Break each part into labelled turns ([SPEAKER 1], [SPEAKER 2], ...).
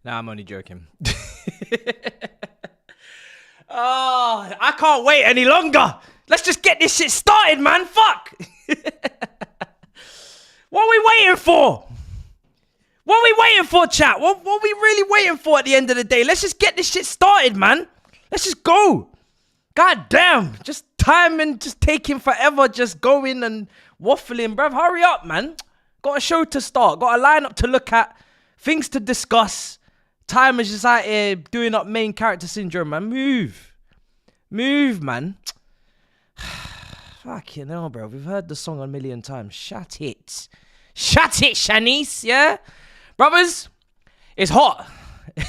[SPEAKER 1] Nah, I'm only joking. Oh, I can't wait any longer. Let's just get this shit started, man. Fuck. What are we waiting for? What are we waiting for, chat? What are we really waiting for at the end of the day? Let's just get this shit started, man. Let's just go. God damn. Just time and just taking forever just going and waffling, bruv. Hurry up, man. Got a show to start. Got a lineup to look at. Things to discuss. Time is just out here doing up main character syndrome, man. Move. Move, man. Fucking hell, bro. We've heard the song a million times. Shut it. Shut it, Shanice, yeah? Brothers, it's hot.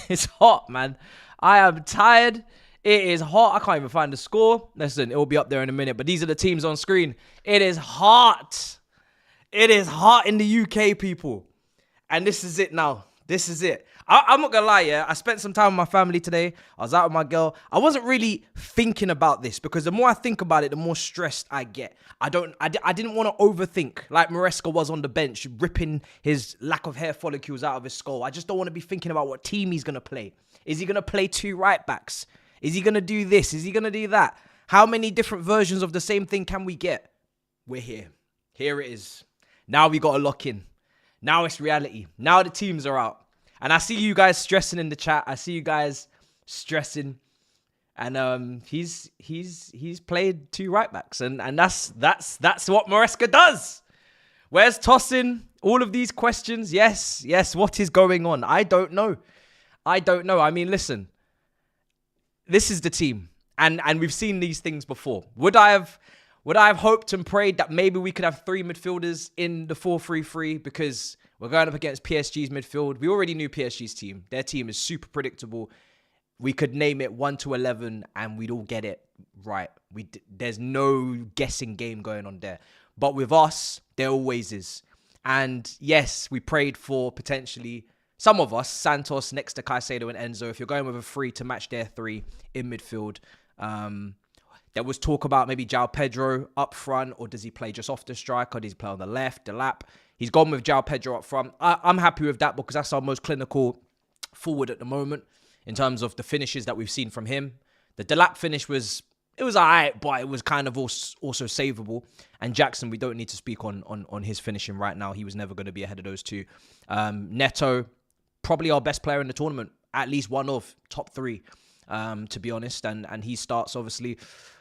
[SPEAKER 1] It's hot, man. I am tired. It is hot. I can't even find the score. Listen, it will be up there in a minute, but these are the teams on screen. It is hot. It is hot in the UK, people. And this is it now. This is it. I'm not gonna lie, yeah. I spent some time with my family today. I was out with my girl. I wasn't really thinking about this because the more I think about it, the more stressed I get. I didn't want to overthink like Maresca was on the bench, ripping his lack of hair follicles out of his skull. I just don't want to be thinking about what team he's gonna play. Is he gonna play 2 right backs? Is he gonna do this? Is he gonna do that? How many different versions of the same thing can we get? We're here. Here it is. Now we gotta lock in. Now it's reality. Now the teams are out. And I see you guys stressing in the chat. I see you guys stressing. And he's played 2 right backs. And that's what Maresca does. Where's tossing? All of these questions. Yes. What is going on? I don't know. I mean, listen. This is the team. And we've seen these things before. Would I have hoped and prayed that maybe we could have 3 midfielders in the 4-3-3 because we're going up against PSG's midfield. We already knew PSG's team. Their team is super predictable. We could name it 1 to 11 and we'd all get it right. There's no guessing game going on there. But with us, there always is. And yes, we prayed for potentially, some of us, Santos next to Caicedo and Enzo. If you're going with a 3 to match their 3 in midfield, there was talk about maybe João Pedro up front, or does he play just off the striker? Does he play on the left, the lap? He's gone with João Pedro up front. I'm happy with that because that's our most clinical forward at the moment in terms of the finishes that we've seen from him. The Delap finish was all right, but it was kind of also savable. And Jackson, we don't need to speak on his finishing right now. He was never going to be ahead of those 2. Neto, probably our best player in the tournament, at least one of top 3, to be honest. And he starts, obviously.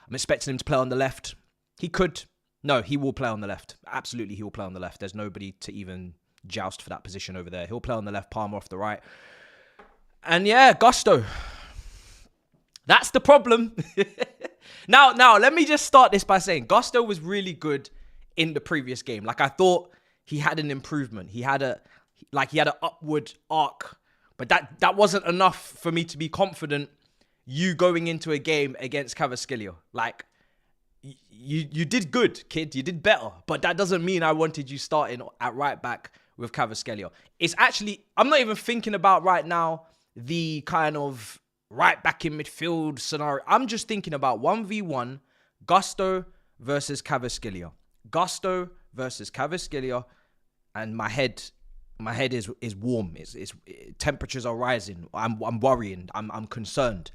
[SPEAKER 1] I'm expecting him to play on the left. He will play on the left. Absolutely, he will play on the left. There's nobody to even joust for that position over there. He'll play on the left, Palmer off the right. And yeah, Gusto. That's the problem. Now, let me just start this by saying Gusto was really good in the previous game. Like, I thought he had an improvement. He had an upward arc. But that wasn't enough for me to be confident you going into a game against Cavaskilio. Like, you did good, kid. You did better. But that doesn't mean I wanted you starting at right back with Cavaskilio. It's actually, I'm not even thinking about right now the kind of right back in midfield scenario. I'm just thinking about 1v1 Gusto versus Cavaskilio. Gusto versus Cavaskilio. And my head is warm. It's temperatures are rising. I'm worrying. I'm concerned.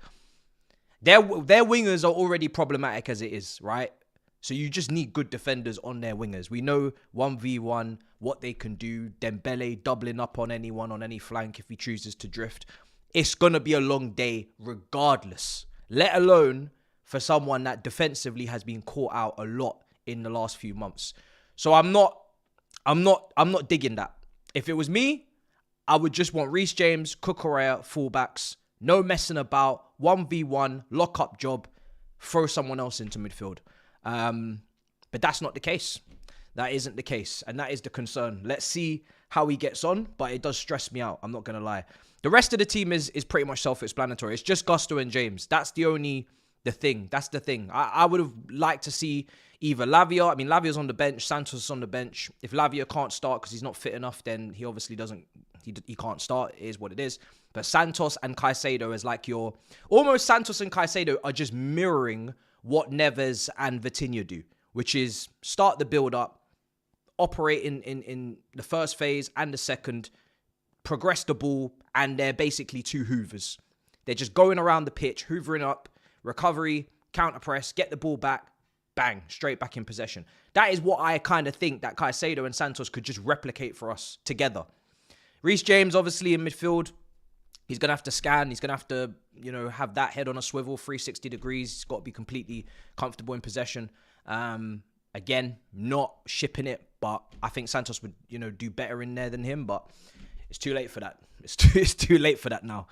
[SPEAKER 1] Their wingers are already problematic as it is, right? So you just need good defenders on their wingers. We know 1v1, what they can do. Dembele doubling up on anyone on any flank if he chooses to drift. It's going to be a long day regardless, let alone for someone that defensively has been caught out a lot in the last few months. So I'm not digging that. If it was me, I would just want Reece James, Cucurella, fullbacks, no messing about, 1v1, lock-up job, throw someone else into midfield. But that's not the case. That isn't the case. And that is the concern. Let's see how he gets on, but it does stress me out. I'm not going to lie. The rest of the team is pretty much self-explanatory. It's just Gusto and James. That's the thing. That's the thing. I would have liked to see either Lavia. I mean, Lavia's on the bench. Santos is on the bench. If Lavia can't start because he's not fit enough, then he obviously he can't start. It is what it is. But Santos and Caicedo is like almost Santos and Caicedo are just mirroring what Neves and Vitinha do, which is start the build-up, operate in the first phase and the second, progress the ball, and they're basically two hoovers. They're just going around the pitch, hoovering up, recovery, counter press, get the ball back, bang, straight back in possession. That is what I kind of think that Caicedo and Santos could just replicate for us together. Reece James, obviously, in midfield. He's going to have to scan. He's going to have to, have that head on a swivel, 360 degrees. He's got to be completely comfortable in possession. Again, not shipping it, but I think Santos would, do better in there than him, but it's too late for that. It's too late for that now.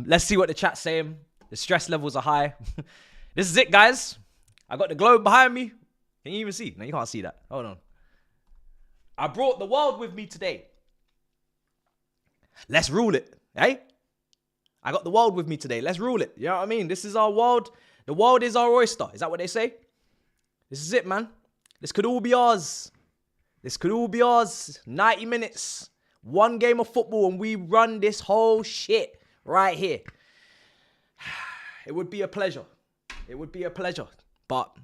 [SPEAKER 1] Let's see what the chat's saying. The stress levels are high. This is it, guys. I got the globe behind me. Can you even see? No, you can't see that. Hold on. I brought the world with me today. Let's rule it, eh? I got the world with me today. Let's rule it. You know what I mean? This is our world. The world is our oyster. Is that what they say? This is it, man. This could all be ours. This could all be ours. 90 minutes. One game of football and we run this whole shit right here. It would be a pleasure. It would be a pleasure. But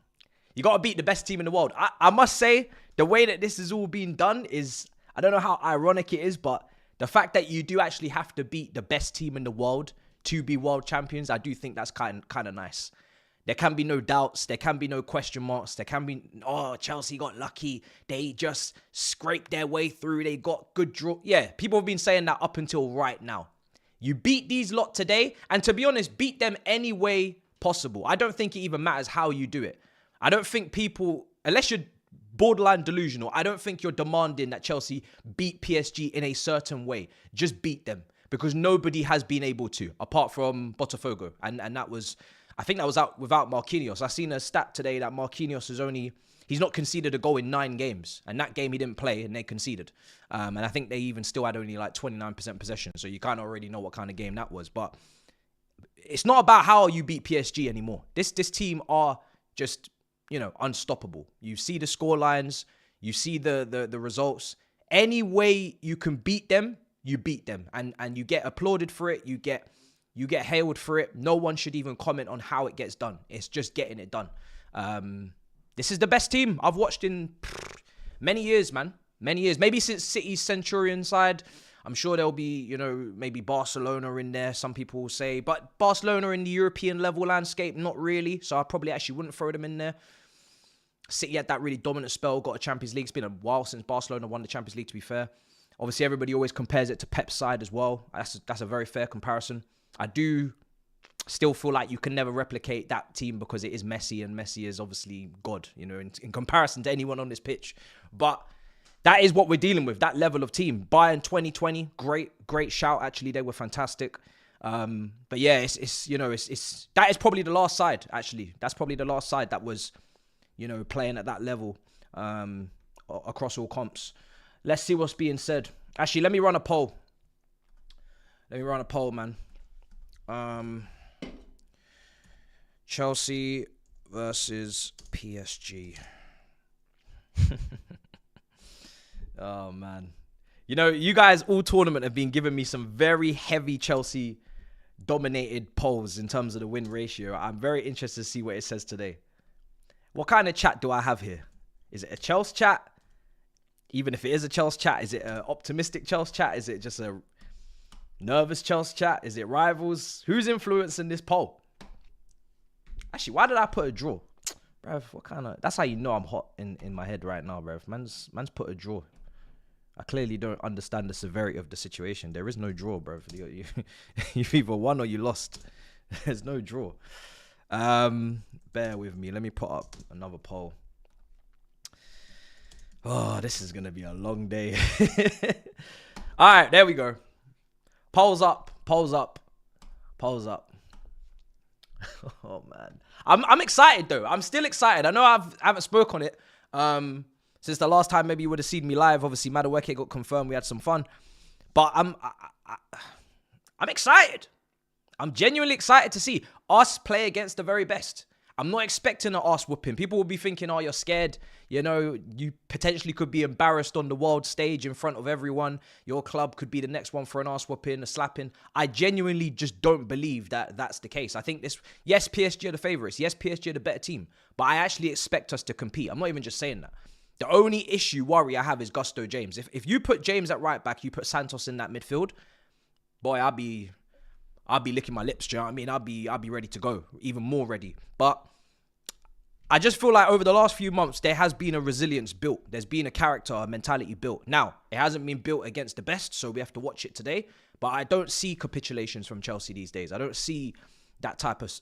[SPEAKER 1] you got to beat the best team in the world. I must say, the way that this is all being done is, I don't know how ironic it is, but the fact that you do actually have to beat the best team in the world to be world champions, I do think that's kind of nice. There can be no doubts. There can be no question marks. There can be, Chelsea got lucky. They just scraped their way through. They got good draw. Yeah, people have been saying that up until right now. You beat these lot today, and to be honest, beat them any way possible. I don't think it even matters how you do it. I don't think people, unless you're borderline delusional, I don't think you're demanding that Chelsea beat PSG in a certain way. Just beat them, because nobody has been able to, apart from Botafogo, and that was, I think that was out without Marquinhos. I seen a stat today that Marquinhos he's not conceded a goal in 9 games. And that game he didn't play and they conceded. And I think they even still had only like 29% possession. So you kind of already know what kind of game that was. But it's not about how you beat PSG anymore. This team are just, unstoppable. You see the score lines. You see the results. Any way you can beat them, you beat them. And you get applauded for it. You get hailed for it. No one should even comment on how it gets done. It's just getting it done. This is the best team I've watched in many years, man. Many years. Maybe since City's Centurion side. I'm sure there'll be, maybe Barcelona in there, some people will say. But Barcelona in the European level landscape, not really. So I probably actually wouldn't throw them in there. City had that really dominant spell, got a Champions League. It's been a while since Barcelona won the Champions League, to be fair. Obviously, everybody always compares it to Pep's side as well. That's a very fair comparison. I do still feel like you can never replicate that team because it is Messi, and Messi is obviously God, in comparison to anyone on this pitch. But that is what we're dealing with, that level of team. Bayern 2020, great shout. Actually, they were fantastic. But yeah, it's that is probably the last side. Actually, that's probably the last side that was, playing at that level across all comps. Let's see what's being said. Actually, let me run a poll. Man. Chelsea versus PSG. Oh, man. You guys all tournament have been giving me some very heavy Chelsea dominated polls in terms of the win ratio. I'm very interested to see what it says today. What kind of chat do I have here? Is it a Chelsea chat? Even if it is a Chelsea chat, is it an optimistic Chelsea chat? Is it just a nervous Chelsea chat? Is it rivals? Who's influencing this poll? Actually, why did I put a draw? Bruv, what kind of... That's how you know I'm hot in my head right now, bruv. Man's put a draw. I clearly don't understand the severity of the situation. There is no draw, bruv. You've either won or you lost. There's no draw. Bear with me. Let me put up another poll. Oh, this is going to be a long day. All right, there we go. Polls up. Oh, man. I'm excited, though. I'm still excited. I know I haven't spoke on it since the last time maybe you would have seen me live. Obviously, Madueke got confirmed. We had some fun. But I'm excited. I'm genuinely excited to see us play against the very best. I'm not expecting an arse whooping. People will be thinking, oh, you're scared. You potentially could be embarrassed on the world stage in front of everyone. Your club could be the next one for an arse whooping, a slapping. I genuinely just don't believe that that's the case. I think yes, PSG are the favourites. Yes, PSG are the better team. But I actually expect us to compete. I'm not even just saying that. The only worry I have is Gusto James. If you put James at right back, you put Santos in that midfield, boy, I'll be licking my lips. Do you know what I mean? I'll be ready to go, even more ready. But I just feel like over the last few months, there has been a resilience built. There's been a character, a mentality built. Now, it hasn't been built against the best, so we have to watch it today. But I don't see capitulations from Chelsea these days. I don't see that type of,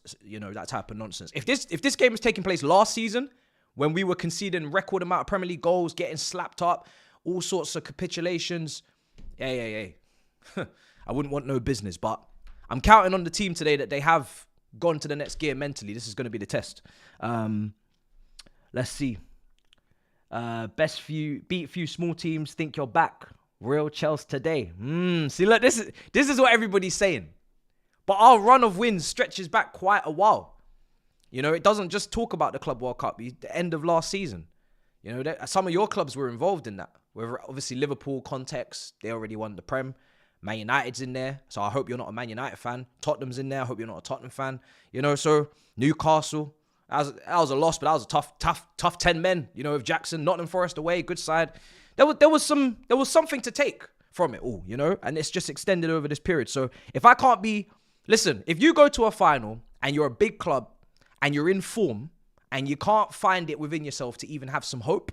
[SPEAKER 1] nonsense. If this game was taking place last season, when we were conceding record amount of Premier League goals, getting slapped up, all sorts of capitulations, hey. I wouldn't want no business, but I'm counting on the team today that they have gone to the next gear mentally. This is going to be the test. Let's see. Beat few small teams, think you're back. Real Chelsea today. See, look, this is what everybody's saying. But our run of wins stretches back quite a while. You know, it doesn't just talk about the Club World Cup, the end of last season. You know, some of your clubs were involved in that. Whether obviously Liverpool, context, they already won the Prem. Man United's in there, so I hope you're not a Man United fan. Tottenham's in there, I hope you're not a Tottenham fan. You know, so Newcastle, that was a loss, but that was a tough 10 men. You know, with Jackson, Nottingham Forest away, good side. There was something to take from it all, you know, and it's just extended over this period. So if I can't if you go to a final and you're a big club and you're in form and you can't find it within yourself to even have some hope,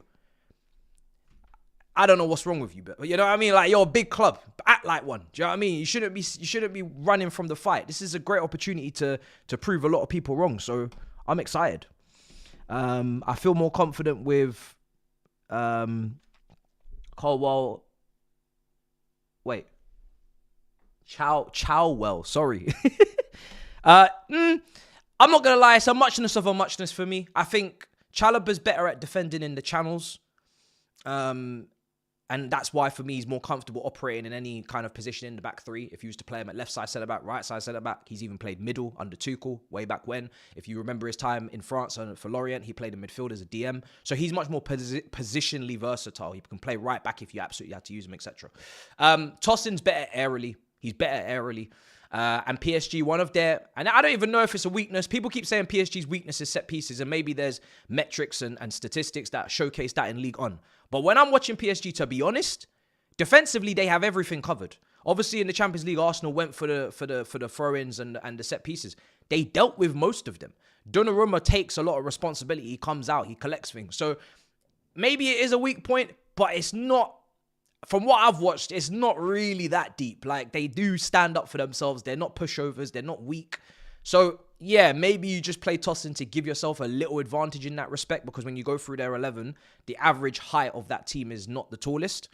[SPEAKER 1] I don't know what's wrong with you, but you know what I mean? Like, you're a big club, act like one. Do you know what I mean? You shouldn't be running from the fight. This is a great opportunity to prove a lot of people wrong. So I'm excited. I feel more confident with Colwell. Wait. Chowell, sorry. I'm not going to lie. It's a muchness of a muchness for me. I think Chalobah's better at defending in the channels. And that's why, for me, he's more comfortable operating in any kind of position in the back three. If you used to play him at left side centre-back, right side centre-back, he's even played middle under Tuchel way back when. If you remember his time in France for Lorient, he played in midfield as a DM. So he's much more positionally versatile. He can play right back if you absolutely had to use him, etc. Tosin's better aerially. He's better aerially. And PSG, one of their... And I don't even know if it's a weakness. People keep saying PSG's weakness is set pieces, and maybe there's metrics and statistics that showcase that in League On. But when I'm watching PSG, to be honest, defensively, they have everything covered. Obviously, in the Champions League, Arsenal went for the throw-ins and the set pieces. They dealt with most of them. Donnarumma takes a lot of responsibility. He comes out, he collects things. So maybe it is a weak point, but it's not... From what I've watched, it's not really that deep. Like, they do stand up for themselves. They're not pushovers. They're not weak. So, yeah, maybe you just play Tosin to give yourself a little advantage in that respect, because when you go through their 11, the average height of that team is not the tallest.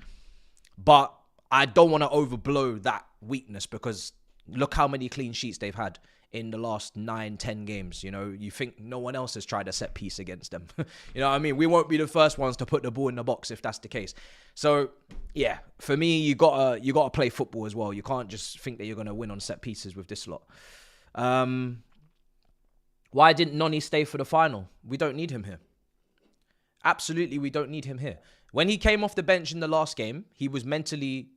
[SPEAKER 1] But I don't want to overblow that weakness, because look how many clean sheets they've had in the last 9-10 games. You know, you think no one else has tried a set piece against them. You know what I mean? We won't be the first ones to put the ball in the box if that's the case. So, yeah, for me, you gotta play football as well. You can't just think that you're gonna win on set pieces with this lot. Why didn't Noni stay for the final? We don't need him here. Absolutely, we don't need him here. When he came off the bench in the last game, he was mentally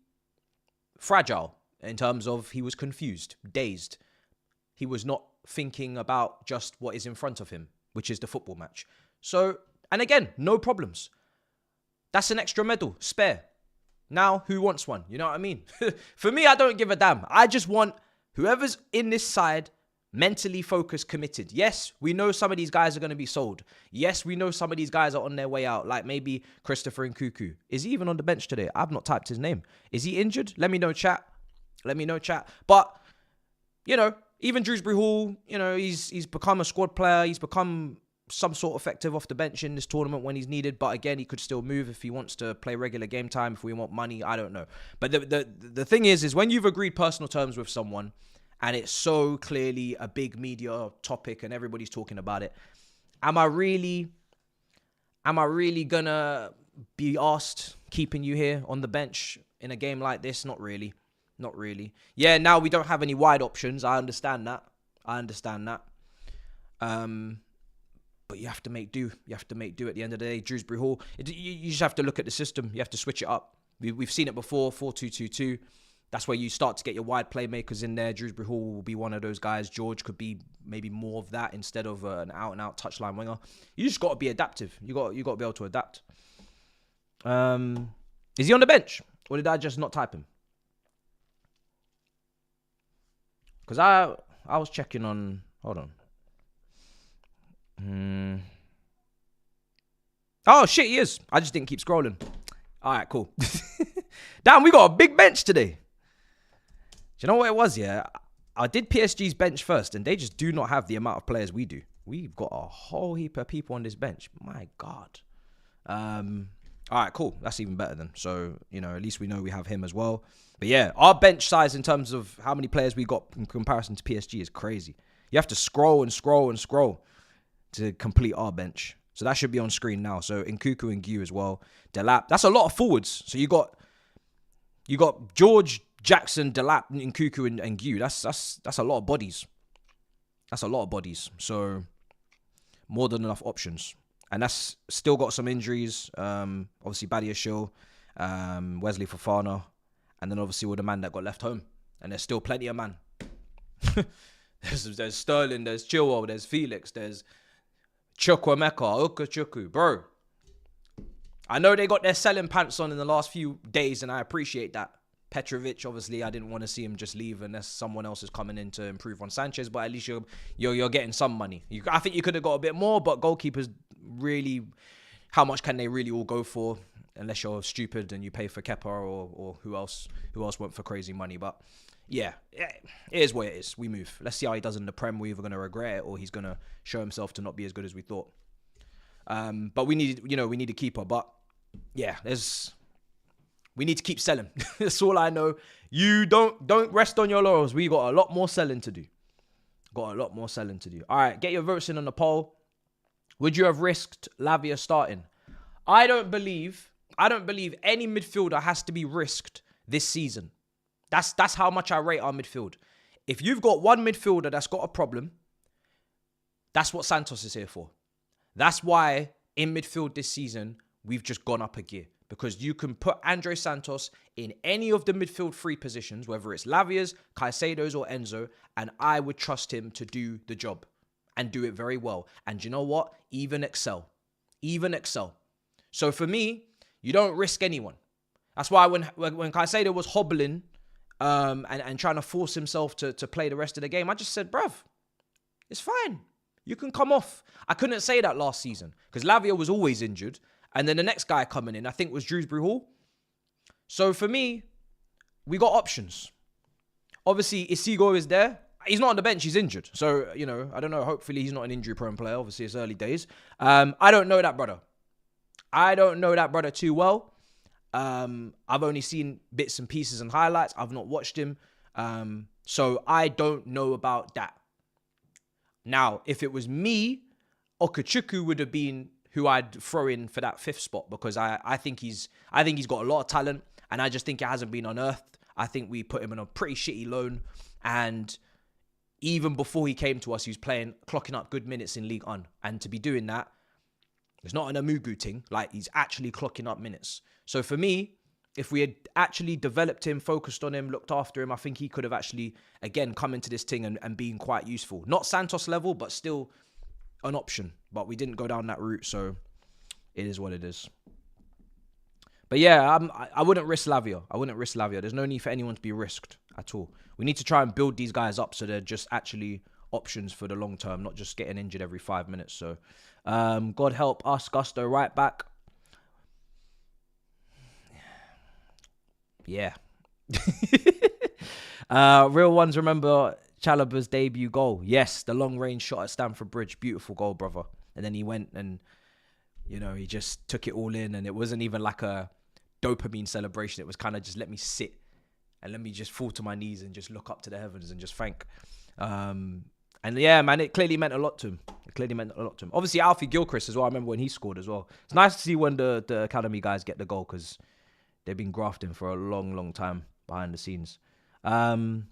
[SPEAKER 1] fragile in terms of he was confused, dazed. He was not thinking about just what is in front of him, which is the football match. So, and again, no problems. That's an extra medal, spare. Now, who wants one? You know what I mean? For me, I don't give a damn. I just want whoever's in this side mentally focused, committed. Yes, we know some of these guys are going to be sold. Yes, we know some of these guys are on their way out, like maybe Christopher Nkunku. Is he even on the bench today? I've not typed his name. Is he injured? Let me know, chat. But, you know, even Dewsbury Hall, you know, he's become a squad player. He's become some sort of effective off the bench in this tournament when he's needed. But again, he could still move if he wants to play regular game time. If we want money, I don't know. But the thing is when you've agreed personal terms with someone and it's so clearly a big media topic and everybody's talking about it, am I really gonna be asked keeping you here on the bench in a game like this? Not really. Not really. Yeah, now we don't have any wide options. I understand that. But you have to make do. You have to make do at the end of the day. Dewsbury Hall, you just have to look at the system. You have to switch it up. We've seen it before, 4-2-2-2. That's where you start to get your wide playmakers in there. Dewsbury Hall will be one of those guys. George could be maybe more of that instead of an out-and-out touchline winger. You just got to be adaptive. You got to be able to adapt. Is he on the bench? Or did I just not type him? Because I was checking on... Hold on. Oh, shit, he is. I just didn't keep scrolling. All right, cool. Damn, we got a big bench today. Do you know what it was, yeah? I did PSG's bench first, and they just do not have the amount of players we do. We've got a whole heap of people on this bench. My God. All right, cool. That's even better then. So, you know, at least we know we have him as well. But yeah, our bench size in terms of how many players we got in comparison to PSG is crazy. You have to scroll and scroll and scroll to complete our bench. So that should be on screen now. So Nkuku and Gu as well. Delap. That's a lot of forwards. So you got George, Jackson, Delap, Nkuku, and Gu. That's a lot of bodies. That's a lot of bodies. So more than enough options. And that's still got some injuries. Obviously Badiashile, Wesley Fofana, and then obviously all the man that got left home. And there's still plenty of man. there's Sterling, there's Chilwell, there's Felix, there's Chukwuemeka, Okechukwu, bro. I know they got their selling pants on in the last few days, and I appreciate that. Petrovic, obviously, I didn't want to see him just leave unless someone else is coming in to improve on Sanchez, but at least you're getting some money. I think you could have got a bit more, but goalkeepers really, how much can they really all go for? Unless you're stupid and you pay for Kepa or who else went for crazy money. But yeah, it is what it is. We move. Let's see how he does in the Prem. We're either going to regret it or he's going to show himself to not be as good as we thought. But we need a keeper. But yeah, we need to keep selling. That's all I know. You don't rest on your laurels. We got a lot more selling to do. All right, get your votes in on the poll. Would you have risked Lavia starting? I don't believe any midfielder has to be risked this season. That's how much I rate our midfield. If you've got one midfielder that's got a problem, that's what Santos is here for. That's why in midfield this season, we've just gone up a gear. Because you can put Andre Santos in any of the midfield three positions, whether it's Lavia's, Caicedo's, or Enzo, and I would trust him to do the job and do it very well. And you know what? Even excel. So for me, you don't risk anyone. That's why when Caicedo was hobbling and trying to force himself to play the rest of the game, I just said, bruv, it's fine. You can come off. I couldn't say that last season because Lavia was always injured. And then the next guy coming in, I think, was Shrewsbury Hall. So for me, we got options. Obviously, Isigo is there. He's not on the bench. He's injured. So, you know, I don't know. Hopefully, he's not an injury-prone player. Obviously, it's early days. I don't know that brother too well. I've only seen bits and pieces and highlights. I've not watched him. So I don't know about that. Now, if it was me, Okechukwu would have been who I'd throw in for that fifth spot because I think he's got a lot of talent and I just think it hasn't been unearthed. I think we put him on a pretty shitty loan, and even before he came to us, he was clocking up good minutes in League One, and to be doing that, it's not an Amugu thing. Like, he's actually clocking up minutes. So for me, if we had actually developed him, focused on him, looked after him, I think he could have actually again come into this thing and been quite useful. Not Santos level, but still an option, but we didn't go down that route, so it is what it is. But yeah, I wouldn't risk Lavia. There's no need for anyone to be risked at all. We need to try and build these guys up so they're just actually options for the long term, not just getting injured every 5 minutes. So, God help us, Gusto, right back. Yeah. Real ones remember Chalobah's debut goal. Yes, the long range shot at Stamford Bridge. Beautiful goal, brother. And then he went and, you know, he just took it all in. And it wasn't even like a dopamine celebration. It was kind of just let me sit and let me just fall to my knees and just look up to the heavens and just thank. And yeah, man, it clearly meant a lot to him. Obviously, Alfie Gilchrist as well. I remember when he scored as well. It's nice to see when the academy guys get the goal because they've been grafting for a long, long time behind the scenes. Why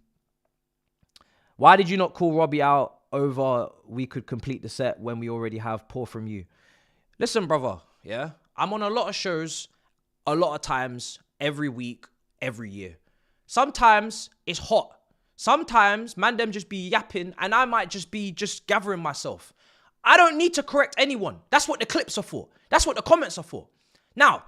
[SPEAKER 1] did you not call Robbie out over we could complete the set when we already have Pour From You? Listen, brother, yeah? I'm on a lot of shows, a lot of times, every week, every year. Sometimes it's hot. Sometimes man them just be yapping and I might just be just gathering myself. I don't need to correct anyone. That's what the clips are for. That's what the comments are for. Now,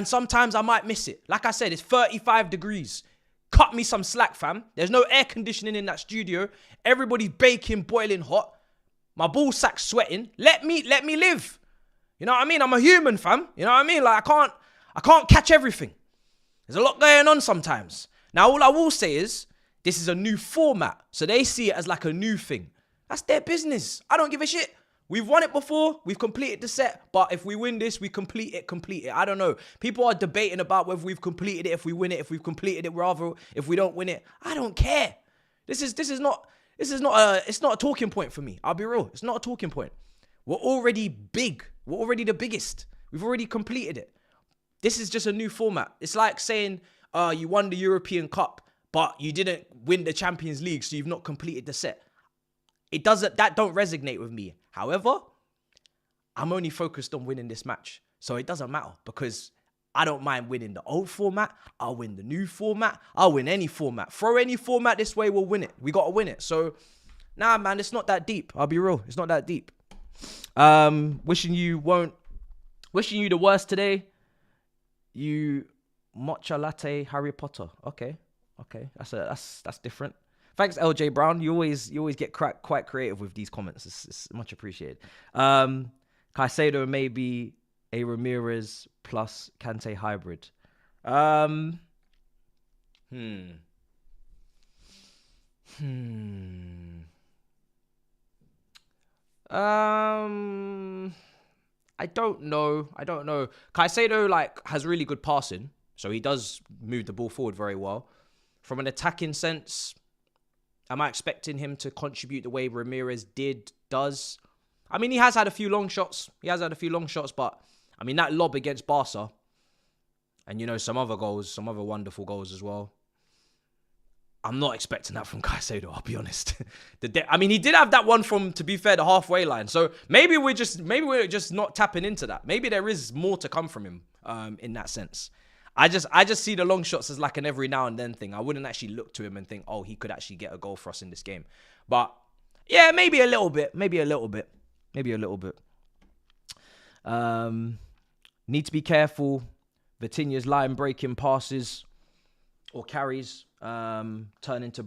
[SPEAKER 1] sometimes I might miss it. Like I said, it's 35 degrees. Cut me some slack, fam. There's no air conditioning in that studio. Everybody's baking, boiling hot. My ball sack's sweating. Let me live. You know what I mean? I'm a human, fam. You know what I mean? Like, I can't catch everything. There's a lot going on sometimes. Now, all I will say is, this is a new format. So they see it as like a new thing. That's their business. I don't give a shit. We've won it before. We've completed the set. But if we win this, we complete it. I don't know. People are debating about whether we've completed it, if we win it, if we've completed it, rather, if we don't win it. I don't care. It's not a talking point for me. I'll be real. It's not a talking point. We're already big. We're already the biggest. We've already completed it. This is just a new format. It's like saying you won the European Cup, but you didn't win the Champions League, so you've not completed the set. That don't resonate with me. However, I'm only focused on winning this match. So it doesn't matter because I don't mind winning the old format. I'll win the new format. I'll win any format. Throw any format this way, we'll win it. We got to win it. So, nah, man, it's not that deep. I'll be real. It's not that deep. Wishing you the worst today. You matcha latte Harry Potter. Okay. That's different. Thanks, LJ Brown. You always get quite creative with these comments. It's much appreciated. Caicedo may be a Ramirez plus Kante hybrid. I don't know. Caicedo has really good passing, so he does move the ball forward very well. From an attacking sense, am I expecting him to contribute the way Ramirez does? I mean, he has had a few long shots. But I mean, that lob against Barca, and some other wonderful goals as well. I'm not expecting that from Caicedo, I'll be honest. He did have that one from, to be fair, the halfway line. So maybe we're just not tapping into that. Maybe there is more to come from him in that sense. I just see the long shots as like an every now and then thing. I wouldn't actually look to him and think, oh, he could actually get a goal for us in this game. But yeah, maybe a little bit. Need to be careful. Vitinha's line breaking passes or carries turn into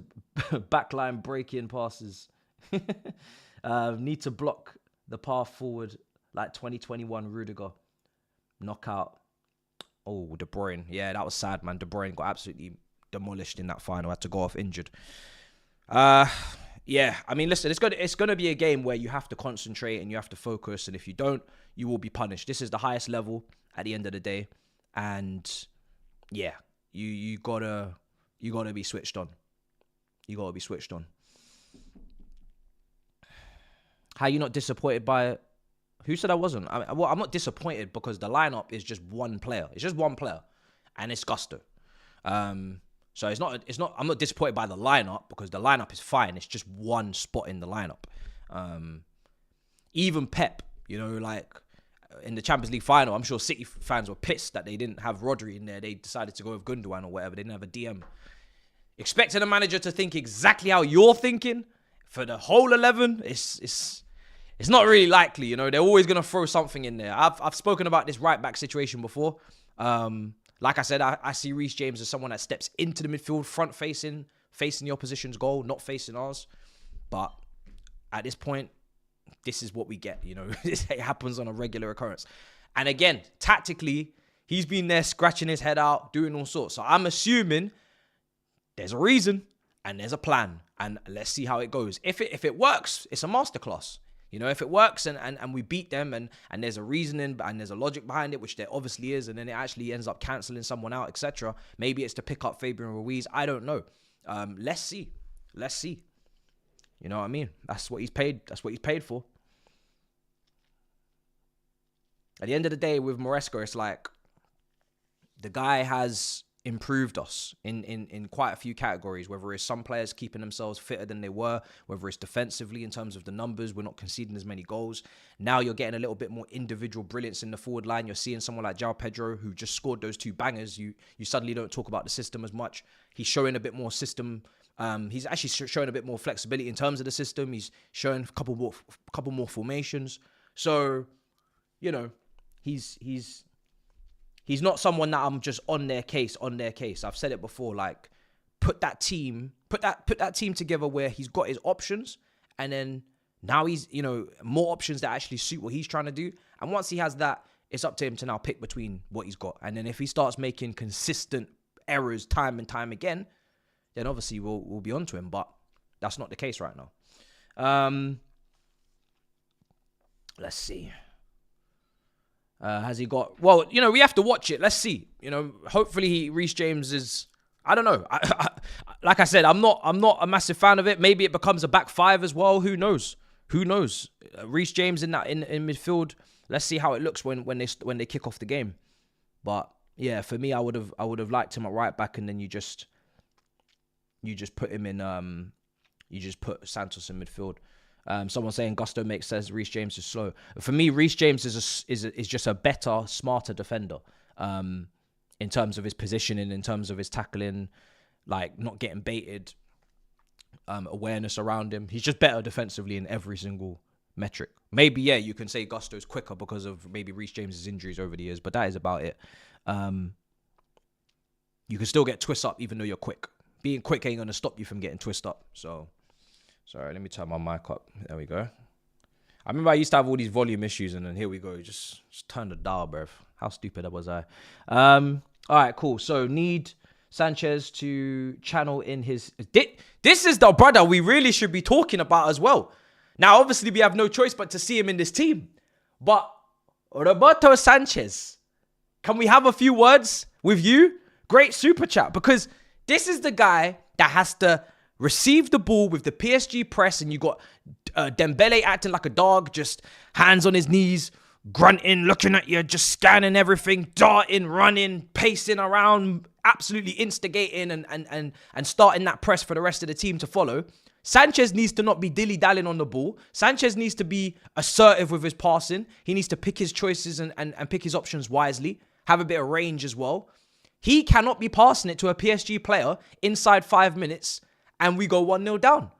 [SPEAKER 1] backline breaking passes. Need to block the path forward like 2021 Rudiger. Knockout. Oh, De Bruyne. Yeah, that was sad, man. De Bruyne got absolutely demolished in that final. Had to go off injured. Yeah, I mean, listen, it's going to be a game where you have to concentrate and you have to focus. And if you don't, you will be punished. This is the highest level at the end of the day. And yeah, you gotta be switched on. How you not disappointed by it? Who said I wasn't? I'm not disappointed because the lineup is just one player. It's just one player, and it's Gusto. So it's not. I'm not disappointed by the lineup because the lineup is fine. It's just one spot in the lineup. Even Pep, in the Champions League final, I'm sure City fans were pissed that they didn't have Rodri in there. They decided to go with Gundogan or whatever. They didn't have a DM. Expecting a manager to think exactly how you're thinking for the whole 11, it's not really likely. They're always going to throw something in there. I've spoken about this right back situation before. Like I said, I see Reece James as someone that steps into the midfield, front facing the opposition's goal, not facing ours. But at this point, this is what we get. It happens on a regular occurrence. And again, tactically, he's been there scratching his head out, doing all sorts. So I'm assuming there's a reason and there's a plan. And let's see how it goes. If it works, it's a masterclass. If it works and we beat them and there's a reasoning and there's a logic behind it, which there obviously is, and then it actually ends up cancelling someone out, etc. Maybe it's to pick up Fabian Ruiz. I don't know. Let's see. You know what I mean? That's what he's paid. That's what he's paid for. At the end of the day, with Maresca, it's like the guy has improved us in quite a few categories, whether it's some players keeping themselves fitter than they were, whether it's defensively in terms of the numbers, we're not conceding as many goals. Now you're getting a little bit more individual brilliance in the forward line. You're seeing someone like João Pedro who just scored those 2 bangers. You suddenly don't talk about the system as much. He's showing a bit more system. He's actually showing a bit more flexibility in terms of the system. He's showing a couple more formations. So, he's He's not someone that I'm just on their case. I've said it before, like, put that team together where he's got his options, and then now he's, more options that actually suit what he's trying to do. And once he has that, it's up to him to now pick between what he's got. And then if he starts making consistent errors time and time again, then obviously we'll be onto him. But that's not the case right now. Let's see. Has he got... Well, we have to watch it. Let's see. Hopefully Reece James is... I don't know. Like I said, I'm not a massive fan of it. Maybe it becomes a back five as well. Who knows? Reece James in midfield. Let's see how it looks when they kick off the game. But yeah, for me, I would have liked him at right back, and then you just put him in. You just put Santos in midfield. Someone saying Gusto makes sense. Reece James is slow. For me, Reece James is just a better, smarter defender. In terms of his positioning, in terms of his tackling, like not getting baited, awareness around him. He's just better defensively in every single metric. Maybe, yeah, you can say Gusto's quicker because of maybe Reece James's injuries over the years, but that is about it. You can still get twist up even though you're quick. Being quick ain't going to stop you from getting twist up. So, sorry, let me turn my mic up. There we go. I remember I used to have all these volume issues, and then here we go. Just turn the dial, bruv. How stupid was I? All right, cool. So, need Sanchez to channel in his... This is the brother we really should be talking about as well. Now, obviously, we have no choice but to see him in this team. But Roberto Sanchez, can we have a few words with you? Great super chat, because this is the guy that has to receive the ball with the PSG press, and you got Dembele acting like a dog, just hands on his knees, grunting, looking at you, just scanning everything, darting, running, pacing around, absolutely instigating and starting that press for the rest of the team to follow. Sanchez needs to not be dilly-dallying on the ball. Sanchez needs to be assertive with his passing. He needs to pick his choices and pick his options wisely, have a bit of range as well. He cannot be passing it to a PSG player inside 5 minutes and we go 1-0 down.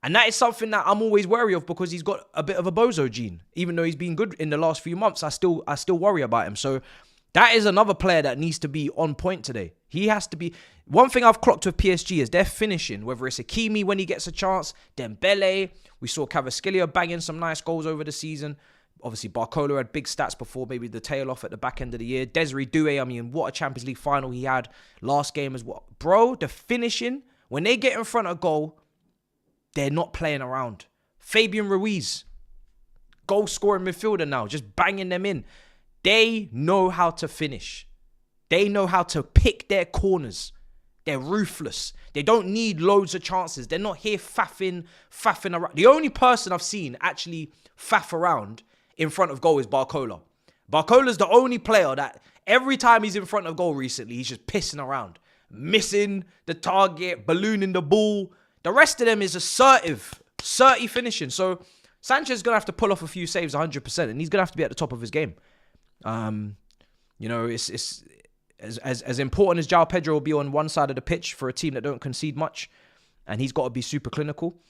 [SPEAKER 1] And that is something that I'm always wary of, because he's got a bit of a bozo gene. Even though he's been good in the last few months, I still worry about him. So that is another player that needs to be on point today. He has to be... One thing I've clocked with PSG is their finishing, whether it's Hakimi when he gets a chance, Dembele. We saw Kvaratskhelia banging some nice goals over the season. Obviously, Barcola had big stats before maybe the tail off at the back end of the year. Desiree Doué, I mean, what a Champions League final he had last game as well. Bro, the finishing, when they get in front of goal, they're not playing around. Fabian Ruiz, goal-scoring midfielder now, just banging them in. They know how to finish. They know how to pick their corners. They're ruthless. They don't need loads of chances. They're not here faffing around. The only person I've seen actually faff around in front of goal is Barcola. Barcola's the only player that every time he's in front of goal recently, he's just pissing around, missing the target, ballooning the ball. The rest of them is assertive finishing. So Sanchez is going to have to pull off a few saves 100%, and he's going to have to be at the top of his game. It's as important as João Pedro will be on one side of the pitch for a team that don't concede much, and he's got to be super clinical.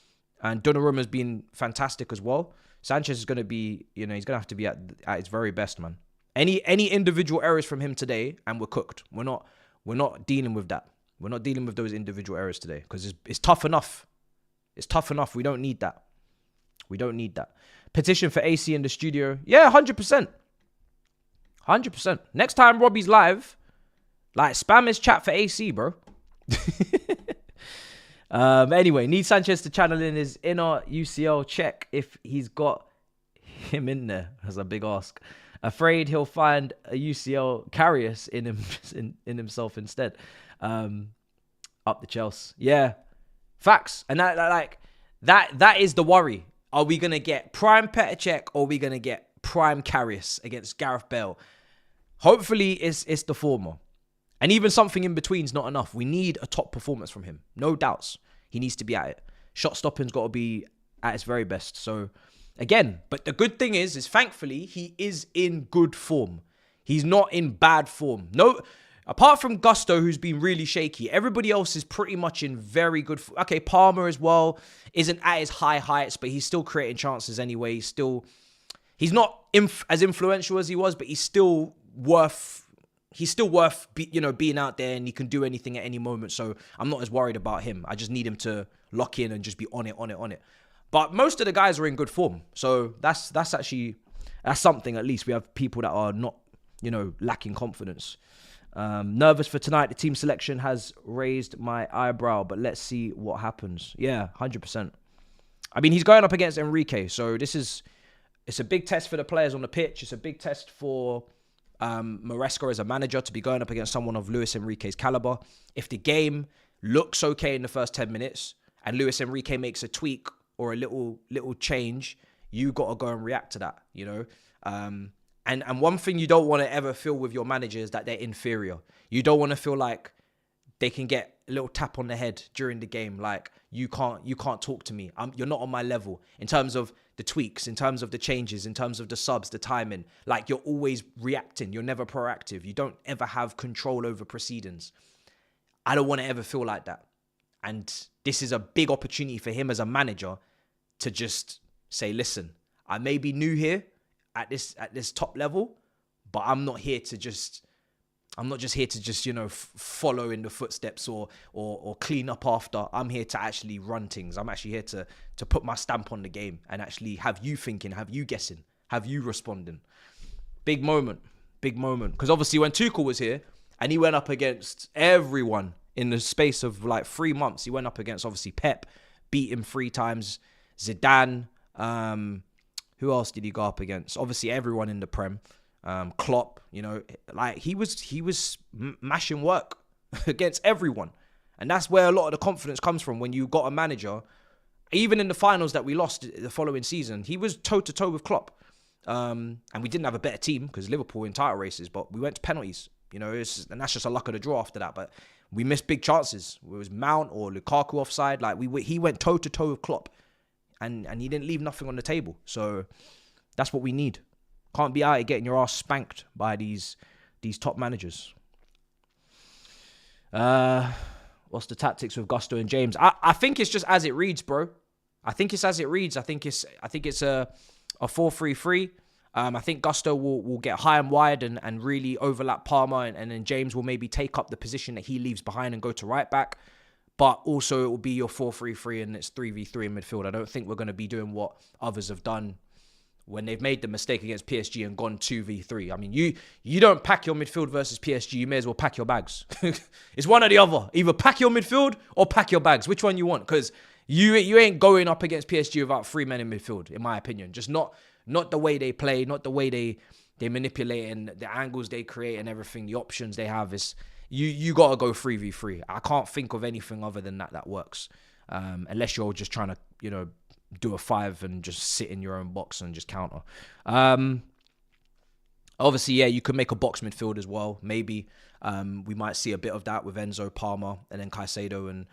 [SPEAKER 1] And Donnarumma's been fantastic as well. Sanchez is going to be, he's going to have to be at his very best, man. Any individual errors from him today, and we're cooked. We're not dealing with that. We're not dealing with those individual errors today, because it's tough enough. It's tough enough. We don't need that. Petition for AC in the studio. Yeah, 100%. 100%. Next time Robbie's live, like, spam his chat for AC, bro. Anyway, need Sanchez to channel in his inner UCL. Check if he's got him in there. That's a big ask. Afraid he'll find a UCL Karius in himself instead. Up the Chelsea. Yeah. Facts. And that is the worry. Are we going to get prime Petr Cech, or are we going to get prime Karius against Gareth Bale? Hopefully it's the former. And even something in between is not enough. We need a top performance from him. No doubts. He needs to be at it. Shot stopping's got to be at its very best. So, again, but the good thing is thankfully, he is in good form. He's not in bad form. No, apart from Gusto, who's been really shaky, everybody else is pretty much in very good form. Okay, Palmer as well isn't at his high heights, but he's still creating chances anyway. He's not as influential as he was, but he's still worth he's still worth, being out there, and he can do anything at any moment. So I'm not as worried about him. I just need him to lock in and just be on it. But most of the guys are in good form. So that's something. At least we have people that are not, lacking confidence. Nervous for tonight. The team selection has raised my eyebrow, but let's see what happens. Yeah, 100%. I mean, he's going up against Enrique. So it's a big test for the players on the pitch. It's a big test for Maresca as a manager to be going up against someone of Luis Enrique's caliber. If the game looks okay in the first 10 minutes and Luis Enrique makes a tweak or a little change, you got to go and react to that, And one thing you don't want to ever feel with your manager is that they're inferior. You don't want to feel like they can get a little tap on the head during the game. Like, you can't talk to me. You're not on my level in terms of the tweaks, in terms of the changes, in terms of the subs, the timing. Like, you're always reacting. You're never proactive. You don't ever have control over proceedings. I don't want to ever feel like that. And this is a big opportunity for him as a manager to just say, listen, I may be new here at this top level, but I'm not just here to just, follow in the footsteps or clean up after. I'm here to actually run things. I'm actually here to put my stamp on the game and actually have you thinking, have you guessing, have you responding. Big moment. Because obviously when Tuchel was here and he went up against everyone in the space of like 3 months, he went up against obviously Pep, beat him 3 times, Zidane, who else did he go up against? Obviously everyone in the Prem. Klopp, like he was mashing work against everyone. And that's where a lot of the confidence comes from when you got a manager. Even in the finals that we lost the following season, he was toe-to-toe with Klopp. And we didn't have a better team because Liverpool in title races, but we went to penalties. And that's just a luck of the draw after that. But we missed big chances. It was Mount or Lukaku offside. Like he went toe-to-toe with Klopp. And he didn't leave nothing on the table. So that's what we need. Can't be out here getting your ass spanked by these top managers. What's the tactics with Gusto and James? I think it's just as it reads, bro. I think it's as it reads. I think it's a 4-3-3. I think Gusto will get high and wide and really overlap Palmer, and then James will maybe take up the position that he leaves behind and go to right back. But also it will be your 4-3-3 and it's 3v3 in midfield. I don't think we're going to be doing what others have done when they've made the mistake against PSG and gone 2v3. I mean, you don't pack your midfield versus PSG. You may as well pack your bags. It's one or the other. Either pack your midfield or pack your bags. Which one you want? Because you ain't going up against PSG without 3 men in midfield, in my opinion. Just not the way they play, not the way they manipulate and the angles they create and everything, the options they have is... You got to go 3v3. I can't think of anything other than that works. Unless you're just trying to, do a 5 and just sit in your own box and just counter. Obviously, yeah, you could make a box midfield as well. Maybe we might see a bit of that with Enzo, Palmer, and then Caicedo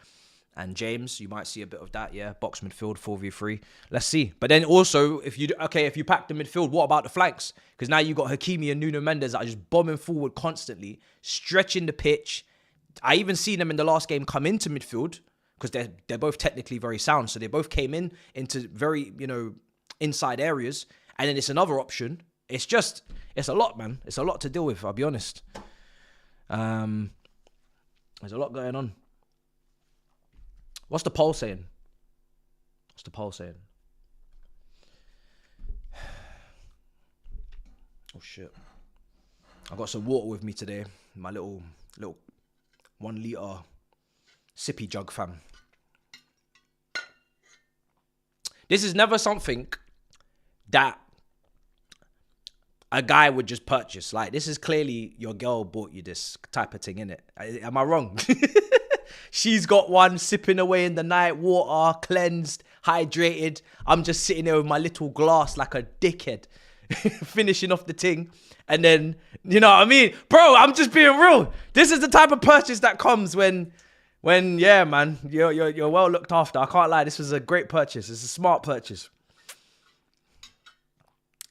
[SPEAKER 1] and James. You might see a bit of that, yeah. Box midfield, 4v3. Let's see. But then also, if you pack the midfield, what about the flanks? Because now you got Hakimi and Nuno Mendes that are just bombing forward constantly, stretching the pitch. I even seen them in the last game come into midfield because they're both technically very sound. So they both came into very, inside areas. And then it's another option. It's a lot, man. It's a lot to deal with, I'll be honest. There's a lot going on. What's the poll saying? Oh, shit. I got some water with me today. My little 1 litre sippy jug, fam. This is never something that a guy would just purchase. Like, this is clearly your girl bought you this type of thing, innit? Am I wrong? She's got one sipping away in the night, water, cleansed, hydrated. I'm just sitting there with my little glass like a dickhead, finishing off the ting. And then, you know what I mean? Bro, I'm just being real. This is the type of purchase that comes when yeah, man, you're well looked after. I can't lie. This was a great purchase. It's a smart purchase.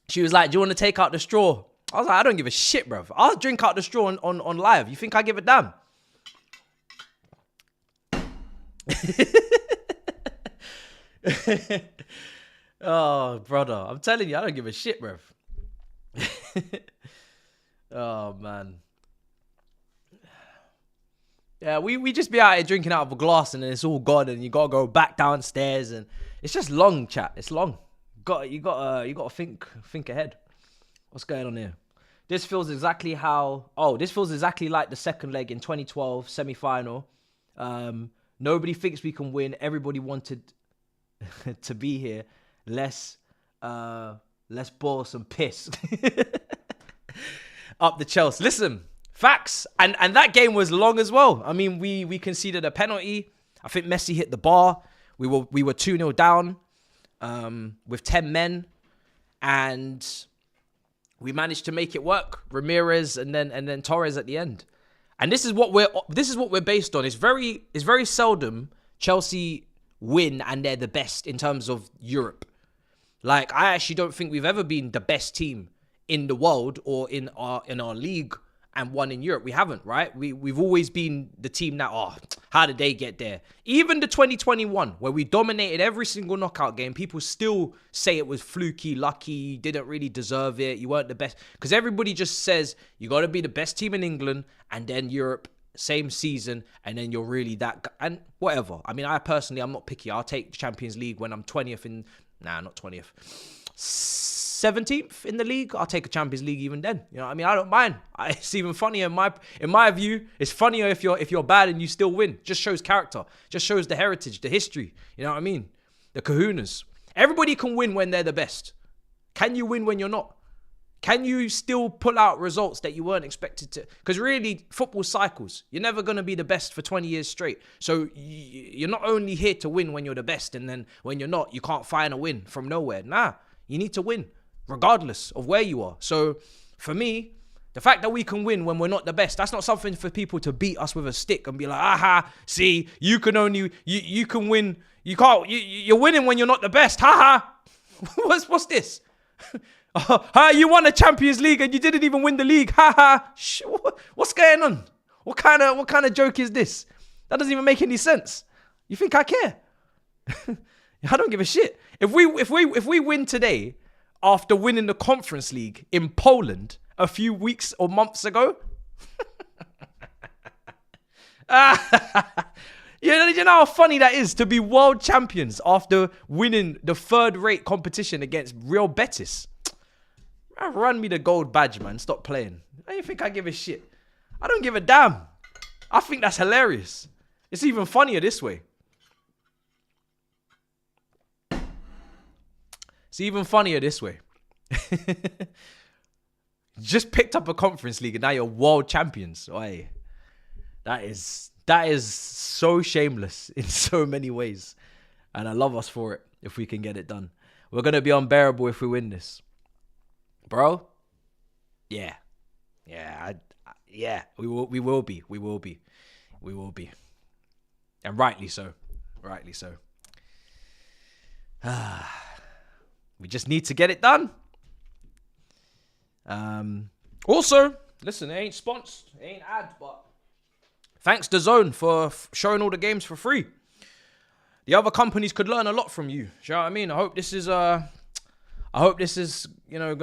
[SPEAKER 1] She was like, do you want to take out the straw? I was like, I don't give a shit, bro. I'll drink out the straw on live. You think I give a damn? Oh, brother. I'm telling you, I don't give a shit, bro. Oh, man. Yeah, we just be out here drinking out of a glass and then it's all gone and you gotta go back downstairs and it's just long, chat. It's long. You gotta think ahead. What's going on here? This feels exactly like the second leg in 2012 semi-final. Nobody thinks we can win. Everybody wanted to be here. Let's boil some piss up the Chelsea. Listen, facts. And that game was long as well. I mean, we conceded a penalty. I think Messi hit the bar. We were 2-0 down with 10 men, and we managed to make it work. Ramirez and then Torres at the end. And this is what we're based on. It's very seldom Chelsea win and they're the best in terms of Europe. Like, I actually don't think we've ever been the best team in the world or in our league and won in Europe. We haven't, right? We've always been the team that, how did they get there? Even the 2021, where we dominated every single knockout game, people still say it was fluky, lucky, didn't really deserve it, you weren't the best. Because everybody just says, you got to be the best team in England, and then Europe, same season, and then you're really that, and whatever. I mean, I'm not picky. I'll take Champions League when I'm 20th in, not 20th. 17th in the league, I'll take a Champions League even then. You know what I mean? I don't mind. It's even funnier in my view. It's funnier if you're bad and you still win. Just shows character. Just shows the heritage, the history. You know what I mean? The kahunas. Everybody can win when they're the best. Can you win when you're not? Can you still pull out results that you weren't expected to? Because really, football cycles. You're never going to be the best for 20 years straight. So you're not only here to win when you're the best, and then when you're not, you can't find a win from nowhere. Nah, you need to win regardless of where you are. So for me, the fact that we can win when we're not the best, that's not something for people to beat us with a stick and be like, aha, see, you can only, you can win, you can't, you're winning when you're not the best, haha. What's this? You won a Champions League and you didn't even win the league, haha. What's going on? What kind of joke is this? That doesn't even make any sense. You think I care? I don't give a shit. If we win today, after winning the Conference League in Poland a few weeks or months ago. You know how funny that is to be world champions after winning the third-rate competition against Real Betis. Run me the gold badge, man. Stop playing. I don't think I give a shit. I don't give a damn. I think that's hilarious. It's even funnier this way. It's even funnier this way. Just picked up a Conference League and now you're world champions. Oy. That is so shameless in so many ways. And I love us for it if we can get it done. We're going to be unbearable if we win this. Bro? Yeah. Yeah. We will be. And rightly so. We just need to get it done. Also, listen, it ain't sponsored, it ain't ad, but thanks to Zone for showing all the games for free. The other companies could learn a lot from you. Do you know what I mean? I hope this is going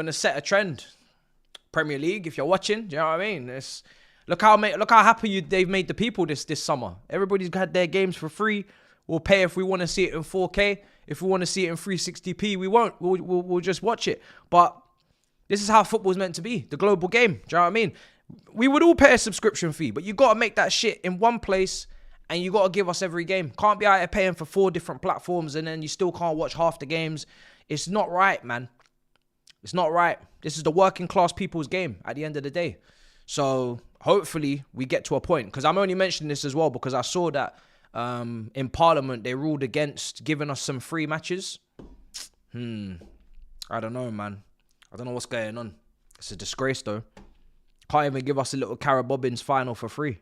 [SPEAKER 1] to set a trend. Premier League, if you're watching, do you know what I mean? Look how happy they've made the people this summer. Everybody's had their games for free. We'll pay if we want to see it in 4K. If we want to see it in 360p, we won't. We'll just watch it. But this is how football's meant to be. The global game. Do you know what I mean? We would all pay a subscription fee, but you got to make that shit in one place and you got to give us every game. Can't be out here paying for 4 different platforms and then you still can't watch half the games. It's not right, man. It's not right. This is the working class people's game at the end of the day. So hopefully we get to a point. Because I'm only mentioning this as well because I saw that in Parliament, they ruled against giving us some free matches. I don't know, man. I don't know what's going on. It's a disgrace, though. Can't even give us a little Cara Bobbins final for free.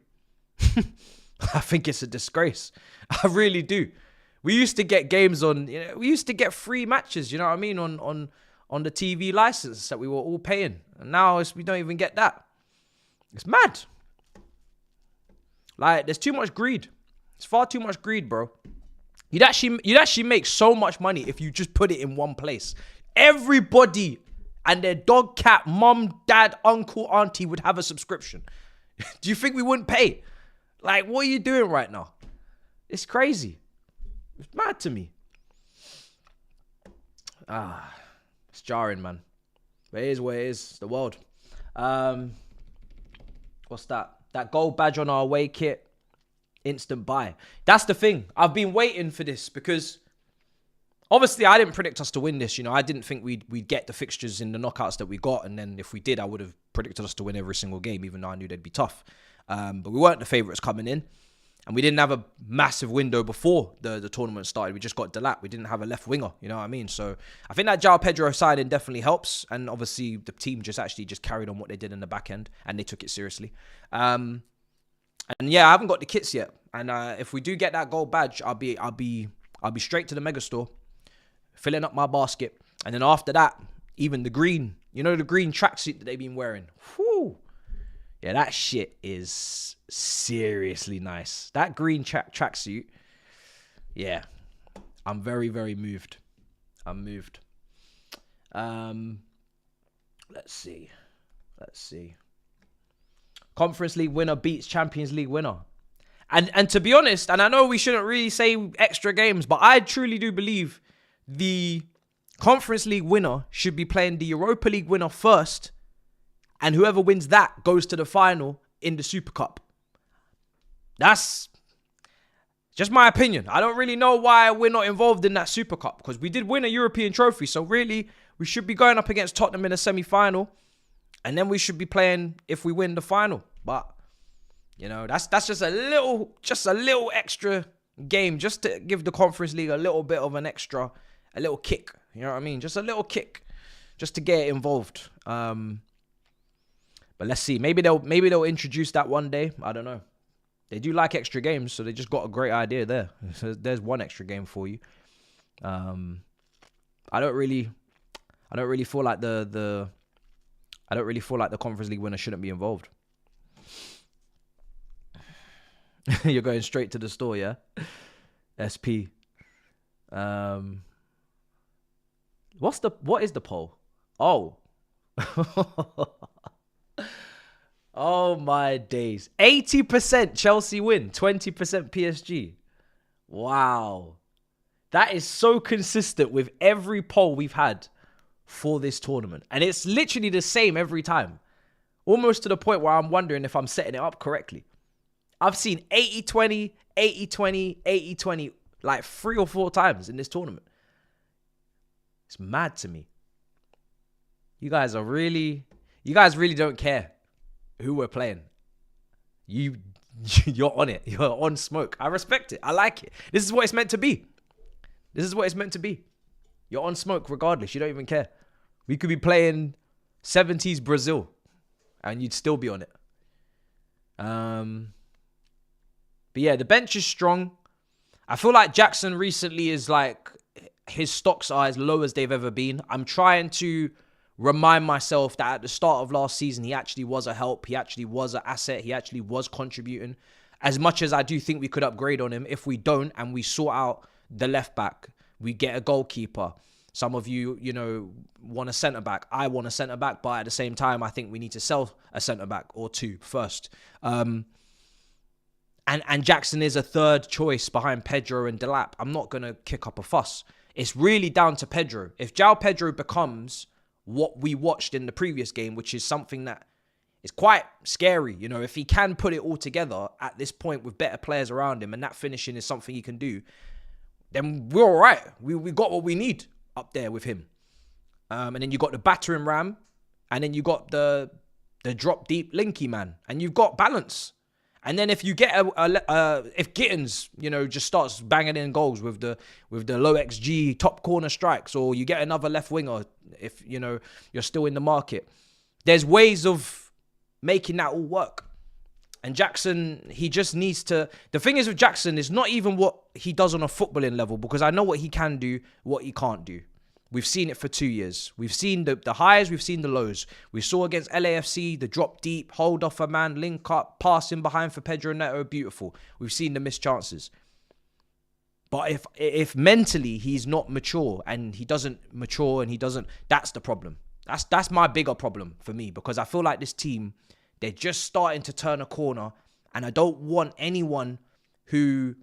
[SPEAKER 1] I think it's a disgrace. I really do. We used to get games on... we used to get free matches, you know what I mean, on the TV license that we were all paying. And now we don't even get that. It's mad. Like, there's too much greed. It's far too much greed, bro. You'd actually make so much money if you just put it in one place. Everybody and their dog, cat, mum, dad, uncle, auntie would have a subscription. Do you think we wouldn't pay? Like, what are you doing right now? It's crazy. It's mad to me. It's jarring, man. But it is what it is. It's the world. What's that? That gold badge on our away kit. Instant buy. That's the thing. I've been waiting for this because obviously I didn't predict us to win this. You know, I didn't think we'd get the fixtures in the knockouts that we got. And then if we did, I would have predicted us to win every single game, even though I knew they'd be tough. But we weren't the favourites coming in. And we didn't have a massive window before the tournament started. We just got Delap. We didn't have a left winger. You know what I mean? So I think that João Pedro signing definitely helps. And obviously the team just carried on what they did in the back end. And they took it seriously. And yeah, I haven't got the kits yet. And if we do get that gold badge, I'll be straight to the mega store, filling up my basket. And then after that, even the green, the green tracksuit that they've been wearing. Whew. Yeah, that shit is seriously nice. That green tracksuit. Yeah. I'm very, very moved. I'm moved. Let's see. Conference League winner beats Champions League winner. And to be honest, and I know we shouldn't really say extra games, but I truly do believe the Conference League winner should be playing the Europa League winner first. And whoever wins that goes to the final in the Super Cup. That's just my opinion. I don't really know why we're not involved in that Super Cup. Because we did win a European trophy. So really, we should be going up against Tottenham in a semi-final. And then we should be playing if we win the final. But, that's just a little extra game. Just to give the Conference League a little bit of a little kick. You know what I mean? Just a little kick. Just to get it involved. But let's see. Maybe they'll introduce that one day. I don't know. They do like extra games, so they just got a great idea there. So there's one extra game for you. I don't really feel like the Conference League winner shouldn't be involved. You're going straight to the store, yeah? SP. What is the poll? Oh. Oh my days. 80% Chelsea win, 20% PSG. Wow. That is so consistent with every poll we've had for this tournament. And it's literally the same every time. Almost to the point where I'm wondering if I'm setting it up correctly. I've seen 80-20, 80-20, 80-20 like 3 or 4 times in this tournament. It's mad to me. You guys really don't care who we're playing. You're on it. You're on smoke. I respect it. I like it. This is what it's meant to be. You're on smoke regardless. You don't even care. We could be playing 70s Brazil and you'd still be on it. But yeah, the bench is strong. I feel like Jackson recently is like, his stocks are as low as they've ever been. I'm trying to remind myself that at the start of last season, he actually was a help. He actually was an asset. He actually was contributing. As much as I do think we could upgrade on him, if we don't and we sort out the left back, we get a goalkeeper. Some of you, want a centre back. I want a centre back, but at the same time, I think we need to sell a centre back or 2 first. And Jackson is a third choice behind Pedro and Delap. I'm not going to kick up a fuss. It's really down to Pedro. If João Pedro becomes what we watched in the previous game, which is something that is quite scary, if he can put it all together at this point with better players around him and that finishing is something he can do, then we're all right. We got what we need up there with him. And then you got the battering ram, and then you got the drop deep linky man, and you've got balance. And then if you get if Gittins, just starts banging in goals with the low XG top corner strikes, or you get another left winger, if you're still in the market, there's ways of making that all work. And Jackson, he just needs to. The thing is with Jackson, is not even what he does on a footballing level, because I know what he can do, what he can't do. We've seen it for 2 years. We've seen the highs, we've seen the lows. We saw against LAFC, the drop deep, hold off a man, link up, passing behind for Pedro Neto, beautiful. We've seen the missed chances. But if mentally he's not mature and he doesn't mature and he doesn't, that's the problem. That's my bigger problem for me, because I feel like this team, they're just starting to turn a corner And I don't want anyone who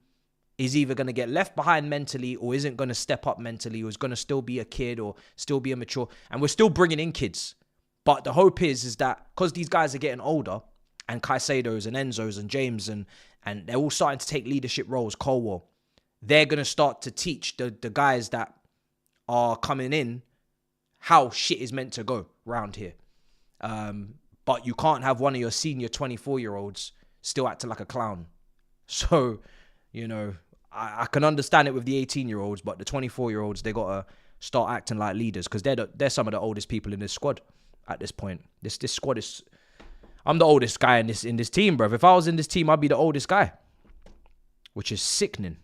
[SPEAKER 1] is either going to get left behind mentally or isn't going to step up mentally or is going to still be a kid or still be immature. And we're still bringing in kids. But the hope is that because these guys are getting older, and Caicedo's and Enzo's and James and they're all starting to take leadership roles, Colwell, they're going to start to teach the guys that are coming in how shit is meant to go around here. But you can't have one of your senior 24-year-olds still acting like a clown. So, you know, I can understand it with the 18-year-olds, but the 24-year-olds, they got to start acting like leaders because they're some of the oldest people in this squad at this point. This squad is... I'm the oldest guy in this team, bro. If I was in this team, I'd be the oldest guy, which is sickening.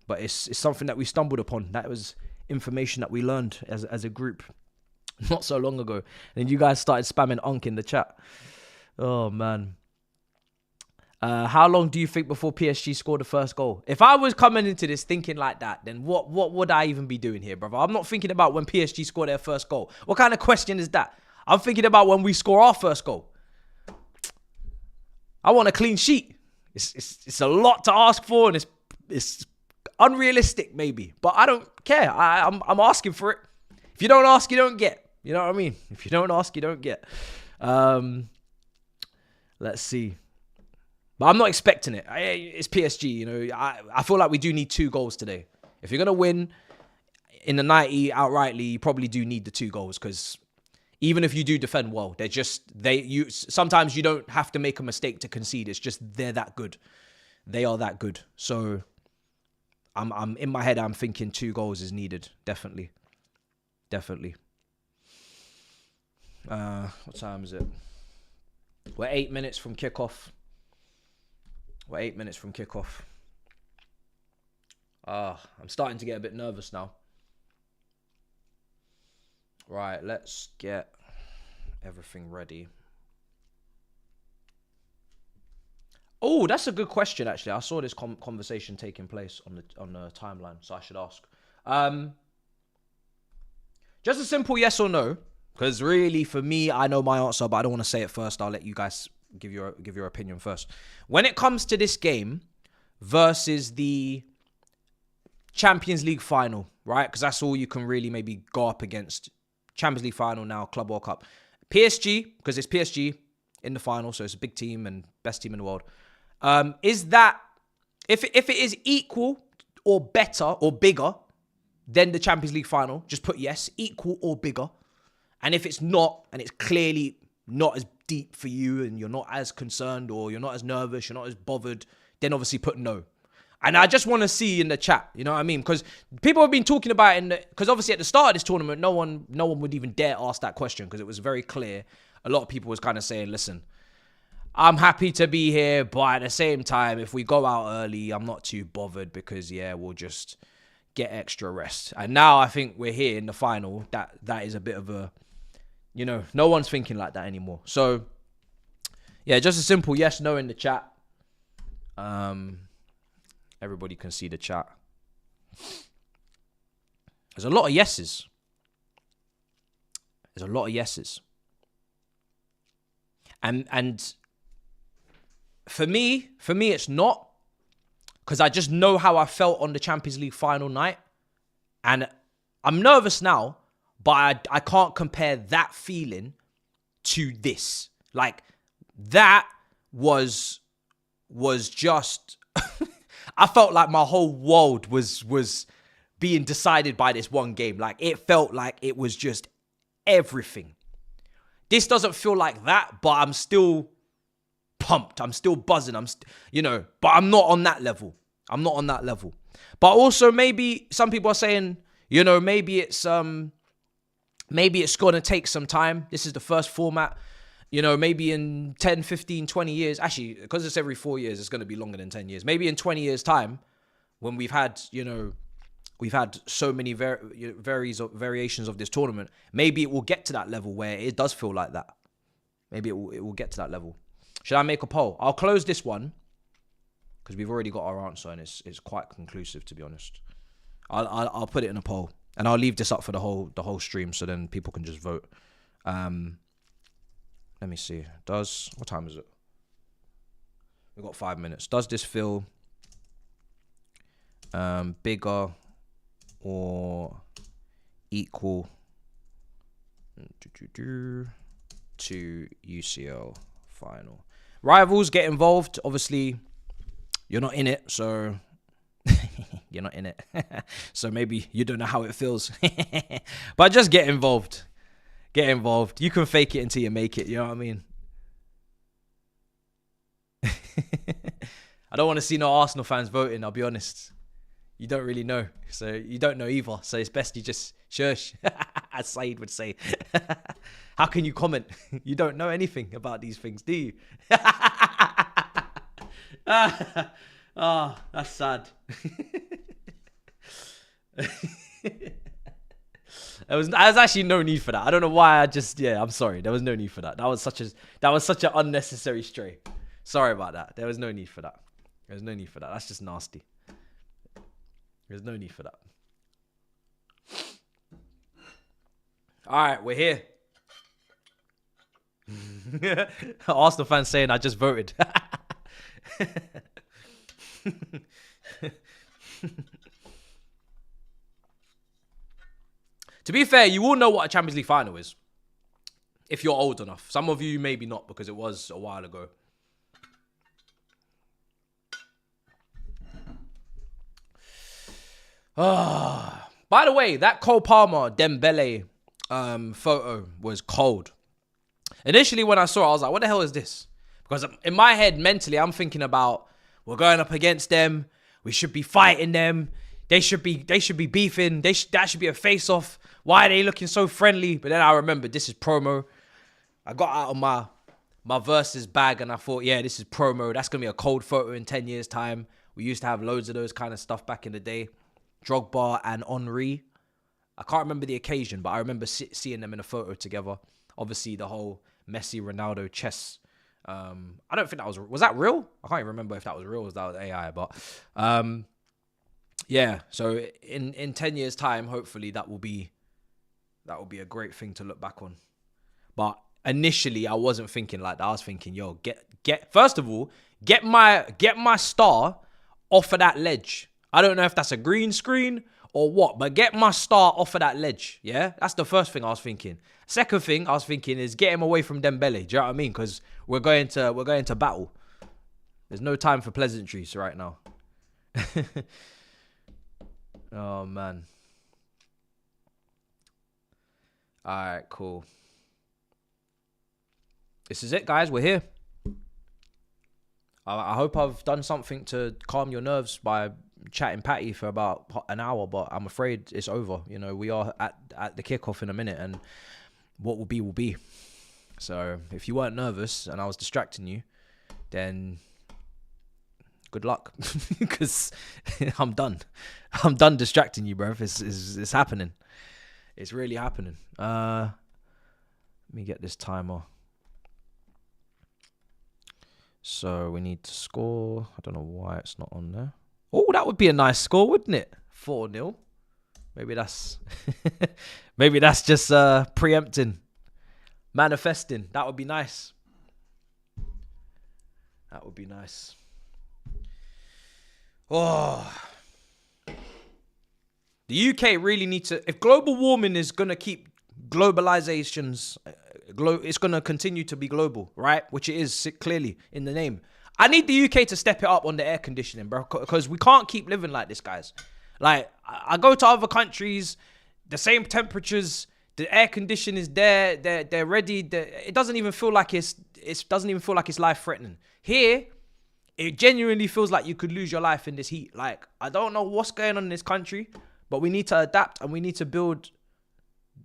[SPEAKER 1] But it's something that we stumbled upon. That was information that we learned as a group not so long ago. And then you guys started spamming Unk in the chat. Oh, man. How long do you think before PSG scored the first goal? If I was coming into this thinking like that, then what would I even be doing here, brother? I'm not thinking about when PSG scored their first goal. What kind of question is that? I'm thinking about when we score our first goal. I want a clean sheet. It's a lot to ask for, and it's unrealistic maybe, but I don't care. I'm asking for it. If you don't ask, you don't get. You know what I mean? If you don't ask, you don't get. Let's see. But I'm not expecting it. It's PSG. You know, I feel like we do need 2 goals today. If you're gonna win in the 90 outrightly, you probably do need the 2 goals because. Even if you do defend well, sometimes you don't have to make a mistake to concede. It's just they're that good. They are that good. So I'm in my head, I'm thinking 2 goals is needed. Definitely. What time is it? We're 8 minutes from kickoff. I'm starting to get a bit nervous now. Right, let's get everything ready. Oh, that's a good question, actually. I saw this conversation taking place on the timeline, so I should ask. Just a simple yes or no, because really, for me, I know my answer, but I don't want to say it first. I'll let you guys give your opinion first. When it comes to this game versus the Champions League final, right? Because that's all you can really maybe go up against. Champions League final now, Club World Cup. PSG, because it's PSG in the final, so it's a big team and best team in the world. Is that, if it is equal or better or bigger than the Champions League final, just put yes, equal or bigger. And if it's not, and it's clearly not as deep for you and you're not as concerned or you're not as nervous, you're not as bothered, then obviously put no. And I just want to see in the chat, you know what I mean? Because people have been talking about it, because obviously at the start of this tournament, no one would even dare ask that question because it was very clear. A lot of people was kind of saying, listen, I'm happy to be here, but at the same time, if we go out early, I'm not too bothered because, yeah, we'll just get extra rest. And now I think we're here in the final. That is a bit of a, you know, no one's thinking like that anymore. So, yeah, just a simple yes, no in the chat. Everybody can see the chat. There's a lot of yeses. And for me, it's not. Because I just know how I felt on the Champions League final night. And I'm nervous now, but I can't compare that feeling to this. Like, that was just... I felt like my whole world was being decided by this one game. Like, it felt like it was just everything. This doesn't feel like that, but I'm still pumped. I'm still buzzing. But I'm not on that level. But also maybe some people are saying, maybe it's going to take some time. This is the first format. Maybe in 10, 15, 20 years, actually, because it's every 4 years, it's going to be longer than 10 years. Maybe in 20 years' time, when we've had so many variations of this tournament, maybe it will get to that level where it does feel like that. Maybe it will get to that level. Should I make a poll? I'll close this one because we've already got our answer and it's quite conclusive, to be honest. I'll put it in a poll and I'll leave this up for the whole stream so then people can just vote. Let me see. What time is it? We've got 5 minutes. Does this feel bigger or equal to UCL final? Rivals get involved. Obviously, you're not in it, so you're not in it. So maybe you don't know how it feels. But just get involved. Get involved. You can fake it until you make it. You know what I mean? I don't want to see no Arsenal fans voting, I'll be honest. You don't really know. So you don't know either. So it's best you just shush, as Saeed would say. How can you comment? You don't know anything about these things, do you? Oh, that's sad. There was actually no need for that. I don't know why. I'm sorry. There was no need for that. That was such an unnecessary stray. Sorry about that. There was no need for that. There's no need for that. That's just nasty. There's no need for that. All right, we're here. Arsenal fans saying I just voted. To be fair, you will know what a Champions League final is if you're old enough. Some of you maybe not, because it was a while ago. By the way, that Cole Palmer Dembele photo was cold. Initially, when I saw it, I was like, what the hell is this? Because in my head, mentally, I'm thinking about, we're going up against them. We should be fighting them. They should be beefing. That should be a face-off. Why are they looking so friendly? But then I remember this is promo. I got out of my versus bag and I thought, yeah, this is promo. That's going to be a cold photo in 10 years' time. We used to have loads of those kind of stuff back in the day. Drogba and Henry. I can't remember the occasion, but I remember seeing them in a photo together. Obviously, the whole Messi, Ronaldo chess. I don't think that was that real? I can't even remember if that was real or if that was AI, but yeah. So in 10 years' time, hopefully that will be a great thing to look back on. But initially, I wasn't thinking like that. I was thinking, yo, first of all, get my star off of that ledge. I don't know if that's a green screen or what, but get my star off of that ledge. Yeah, that's the first thing I was thinking. Second thing I was thinking is get him away from Dembele. Do you know what I mean? Because we're going to battle. There's no time for pleasantries right now. Oh man. All right, cool. This is it, guys. We're here. I hope I've done something to calm your nerves by chatting Patty for about an hour, but I'm afraid it's over. You know, we are at the kickoff in a minute, and what will be will be. So if you weren't nervous and I was distracting you, then good luck, because I'm done. I'm done distracting you, bro. It's happening. It's really happening. Let me get this timer. So we need to score. I don't know why it's not on there. Oh, that would be a nice score, wouldn't it? 4-0. Maybe that's maybe that's just preempting, manifesting. That would be nice. That would be nice. Oh, the UK really need to. If global warming is gonna keep globalizations, it's gonna continue to be global, right? Which it is clearly in the name. I need the UK to step it up on the air conditioning, bro, because we can't keep living like this, guys. Like, I go to other countries, the same temperatures, the air condition is there, they're ready. It doesn't even feel like it's life threatening. Here, it genuinely feels like you could lose your life in this heat. Like, I don't know what's going on in this country, but we need to adapt and we need to build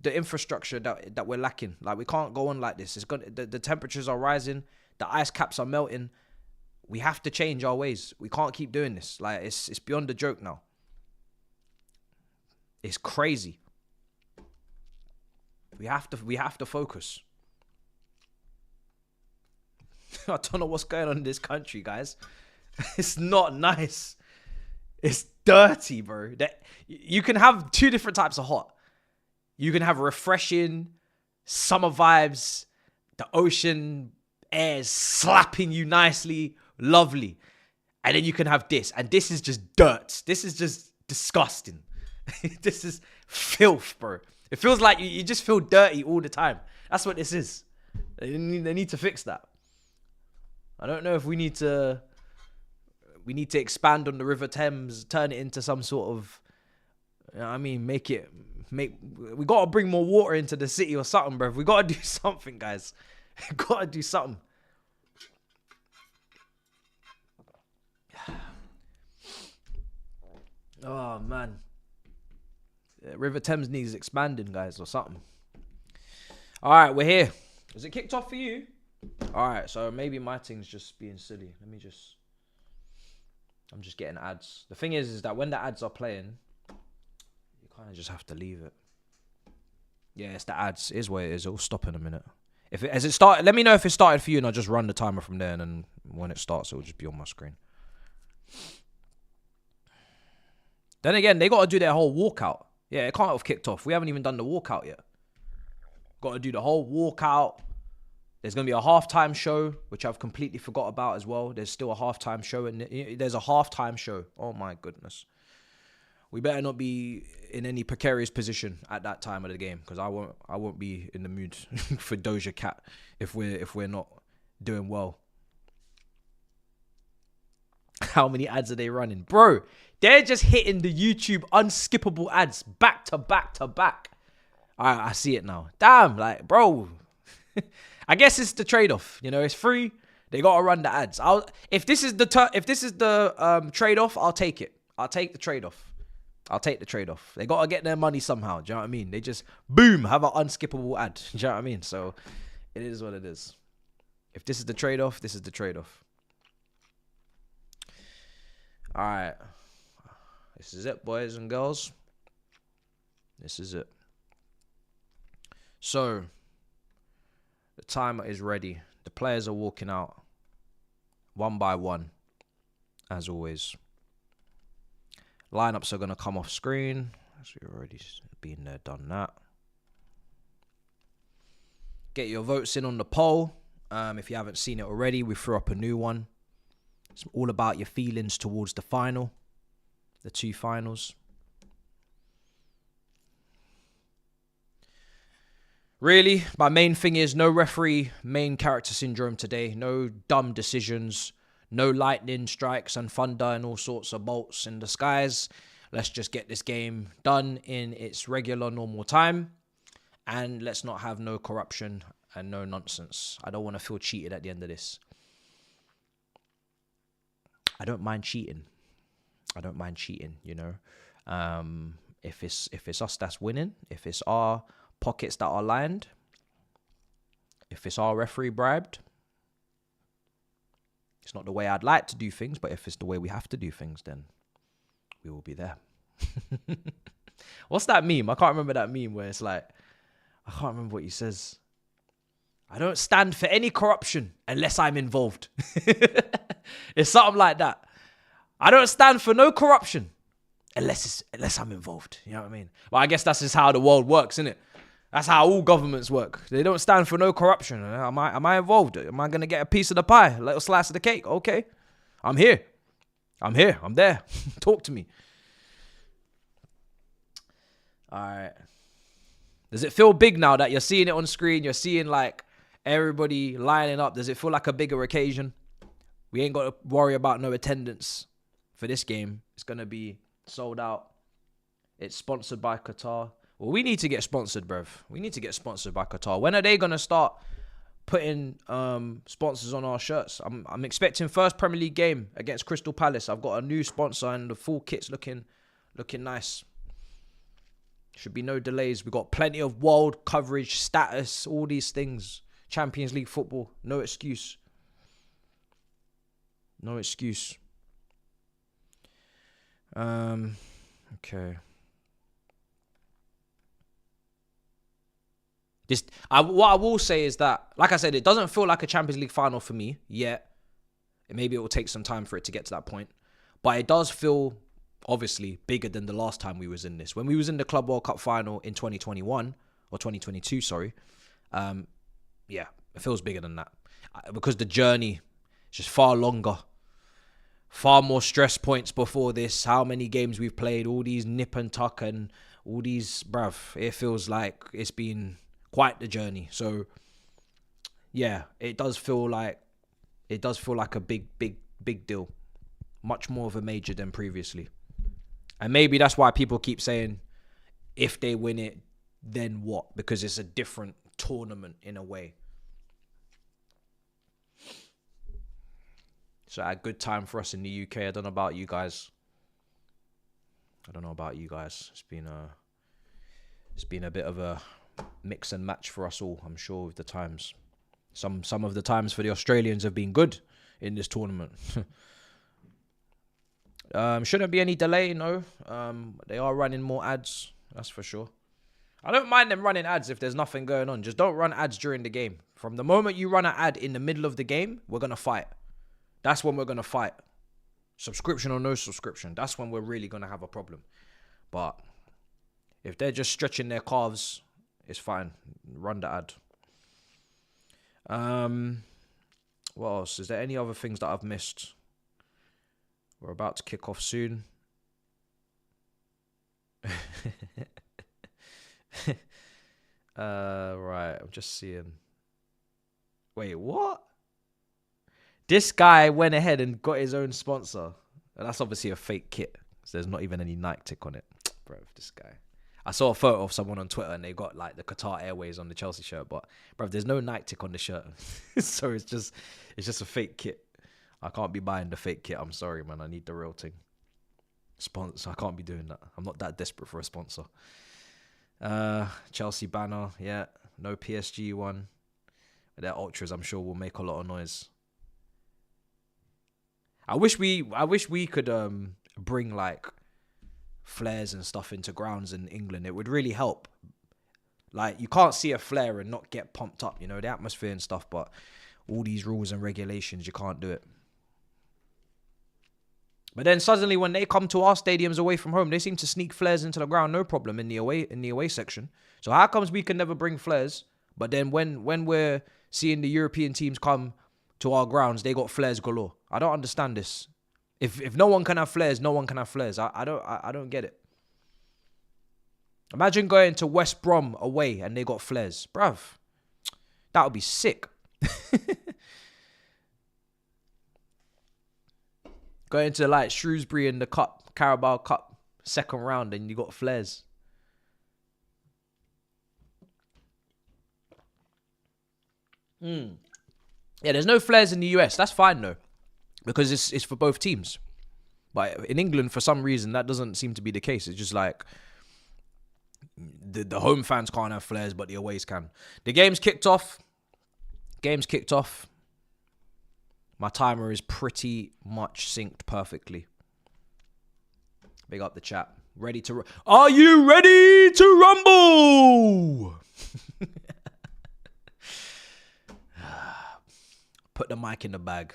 [SPEAKER 1] the infrastructure that we're lacking. Like, we can't go on like this. The temperatures are rising, the ice caps are melting. We have to change our ways. We can't keep doing this. Like, it's beyond the joke now. It's crazy. We have to focus. I don't know what's going on in this country, guys. It's not nice. It's dirty, bro. You can have two different types of hot. You can have refreshing summer vibes, the ocean air slapping you nicely, Lovely. And then you can have this. And this is just dirt. This is just disgusting. This is filth, bro. It feels like you just feel dirty all the time. That's what this is. They need to fix that. I don't know if we need to expand on the River Thames, turn it into some sort of, you know what I mean, we got to bring more water into the city or something, bro. We got to do something, guys. Got to do something. Oh, man. River Thames needs expanding, guys, or something. All right, we're here. Is it kicked off for you? All right, so maybe my thing's just being silly. I'm just getting ads. The thing is that when the ads are playing, you kind of just have to leave it. Yeah, it's the ads. It is what it is. It'll stop in a minute. Has it started? Let me know if it started for you, and I'll just run the timer from there, and then when it starts, it'll just be on my screen. Then again, they got to do their whole walkout. Yeah, it can't have kicked off. We haven't even done the walkout yet. Got to do the whole walkout. There's going to be a halftime show, which I've completely forgot about as well. There's still a halftime show. And there's a halftime show. Oh, my goodness. We better not be in any precarious position at that time of the game, because I won't be in the mood for Doja Cat if we're not doing well. How many ads are they running? Bro, they're just hitting the YouTube unskippable ads back to back to back. I see it now. Damn, like, bro. I guess it's the trade-off. You know, it's free. They got to run the ads. If this is the trade-off, I'll take it. I'll take the trade-off. They got to get their money somehow. Do you know what I mean? They just, boom, have an unskippable ad. Do you know what I mean? So it is what it is. If this is the trade-off, this is the trade-off. All right. This is it, boys and girls. This is it. So, the timer is ready. The players are walking out one by one, as always. Lineups are going to come off screen. So we've already been there, done that. Get your votes in on the poll. If you haven't seen it already, we threw up a new one. It's all about your feelings towards the final. The two finals. Really, my main thing is no referee main character syndrome today. No dumb decisions. No lightning strikes and thunder and all sorts of bolts in the skies. Let's just get this game done in its regular, normal time. And let's not have no corruption and no nonsense. I don't want to feel cheated at the end of this. I don't mind cheating. You know. If it's us that's winning, if it's our pockets that are lined, if it's our referee bribed, it's not the way I'd like to do things, but if it's the way we have to do things, then we will be there. What's that meme? I can't remember that meme where it's like, I can't remember what he says. I don't stand for any corruption unless I'm involved. It's something like that. I don't stand for no corruption unless I'm involved. You know what I mean? Well, I guess that's just how the world works, isn't it? That's how all governments work. They don't stand for no corruption. Am I involved? Am I going to get a piece of the pie? A little slice of the cake? Okay. I'm here. I'm there. Talk to me. All right. Does it feel big now that you're seeing it on screen? You're seeing like everybody lining up. Does it feel like a bigger occasion? We ain't got to worry about no attendance for this game. It's going to be sold out. It's sponsored by Qatar. Well, we need to get sponsored, bruv. We need to get sponsored by Qatar. When are they going to start putting sponsors on our shirts? I'm expecting first Premier League game against Crystal Palace. I've got a new sponsor and the full kit's looking nice. Should be no delays. We've got plenty of world coverage, status, all these things. Champions League football. No excuse. No excuse. Okay. What I will say is that, like I said, it doesn't feel like a Champions League final for me yet. Maybe it will take some time for it to get to that point. But it does feel, obviously, bigger than the last time we was in this. When we was in the Club World Cup final in 2021, or 2022, sorry. Yeah, it feels bigger than that. Because the journey is just far longer. far more stress points before this. How many games we've played, all these nip and tuck and all these, bruv. It feels like it's been quite the journey. So, yeah, it does feel like a big deal. Much more of a major than previously. And maybe that's why people keep saying, if they win it, then what? Because it's a different tournament in a way. So a good time for us in the UK. I don't know about you guys. It's been a bit of a mix and match for us all, I'm sure, with the times. Some of the times for the Australians have been good in this tournament. Shouldn't be any delay, no. They are running more ads, that's for sure. I don't mind them running ads if there's nothing going on. Just don't run ads during the game. From the moment you run an ad in the middle of the game, we're going to fight. That's when we're going to fight. Subscription or no subscription, that's when we're really going to have a problem. But if they're just stretching their calves, it's fine. Run the ad. What else? Is there any other things that I've missed? We're about to kick off soon. Right, I'm just seeing. Wait, what? This guy went ahead and got his own sponsor. And that's obviously a fake kit. So there's not even any Nike tick on it. Bro, this guy. I saw a photo of someone on Twitter and they got like the Qatar Airways on the Chelsea shirt. But, bro, there's no Nike tick on the shirt. So it's just a fake kit. I can't be buying the fake kit. I'm sorry, man. I need the real thing. Sponsor. I can't be doing that. I'm not that desperate for a sponsor. Chelsea banner. Yeah. No PSG one. Their ultras, I'm sure, will make a lot of noise. I wish we could bring like flares and stuff into grounds in England. It would really help. Like, you can't see a flare and not get pumped up, you know, the atmosphere and stuff, but all these rules and regulations, you can't do it. But then suddenly when they come to our stadiums away from home, they seem to sneak flares into the ground, no problem, in the away section. So how comes we can never bring flares, but then when we're seeing the European teams come to our grounds, they got flares galore? I don't understand this. If no one can have flares, no one can have flares. I don't get it. Imagine going to West Brom away and they got flares. Bruv, that would be sick. Going to like Shrewsbury in the Cup, Carabao Cup, second round, and you got flares. Yeah, there's no flares in the US. That's fine though, because it's for both teams. But in England, for some reason, that doesn't seem to be the case. It's just like the home fans can't have flares, but the aways can. The game's kicked off. My timer is pretty much synced perfectly. Big up the chat. Ready to... Are you ready to rumble? Put the mic in the bag.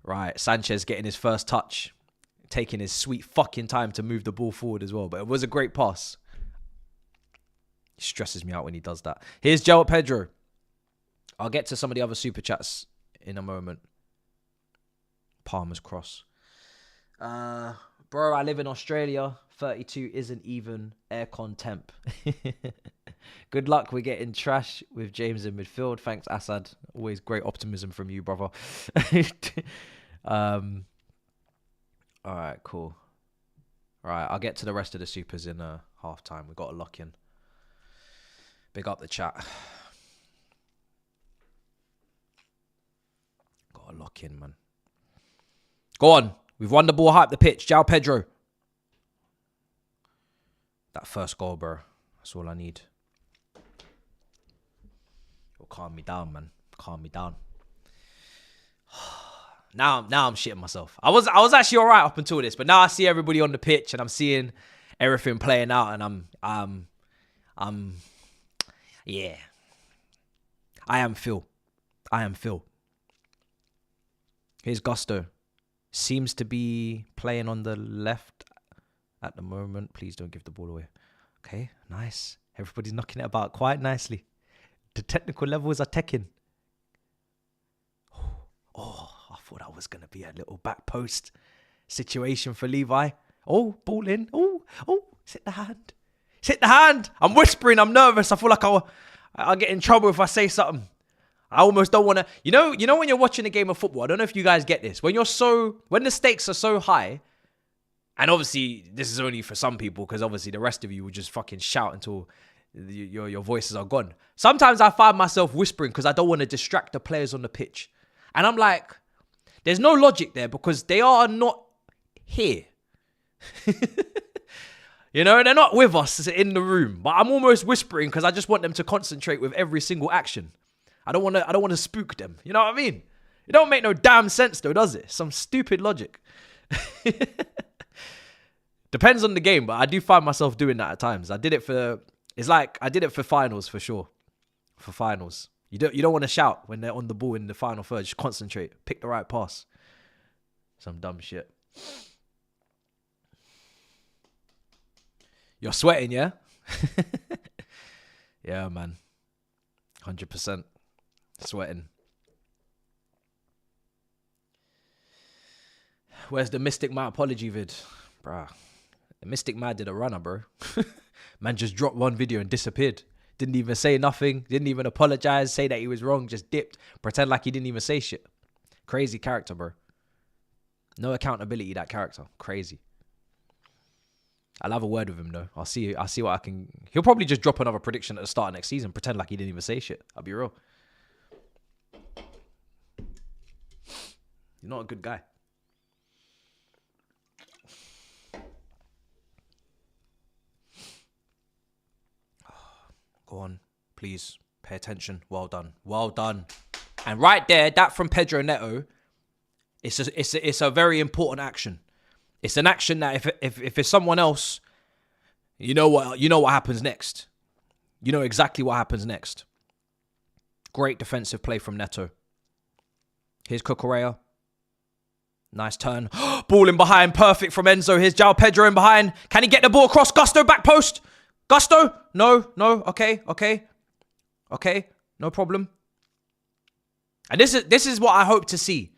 [SPEAKER 1] Right, Sanchez getting his first touch. Taking his sweet fucking time to move the ball forward as well. But it was a great pass. He stresses me out when he does that. Here's João Pedro. I'll get to some of the other super chats in a moment. Palmer's cross. Bro, I live in Australia. 32 isn't even aircon temp. Good luck. We're getting trash with James in midfield. Thanks, Assad. Always great optimism from you, brother. All right, cool. All right, I'll get to the rest of the supers in half time. We've got to lock in. Big up the chat. Got to lock in, man. Go on. We've won the ball, hype the pitch. João Pedro. That first goal, bro. That's all I need. It'll calm me down, man. Calm me down. Now I'm shitting myself. I was actually alright up until this, but now I see everybody on the pitch and I'm seeing everything playing out, and I'm yeah. I am Phil. Here's Gusto. Seems to be playing on the left at the moment. Please don't give the ball away. Okay, nice. Everybody's knocking it about quite nicely. The technical levels are teching. Oh, I thought that was going to be a little back post situation for Levi. Oh, ball in. Oh, it's hit the hand. It's hit the hand. I'm whispering. I'm nervous. I feel like I'll get in trouble if I say something. I almost don't want to. You know when you're watching a game of football, I don't know if you guys get this. When the stakes are so high, and obviously this is only for some people because obviously the rest of you will just fucking shout until your voices are gone. Sometimes I find myself whispering because I don't want to distract the players on the pitch. And I'm like, there's no logic there because they are not here. You know, they're not with us in the room. But I'm almost whispering because I just want them to concentrate with every single action. I don't want to spook them. You know what I mean? It don't make no damn sense though, does it? Some stupid logic. Depends on the game, but I do find myself doing that at times. I did it for finals for sure. For finals. You don't want to shout when they're on the ball in the final third. Just concentrate. Pick the right pass. Some dumb shit. You're sweating, yeah? Yeah, man. 100%. Sweating. Where's the Mystic My apology vid? Bruh. The Mystic Man did a runner, bro. Man just dropped one video and disappeared. Didn't even say nothing. Didn't even apologize. Say that he was wrong. Just dipped. Pretend like he didn't even say shit. Crazy character, bro. No accountability, that character. Crazy. I'll have a word with him, though. I'll see what I can... He'll probably just drop another prediction at the start of next season. Pretend like he didn't even say shit. I'll be real. You're not a good guy. Go on, please. Pay attention. Well done. Well done. And right there, that from Pedro Neto, it's a very important action. It's an action that if it's someone else, you know what happens next. You know exactly what happens next. Great defensive play from Neto. Here's Cucurella. Nice turn. Ball in behind. Perfect from Enzo. Here's João Pedro in behind. Can he get the ball across? Gusto back post. Gusto? No. Okay. No problem. And this is what I hope to see.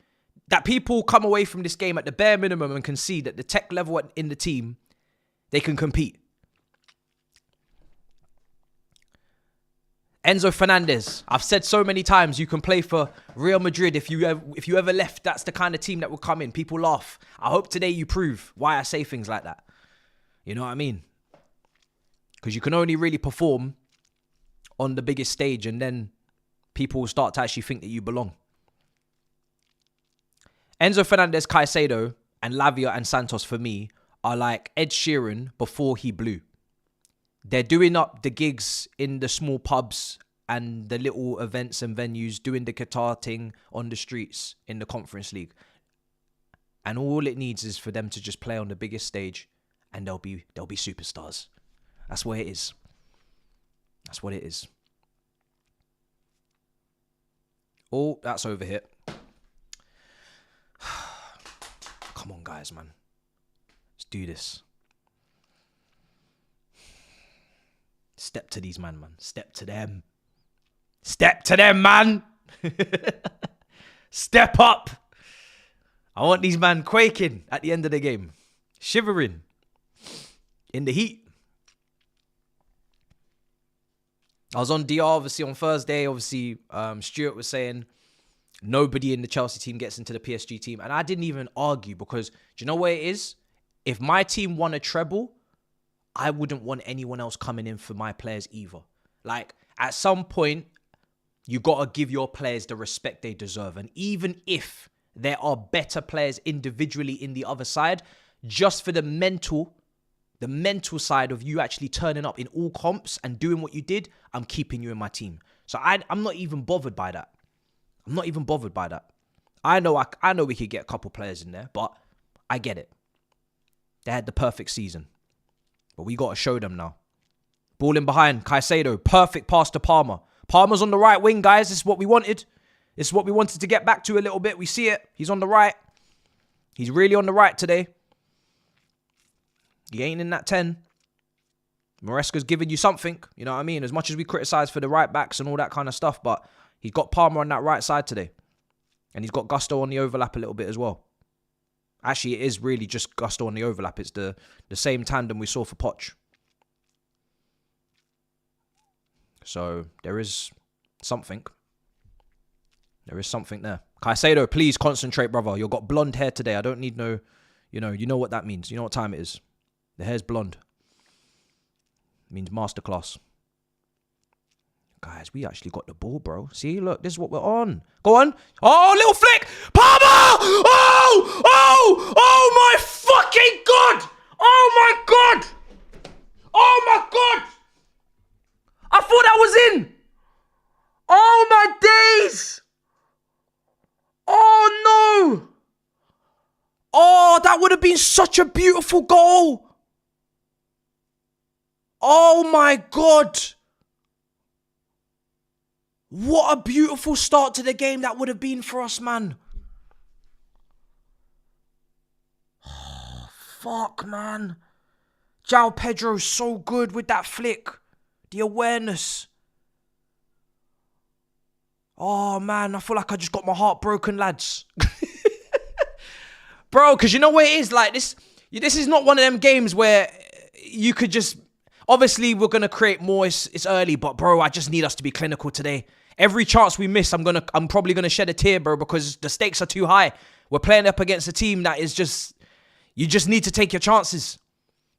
[SPEAKER 1] That people come away from this game at the bare minimum and can see that the tech level in the team, they can compete. Enzo Fernandez. I've said so many times you can play for Real Madrid if you ever left. That's the kind of team that will come in. People laugh. I hope today you prove why I say things like that. You know what I mean? Because you can only really perform on the biggest stage and then people will start to actually think that you belong. Enzo Fernandez, Caicedo, and Lavia and Santos for me are like Ed Sheeran before he blew. They're doing up the gigs in the small pubs and the little events and venues, doing the guitar thing on the streets in the Conference League. And all it needs is for them to just play on the biggest stage and they'll be superstars. That's what it is. That's what it is. Oh, that's over here. Come on, guys, man. Let's do this. Step to these man. Step to them. Step to them, man. Step up. I want these man quaking at the end of the game. Shivering. In the heat. I was on DR, obviously, on Thursday. Obviously, Stuart was saying nobody in the Chelsea team gets into the PSG team. And I didn't even argue because, do you know what it is? If my team won a treble, I wouldn't want anyone else coming in for my players either. Like, at some point, you got to give your players the respect they deserve. And even if there are better players individually in the other side, just for the mental side of you actually turning up in all comps and doing what you did, I'm keeping you in my team. So I'm not even bothered by that. I'm not even bothered by that. I know we could get a couple players in there, but I get it. They had the perfect season. But we got to show them now. Ball in behind. Caicedo. Perfect pass to Palmer. Palmer's on the right wing, guys. This is what we wanted. This is what we wanted to get back to a little bit. We see it. He's on the right. He's really on the right today. He ain't in that 10. Maresca's giving you something. You know what I mean? As much as we criticize for the right backs and all that kind of stuff, but he's got Palmer on that right side today. And he's got gusto on the overlap a little bit as well. Actually, it is really just gusto on the overlap. It's the same tandem we saw for Poch. So there is something. There is something there. Caicedo, please concentrate, brother. You've got blonde hair today. I don't need no, you know what that means. You know what time it is. The hair's blonde. It means masterclass. Guys, we actually got the ball, bro. See, look, this is what we're on. Go on. Oh, little flick. Palmer! Oh! Oh! Oh, my fucking God! Oh, my God! Oh, my God! I thought that was in. Oh, my days. Oh, no. Oh, that would have been such a beautiful goal. Oh, my God. What a beautiful start to the game that would have been for us, man. Oh, fuck, man. João Pedro's so good with that flick. The awareness. Oh, man, I feel like I just got my heart broken, lads. Bro, because you know what it is? Like, this is not one of them games where you could just... Obviously, we're going to create more. It's early, but, bro, I just need us to be clinical today. Every chance we miss, I'm probably gonna shed a tear, bro, because the stakes are too high. We're playing up against a team that is just, you just need to take your chances.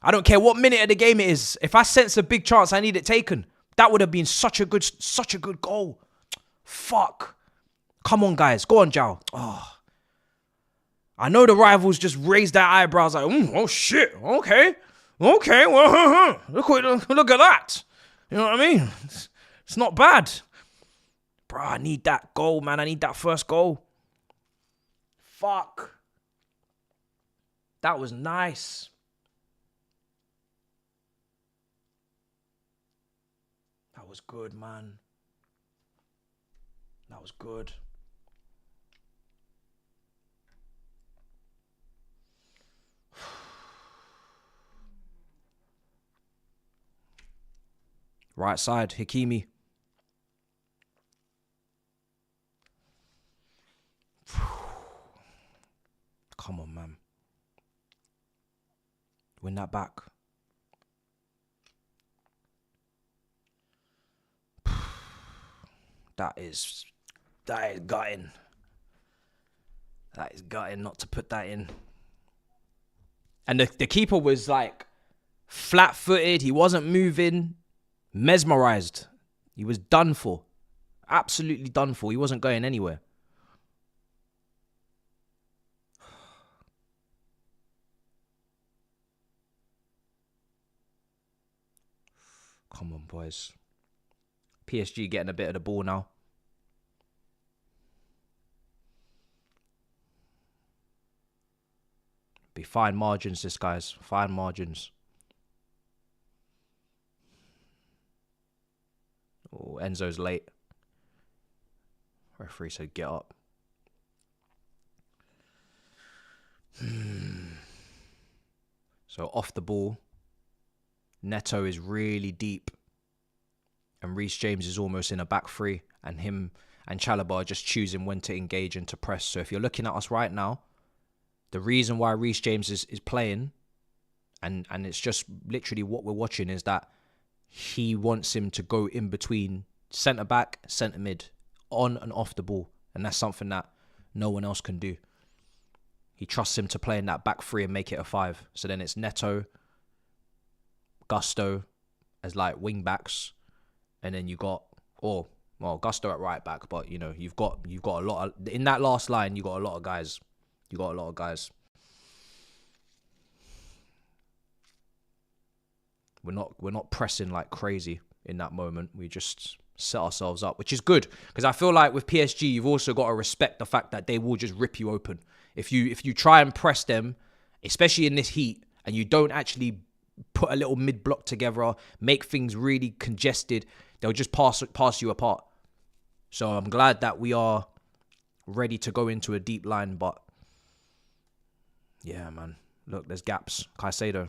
[SPEAKER 1] I don't care what minute of the game it is. If I sense a big chance, I need it taken. That would have been such a good goal. Fuck. Come on, guys. Go on, João. Oh. I know the rivals just raised their eyebrows like, oh shit. Okay, well, look at that. You know what I mean? It's not bad. Bro, I need that goal, man. I need that first goal. Fuck. That was nice. That was good, man. That was good. Right side, Hakimi. Come on, man. Win that back. That is gutting. That is gutting not to put that in. And the keeper was like flat-footed. He wasn't moving. Mesmerized. He was done for. Absolutely done for. He wasn't going anywhere. Come on, boys. PSG getting a bit of the ball now. Be fine margins, this, guys. Fine margins. Oh, Enzo's late. Referee said get up. So off the ball. Neto is really deep. And Reece James is almost in a back three. And him and Chalobah are just choosing when to engage and to press. So if you're looking at us right now, the reason why Reece James is playing, and it's just literally what we're watching, is that he wants him to go in between centre back, centre mid, on and off the ball. And that's something that no one else can do. He trusts him to play in that back three and make it a 5. So then it's Neto, Gusto as like wing backs, and then you got Gusto at right back, but you know you've got a lot of, in that last line. You got a lot of guys. We're not pressing like crazy in that moment. We just set ourselves up, which is good, because I feel like with PSG you've also got to respect the fact that they will just rip you open if you try and press them, especially in this heat, and you don't actually put a little mid block together, make things really congested. They'll just pass you apart. So I'm glad that we are ready to go into a deep line, but yeah, man. Look, there's gaps. Caicedo,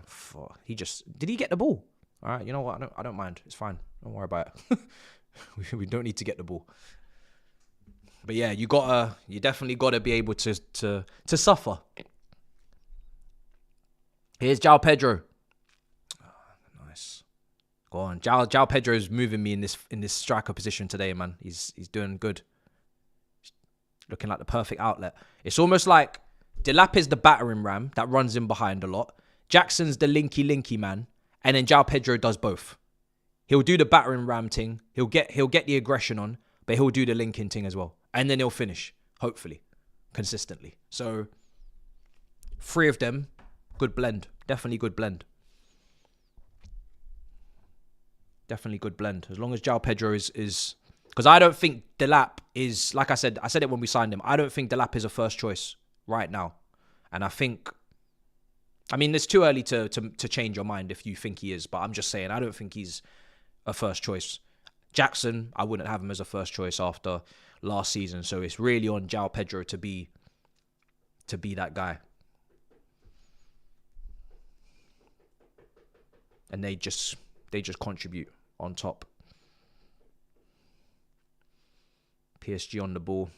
[SPEAKER 1] did he get the ball? All right, you know what? I don't mind. It's fine. Don't worry about it. We don't need to get the ball. But yeah, you definitely gotta be able to suffer. Here's João Pedro. Oh, nice. Go on. João Pedro's moving me in this striker position today, man. He's doing good. Looking like the perfect outlet. It's almost like Delap is the battering ram that runs in behind a lot. Jackson's the linky man. And then João Pedro does both. He'll do the battering ram thing. He'll get the aggression on, but he'll do the linking thing as well. And then he'll finish, hopefully, consistently. So, 3 of them, good blend. Definitely good blend. Definitely good blend. As long as João Pedro is... Because I don't think Delap is... Like I said it when we signed him. I don't think Delap is a first choice right now. And I think... I mean, it's too early to change your mind if you think he is. But I'm just saying, I don't think he's a first choice. Jackson, I wouldn't have him as a first choice after last season. So it's really on João Pedro to be that guy. And they just contribute on top. PSG on the ball.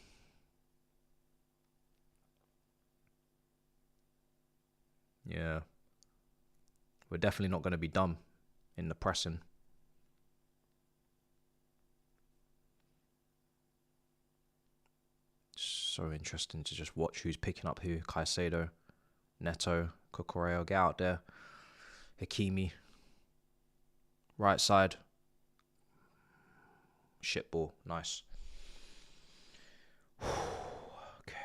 [SPEAKER 1] Yeah. We're definitely not going to be dumb in the pressing. So interesting to just watch who's picking up who. Caicedo, Neto, Cucurella, get out there. Hakimi. Right side. Shit ball. Nice. Okay.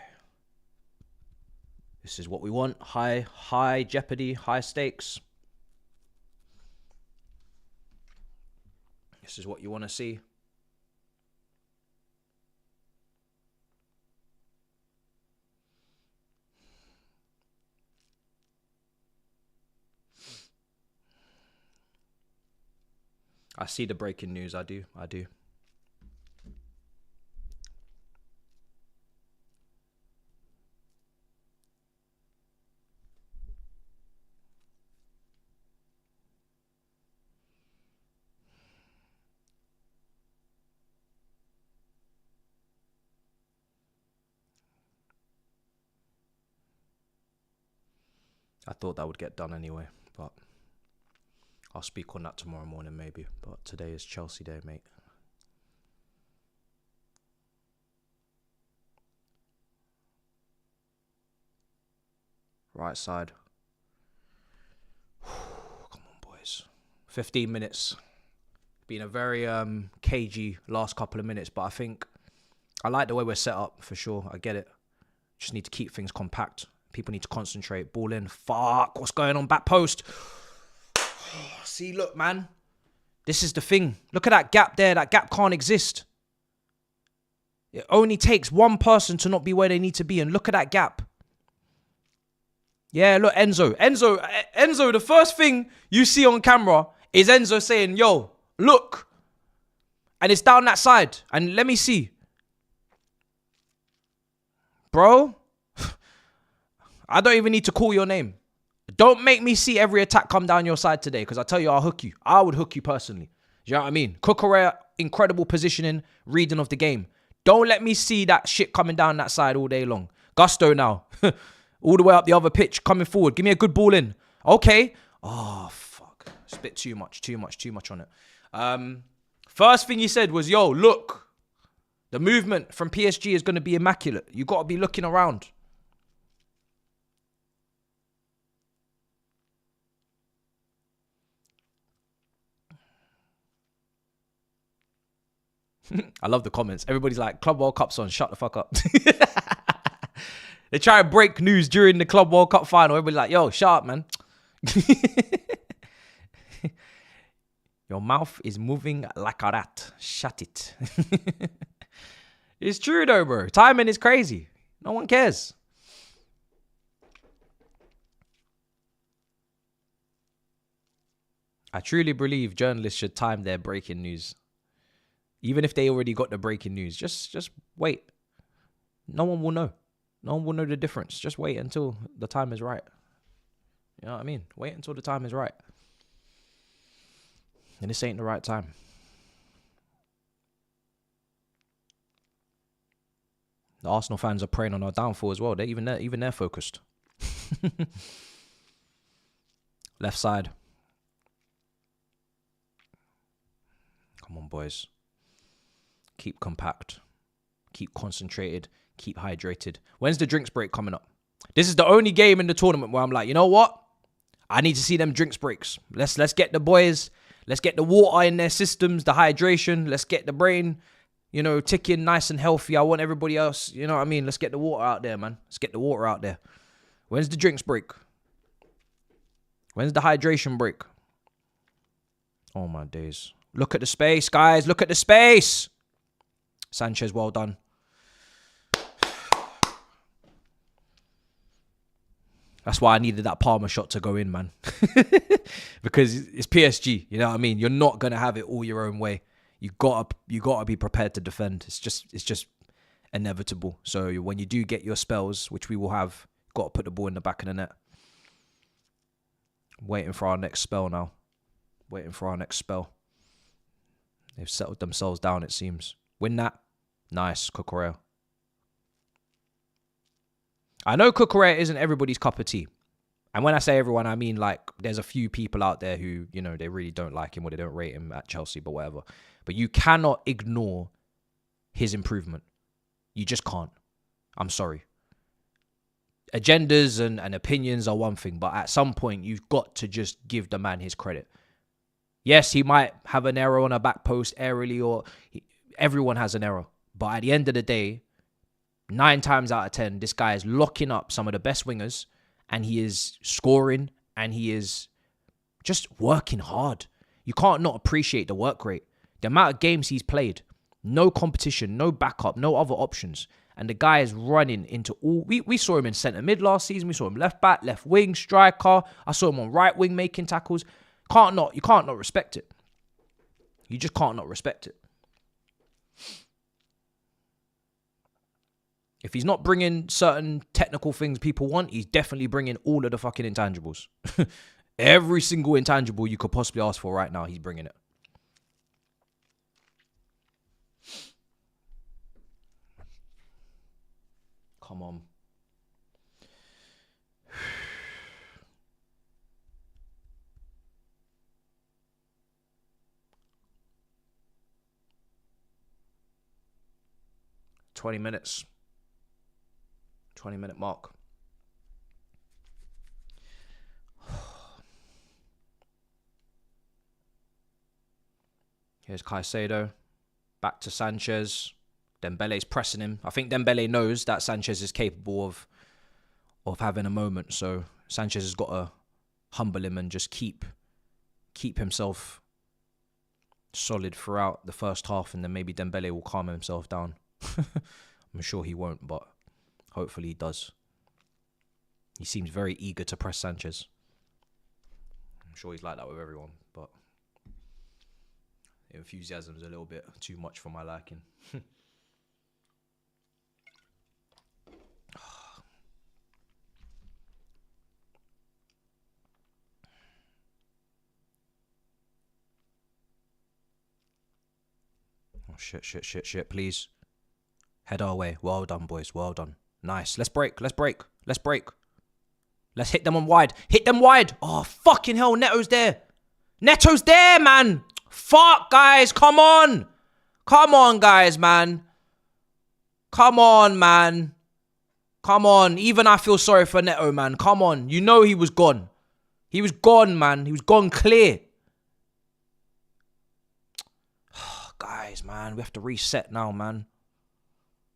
[SPEAKER 1] This is what we want. High jeopardy, high stakes. This is what you want to see. I see the breaking news. I do. I thought that would get done anyway, but I'll speak on that tomorrow morning maybe. But today is Chelsea Day, mate. Right side. Come on, boys. 15 minutes. Been a very cagey last couple of minutes, but I think I like the way we're set up for sure. I get it. Just need to keep things compact. People need to concentrate. Ball in. Fuck. What's going on? Back post. See, look, man. This is the thing. Look at that gap there. That gap can't exist. It only takes one person to not be where they need to be. And look at that gap. Yeah, look, Enzo. Enzo, the first thing you see on camera is Enzo saying, yo, look. And it's down that side. And let me see. Bro. I don't even need to call your name. Don't make me see every attack come down your side today, because I tell you, I'll hook you. I would hook you personally. Do you know what I mean? Cucurella, incredible positioning, reading of the game. Don't let me see that shit coming down that side all day long. Gusto now. All the way up the other pitch, coming forward. Give me a good ball in. Okay. Oh, fuck. It's a bit too much on it. First thing he said was, yo, look. The movement from PSG is going to be immaculate. You got to be looking around. I love the comments. Everybody's like, Club World Cup's on. Shut the fuck up. They try to break news during the Club World Cup final. Everybody's like, yo, shut up, man. Your mouth is moving like a rat. Shut it. It's true though, bro. Timing is crazy. No one cares. I truly believe journalists should time their breaking news. Even if they already got the breaking news, just wait. No one will know. No one will know the difference. Just wait until the time is right. You know what I mean? Wait until the time is right. And this ain't the right time. The Arsenal fans are preying on our downfall as well. They're focused. Left side. Come on, boys. Keep compact. Keep concentrated. Keep hydrated. When's the drinks break coming up? This is the only game in the tournament where I'm like, you know what? I need to see them drinks breaks. Let's get the boys. Let's get the water in their systems, the hydration. Let's get the brain, ticking nice and healthy. I want everybody else, you know what I mean? Let's get the water out there, man. Let's get the water out there. When's the drinks break? When's the hydration break? Oh, my days. Look at the space, guys. Look at the space. Sanchez, well done. That's why I needed that Palmer shot to go in, man. Because it's PSG, you know what I mean? You're not going to have it all your own way. You gotta be prepared to defend. It's just inevitable. So when you do get your spells, which we will have, got to put the ball in the back of the net. Waiting for our next spell now. Waiting for our next spell. They've settled themselves down, it seems. Win that. Nice, Cucurella. I know Cucurella isn't everybody's cup of tea. And when I say everyone, I mean like there's a few people out there who, they really don't like him or they don't rate him at Chelsea, but whatever. But you cannot ignore his improvement. You just can't. I'm sorry. Agendas and opinions are one thing, but at some point you've got to just give the man his credit. Yes, he might have an error on a back post aerially, everyone has an error. But at the end of the day, 9 times out of 10, this guy is locking up some of the best wingers and he is scoring and he is just working hard. You can't not appreciate the work rate. The amount of games he's played, no competition, no backup, no other options. And the guy is running into all... We saw him in centre mid last season. We saw him left back, left wing, striker. I saw him on right wing making tackles. You can't not respect it. You just can't not respect it. If he's not bringing certain technical things people want, he's definitely bringing all of the fucking intangibles. Every single intangible you could possibly ask for right now, he's bringing it. Come on. $20 minutes. 20-minute mark. Here's Caicedo. Back to Sanchez. Dembele's pressing him. I think Dembele knows that Sanchez is capable of having a moment. So Sanchez has got to humble him and just keep himself solid throughout the first half. And then maybe Dembele will calm himself down. I'm sure he won't, but hopefully he does. He seems very eager to press Sanchez. I'm sure he's like that with everyone, but the enthusiasm is a little bit too much for my liking. Oh, shit, please. Head our way. Well done, boys. Well done. Nice. Let's break. Let's hit them on wide. Hit them wide. Oh, fucking hell. Neto's there. Neto's there, man. Fuck, guys. Come on. Come on, guys, man. Come on, man. Come on. Even I feel sorry for Neto, man. Come on. You know he was gone. He was gone, man. He was gone clear. Guys, man. We have to reset now, man.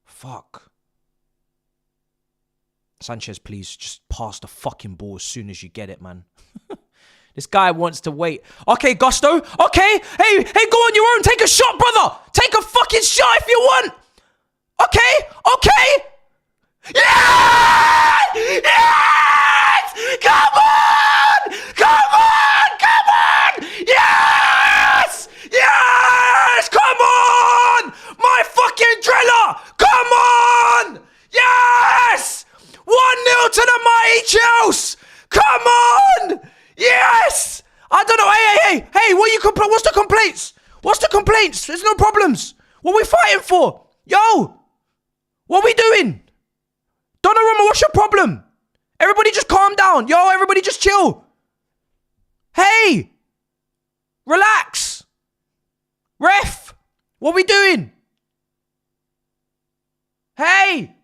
[SPEAKER 1] Fuck. Sanchez, please, just pass the fucking ball as soon as you get it, man. This guy wants to wait. Okay, Gusto. Okay. Hey, go on your own. Take a shot, brother. Take a fucking shot if you want. Okay. Yeah! Yes! Come on! Yes! Come on! My fucking driller! Come on! Yes! 1-0 to the mighty Chelsea! Come on! Yes! I don't know. Hey, what's the complaints? There's no problems. What are we fighting for? Yo! What are we doing? Donnarumma, what's your problem? Everybody just calm down. Yo, everybody just chill. Hey, relax. Ref, what are we doing? Hey.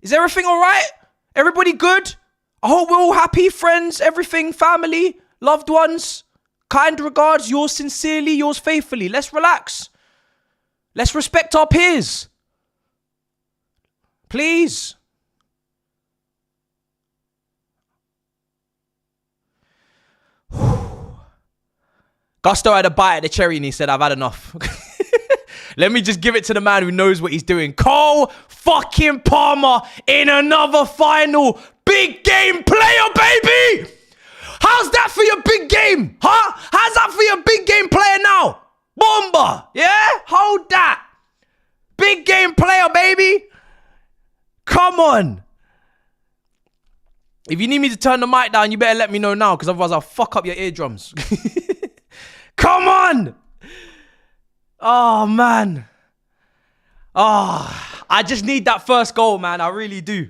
[SPEAKER 1] Is everything all right? Everybody good? I hope we're all happy, friends, everything, family, loved ones. Kind regards, yours sincerely, yours faithfully. Let's relax. Let's respect our peers. Please. Gusto had a bite at the cherry and he said, I've had enough. Let me just give it to the man who knows what he's doing. Cole fucking Palmer in another final. Big game player, baby. How's that for your big game? Huh? How's that for your big game player now? Bomba. Yeah? Hold that. Big game player, baby. Come on. If you need me to turn the mic down, you better let me know now, because otherwise I'll fuck up your eardrums. Come on. Oh, man. Oh, I just need that first goal, man. I really do.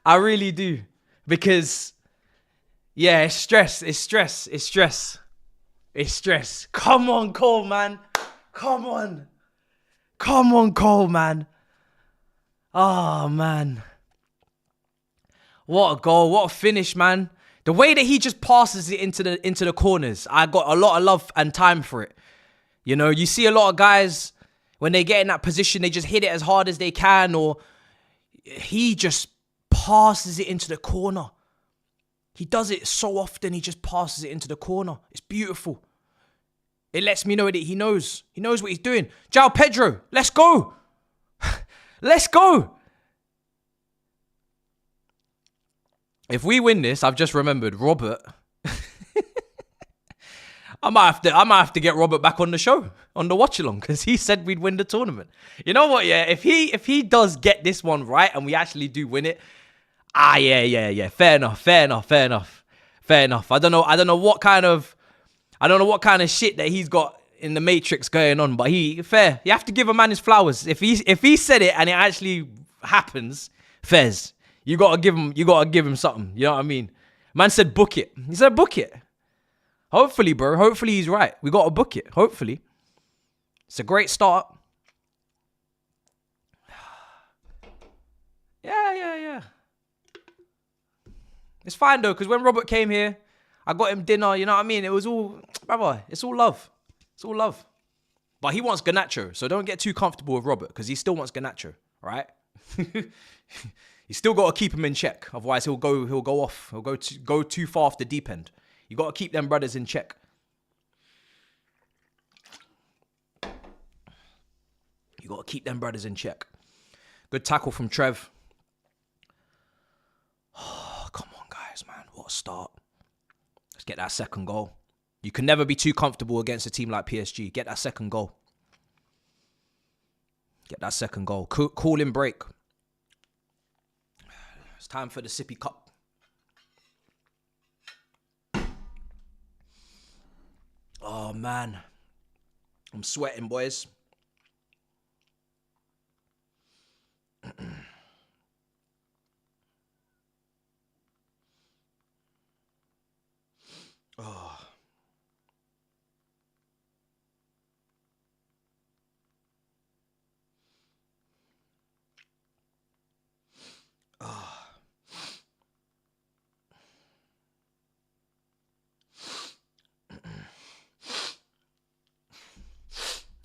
[SPEAKER 1] I really do. Because, yeah, it's stress. It's stress. It's stress. It's stress. Come on, Cole, man. Come on. Come on, Cole, man. Oh, man. What a goal. What a finish, man. The way that he just passes it into the corners, I got a lot of love and time for it. You know, you see a lot of guys, when they get in that position, they just hit it as hard as they can, or he just passes it into the corner. He does it so often, he just passes it into the corner. It's beautiful. It lets me know that he knows. He knows what he's doing. João Pedro, let's go. Let's go. If we win this, I've just remembered, Robert... I might have to get Robert back on the show, on the watch along, because he said we'd win the tournament. You know what? Yeah, if he does get this one right and we actually do win it, yeah. Fair enough. I don't know what kind of shit that he's got in the Matrix going on, but fair. You have to give a man his flowers. If he said it and it actually happens, Fez, you gotta give him something. You know what I mean? Man said book it. He said book it. Hopefully, bro. Hopefully he's right. We got to book it. Hopefully. It's a great start. Yeah. It's fine, though, because when Robert came here, I got him dinner. You know what I mean? It was all... Brother, it's all love. It's all love. But he wants Garnacho, so don't get too comfortable with Robert, because he still wants Garnacho, right? You still got to keep him in check. Otherwise, he'll go off. He'll go too far off the deep end. You got to keep them brothers in check. You got to keep them brothers in check. Good tackle from Trev. Oh, come on, guys, man. What a start. Let's get that second goal. You can never be too comfortable against a team like PSG. Get that second goal. Get that second goal. Call in break. It's time for the sippy cup. Oh, man. I'm sweating, boys. Oh. Oh.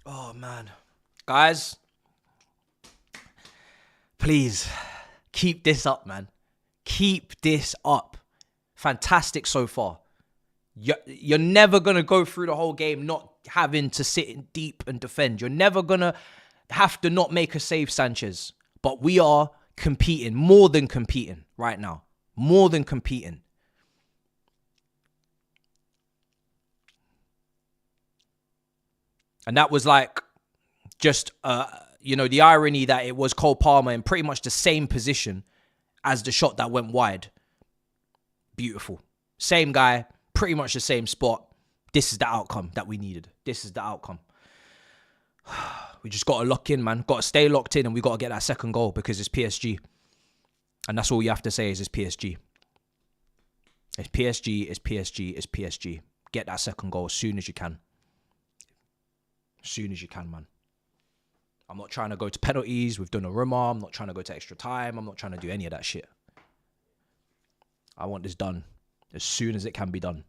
[SPEAKER 1] Oh, man. Guys, please keep this up, man. Keep this up. Fantastic so far. You're never going to go through the whole game not having to sit in deep and defend. You're never going to have to not make a save, Sanchez. But we are competing, more than competing right now. More than competing. And that was like just, the irony that it was Cole Palmer in pretty much the same position as the shot that went wide. Beautiful. Same guy, pretty much the same spot. This is the outcome that we needed. This is the outcome. We just got to lock in, man. Got to stay locked in, and we got to get that second goal because it's PSG. And that's all you have to say is it's PSG. It's PSG, it's PSG, it's PSG. Get that second goal as soon as you can. As soon as you can, man. I'm not trying to go to penalties. We've done a rumor. I'm not trying to go to extra time. I'm not trying to do any of that shit. I want this done as soon as it can be done.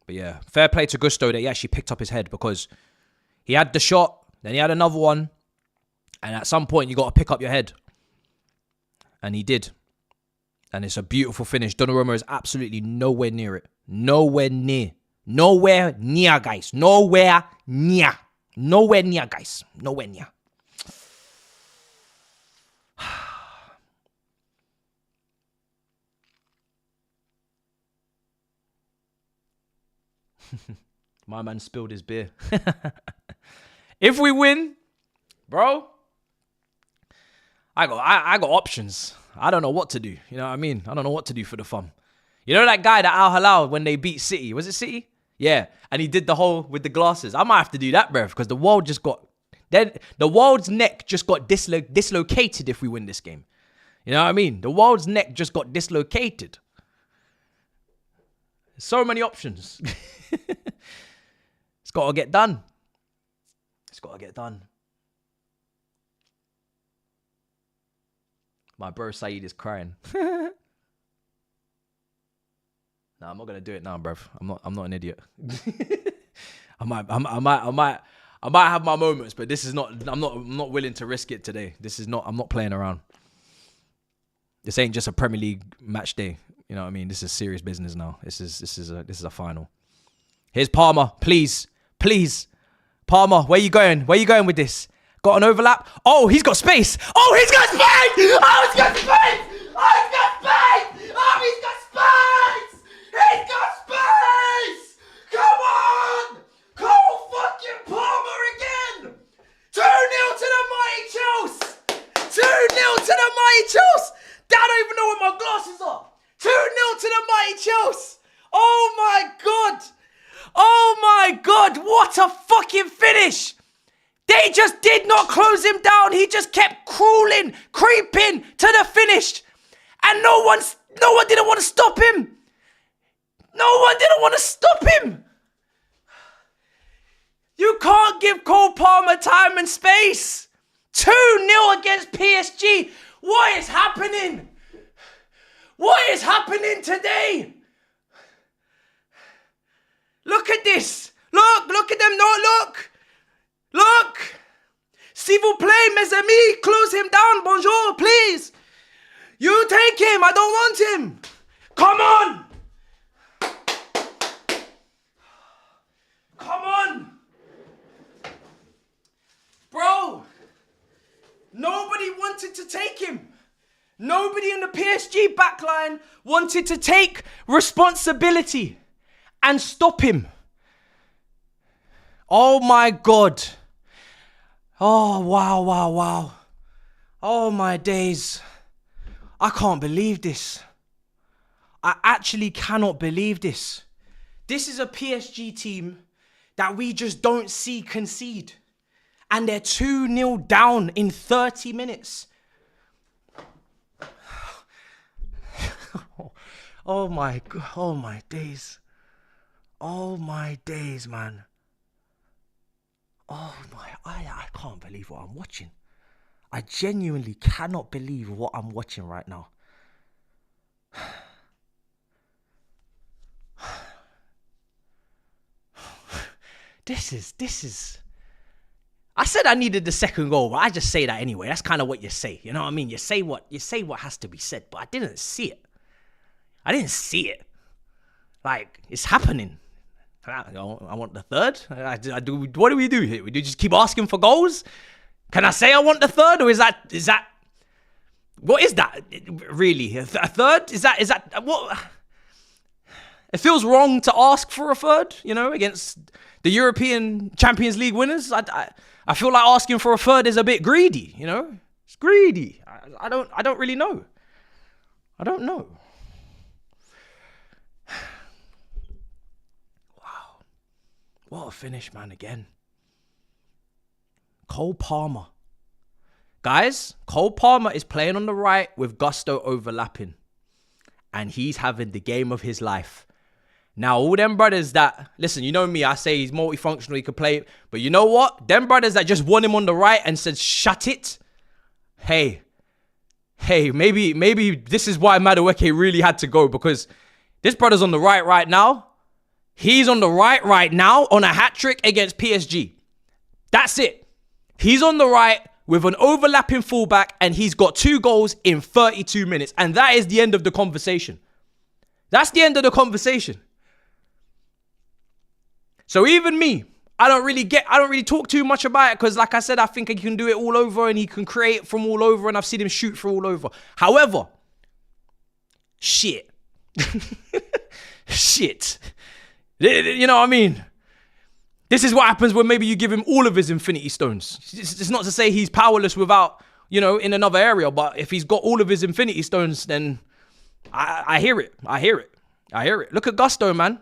[SPEAKER 1] But yeah, fair play to Gusto that he actually picked up his head, because he had the shot, then he had another one, and at some point you got to pick up your head. And he did. And it's a beautiful finish. Donnarumma is absolutely nowhere near it. Nowhere near. Nowhere near, guys. Nowhere near. Nowhere near, guys. Nowhere near. My man spilled his beer. If we win, bro, I got options. I don't know what to do. You know what I mean? I don't know what to do for the fun. You know that guy that Al Hilal when they beat City? Was it City? Yeah. And he did the whole with the glasses. I might have to do that, bruv, because the world just got... Then the world's neck just got dislocated if we win this game. You know what I mean? The world's neck just got dislocated. So many options. It's got to get done. It's got to get done. My bro Saeed is crying. Nah, I'm not gonna do it now, bruv. I'm not an idiot. I might have my moments, but this is not. I'm not willing to risk it today. This is not. I'm not playing around. This ain't just a Premier League match day. You know what I mean? This is serious business now. This is a final. Here's Palmer, please. Palmer, where you going? Where you going with this? Got an overlap? Oh, he's got space. Oh, he's got space! Oh, he's got space! Oh, he's got space! Oh, he's got space! He's got space! Come on! Cole fucking Palmer again! 2-0 to the mighty Chelsea! 2-0 to the mighty Chelsea! I don't even know where my glasses are. 2-0 to the mighty Chelsea! Oh my God! Oh my God! What a fucking finish! They just did not close him down. He just kept crawling, creeping to the finish. And no one didn't want to stop him. No one didn't want to stop him. You can't give Cole Palmer time and space. 2-0 against PSG. What is happening? What is happening today? Look at this. Look at them. No, look. Look! S'il vous plaît, mes amis, close him down, bonjour, please. You take him, I don't want him. Come on! Come on! Bro, nobody wanted to take him. Nobody in the PSG backline wanted to take responsibility and stop him. Oh my God. Oh, wow. Oh my days. I can't believe this. I actually cannot believe this. This is a PSG team that we just don't see concede. And they're 2-0 down in 30 minutes. Oh my God. Oh my days. Oh my days, man. Oh my, I can't believe what I'm watching. I genuinely cannot believe what I'm watching right now. This is. I said I needed the second goal, but I just say that anyway. That's kind of what you say. You know what I mean? You say what has to be said, but I didn't see it. Like, it's happening. I want the third. What do we do here? We just keep asking for goals? Can I say I want the third, or is that what is that really? A third? Is that what? It feels wrong to ask for a third, you know, against the European Champions League winners. I feel like asking for a third is a bit greedy, you know. It's greedy. I don't really know. I don't know. What a finish, man, again. Cole Palmer. Guys, Cole Palmer is playing on the right with Gusto overlapping. And he's having the game of his life. Now, all them brothers that... Listen, you know me, I say he's multifunctional, he could play. But you know what? Them brothers that just won him on the right and said, shut it. Hey, maybe this is why Madueke really had to go. Because this brother's on the right now. He's on the right now on a hat-trick against PSG. That's it. He's on the right with an overlapping fullback and he's got 2 goals in 32 minutes. And that is the end of the conversation. That's the end of the conversation. So even me, I don't really talk too much about it because like I said, I think he can do it all over and he can create from all over and I've seen him shoot from all over. However, shit. Shit. You know what I mean? This is what happens when maybe you give him all of his Infinity Stones. It's not to say he's powerless without, you know, in another area, but if he's got all of his Infinity Stones, then I hear it. I hear it. Look at Gusto, man.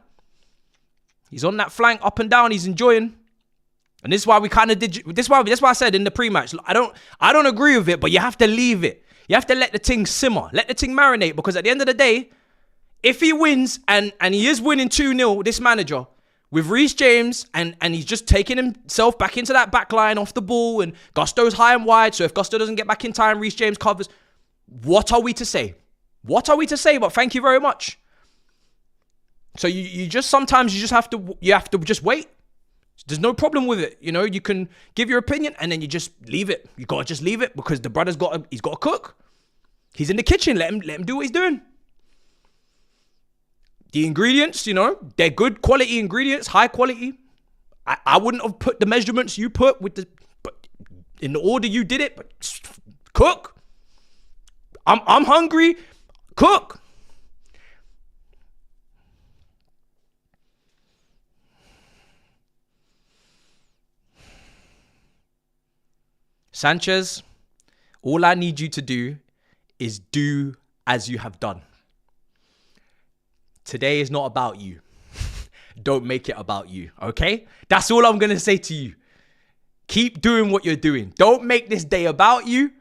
[SPEAKER 1] He's on that flank up and down. He's enjoying. And this is why we kind of did. That's why I said in the pre-match, I don't agree with it, but you have to leave it. You have to let the thing simmer. Let the thing marinate. Because at the end of the day, if he wins, and he is winning 2-0, this manager, with Reece James, and he's just taking himself back into that back line off the ball, and Gusto's high and wide, so if Gusto doesn't get back in time, Reece James covers. What are we to say? What are we to say? But thank you very much. So you just sometimes you have to just wait. There's no problem with it. You know, you can give your opinion and then you just leave it. You gotta just leave it because the brother's got to cook. He's in the kitchen. Let him do what he's doing. The ingredients, you know, they're good quality ingredients, high quality. I wouldn't have put the measurements you put but in the order you did it. But cook. I'm hungry. Cook. Sanchez, all I need you to do is do as you have done. Today is not about you. Don't make it about you, okay? That's all I'm going to say to you. Keep doing what you're doing. Don't make this day about you.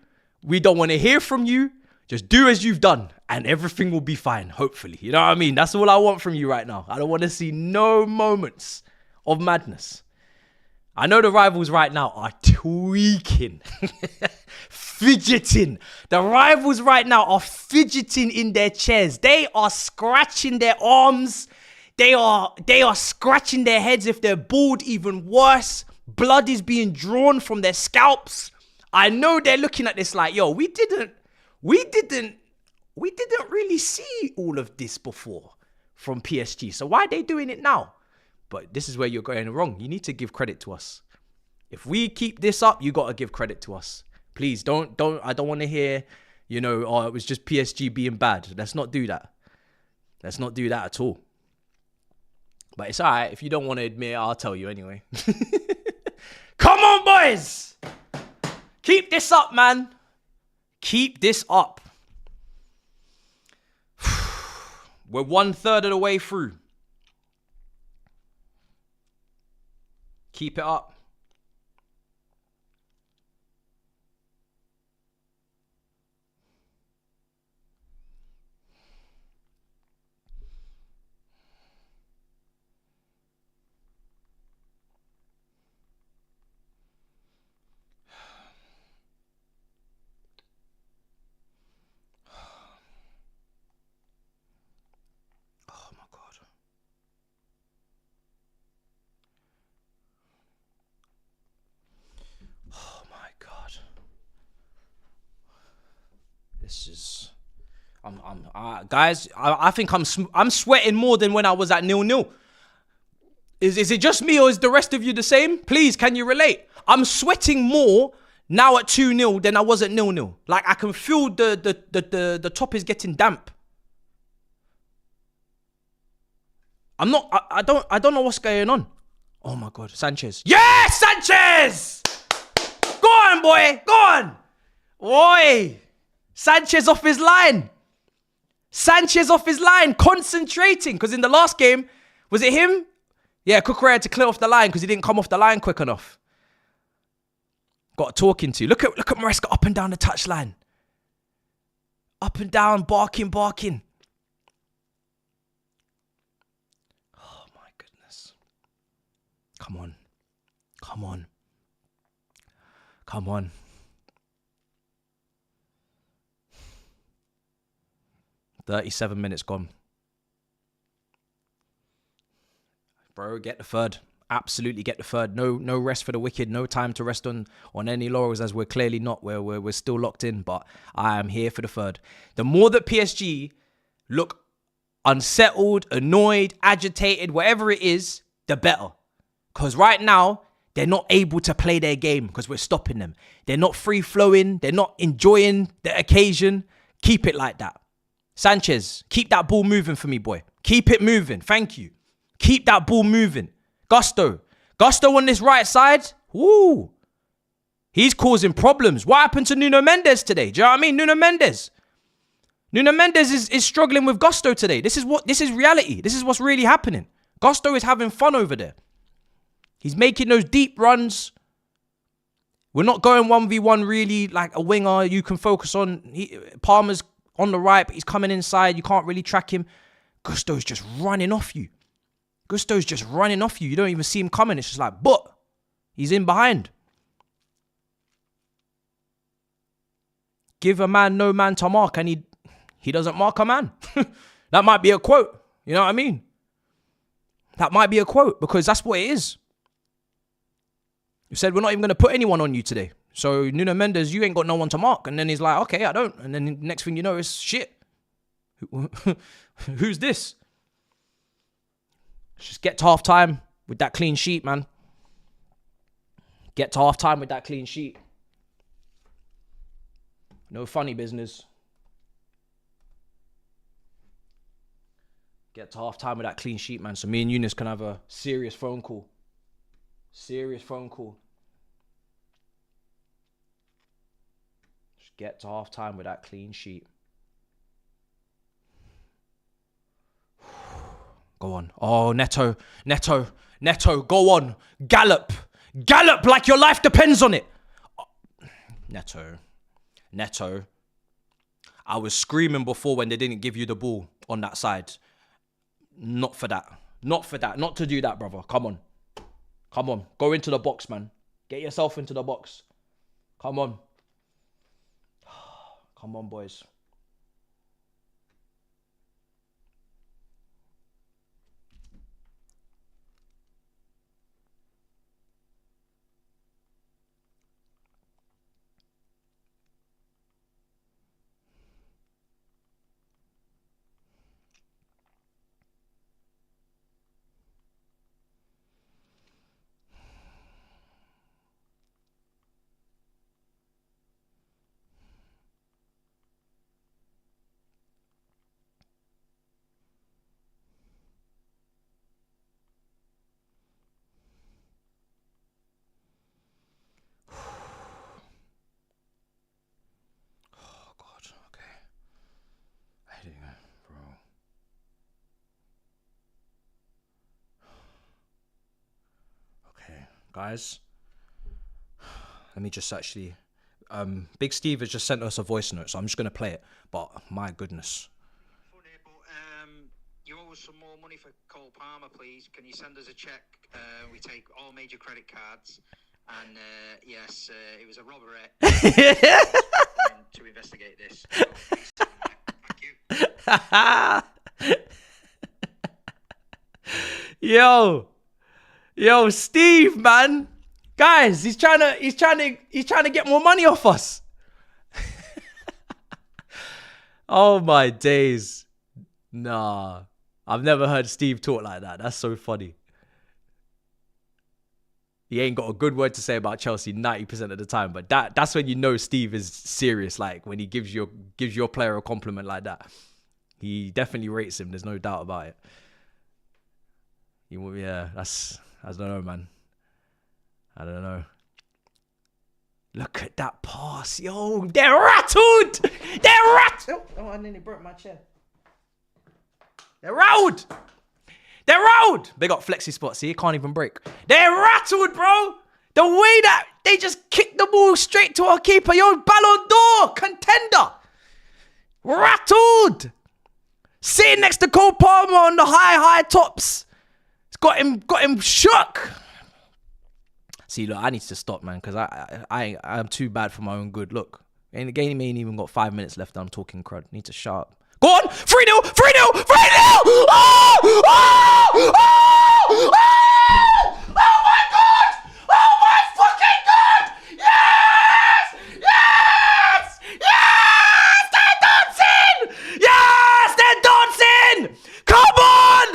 [SPEAKER 1] We don't want to hear from you. Just do as you've done and everything will be fine, hopefully. You know what I mean? That's all I want from you right now. I don't want to see no moments of madness. I know the rivals right now are tweaking, fidgeting. The rivals right now are fidgeting in their chairs. They are scratching their arms. They are scratching their heads if they're bald, even worse. Blood is being drawn from their scalps. I know they're looking at this like, yo, we didn't really see all of this before from PSG. So why are they doing it now? But this is where you're going wrong. You need to give credit to us. If we keep this up, you got to give credit to us. Please don't. I don't want to hear, you know, oh, it was just PSG being bad. Let's not do that. Let's not do that at all. But it's all right. If you don't want to admit it, I'll tell you anyway. Come on, boys. Keep this up, man. Keep this up. We're 1/3 of the way through. Keep it up. Oh my God. Oh my God. This is, guys, I think I'm sweating more than when I was at 0-0. Is it just me or is the rest of you the same? Please, can you relate? I'm sweating more now at 2-0 than I was at 0-0. Like I can feel the top is getting damp. I don't know what's going on. Oh my God, Sanchez. Yes, Sanchez! Go on, boy, go on. Boy, Sanchez off his line. Sanchez off his line, concentrating. Because in the last game, was it him? Yeah, Cucurella had to clear off the line because he didn't come off the line quick enough. Got talking to. Look at Maresca up and down the touchline. Up and down, barking. Oh my goodness. Come on. 37 minutes gone. Bro, get the third. Absolutely get the third. No rest for the wicked. No time to rest on any laurels, as we're clearly not. We're still locked in, but I am here for the third. The more that PSG look unsettled, annoyed, agitated, whatever it is, the better. Because right now, they're not able to play their game because we're stopping them. They're not free-flowing. They're not enjoying the occasion. Keep it like that. Sanchez, keep that ball moving for me, boy. Keep it moving. Thank you. Keep that ball moving. Gusto on this right side. Woo. He's causing problems. What happened to Nuno Mendes today? Do you know what I mean? Nuno Mendes is struggling with Gusto today. This is reality. This is what's really happening. Gusto is having fun over there. He's making those deep runs. We're not going 1v1 really like a winger you can focus on. Palmer's on the right, but he's coming inside. You can't really track him. Gusto's just running off you. You don't even see him coming. It's just like, but he's in behind. Give a man no man to mark, and he doesn't mark a man. That might be a quote. You know what I mean? That might be a quote because that's what it is. You said we're not even going to put anyone on you today. So Nuno Mendes, you ain't got no one to mark. And then he's like, okay, I don't. And then the next thing you know is shit. Who's this? Just get to half time with that clean sheet, man. Get to half time with that clean sheet. No funny business. Get to half time with that clean sheet, man. So me and Eunice can have a serious phone call. Just get to half time with that clean sheet. Go on. Oh, Neto, go on. Gallop like your life depends on it. Oh, Neto. I was screaming before when they didn't give you the ball on that side. Not for that. Not to do that, brother. Come on. Go into the box, man. Get yourself into the box. Come on. Come on, boys. Guys, let me just actually... Big Steve has just sent us a voice note, so I'm just going to play it. But, my goodness.
[SPEAKER 2] Funny, but you owe us some more money for Cole Palmer, please. Can you send us a check? We take all major credit cards. And, yes, it was a robbery. To investigate this. So, please, thank
[SPEAKER 1] you. Yo, Steve, man. Guys, he's trying to get more money off us. Oh my days. Nah. I've never heard Steve talk like that. That's so funny. He ain't got a good word to say about Chelsea 90% of the time, but that's when you know Steve is serious, like when he gives your player a compliment like that. He definitely rates him, there's no doubt about it. I don't know, man. I don't know. Look at that pass. Yo, they're rattled. Oh, I nearly broke my chair. They're rattled. They're rattled. They got flexi spots. See, it can't even break. They're rattled, bro. The way that they just kicked the ball straight to our keeper. Yo, Ballon d'Or contender. Rattled. Sitting next to Cole Palmer on the high tops. It's got him shook. See, look, I need to stop, man, because I'm too bad for my own good. Look, and the game ain't even got 5 minutes left. I'm talking crud. Need to shut up. Go on! 3-0! 3-0! 3-0! Oh! Oh! Oh! Oh! Oh my God! Oh my fucking God! Yes! Yes! Yes! They're dancing! Yes! They're dancing! Come on!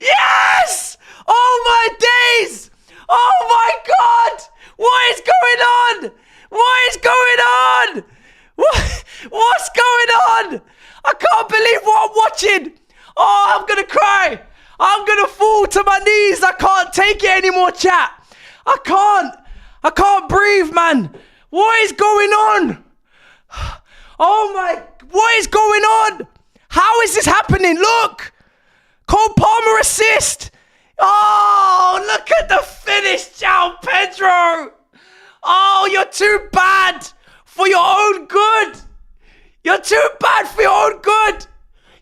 [SPEAKER 1] Yes! Oh my days! Oh my God! What is going on? What is going on? What's going on? I can't believe what I'm watching. Oh, I'm gonna cry. I'm gonna fall to my knees. I can't take it anymore, chat. I can't breathe, man. What is going on? Oh my, what is going on? How is this happening? Look, Cole Palmer assist. Oh, look at the finish, João Pedro. Oh, you're too bad for your own good. You're too bad for your own good.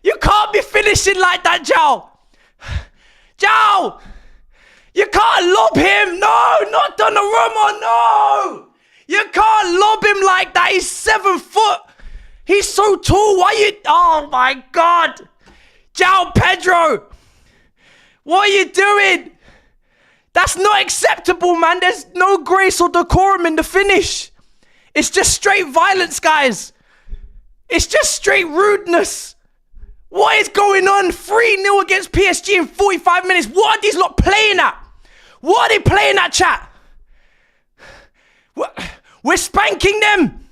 [SPEAKER 1] You can't be finishing like that, João. João, you can't lob him. No, not Donnarumma, no. You can't lob him like that. He's 7 foot. He's so tall. Why you? Oh, my God. João Pedro, what are you doing? That's not acceptable, man. There's no grace or decorum in the finish. It's just straight violence, guys. It's just straight rudeness. What is going on? 3-0 against PSG in 45 minutes. What are these lot playing at? What are they playing at, chat? We're spanking them.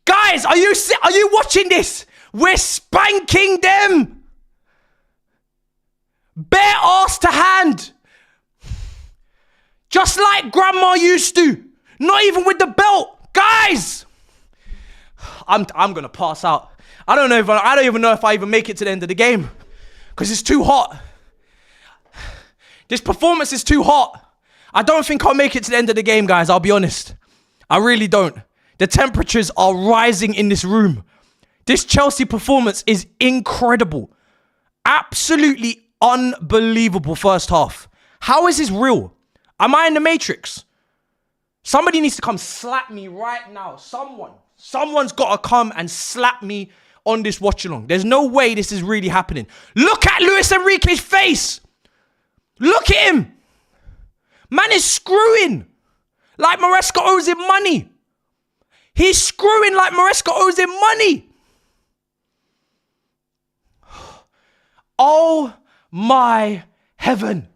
[SPEAKER 1] Guys, are you watching this? We're spanking them. Bare arse to hand. Just like grandma used to. Not even with the belt. Guys. I'm gonna pass out. I don't even know if I even make it to the end of the game. Because it's too hot. This performance is too hot. I don't think I'll make it to the end of the game, guys. I'll be honest. I really don't. The temperatures are rising in this room. This Chelsea performance is incredible. Absolutely unbelievable first half. How is this real? Am I in the Matrix? Somebody needs to come slap me right now. Someone's got to come and slap me on this watch along. There's no way this is really happening. Look at Luis Enrique's face. Look at him. Man is screwing like Maresca owes him money. He's screwing like Maresca owes him money. Oh my heaven.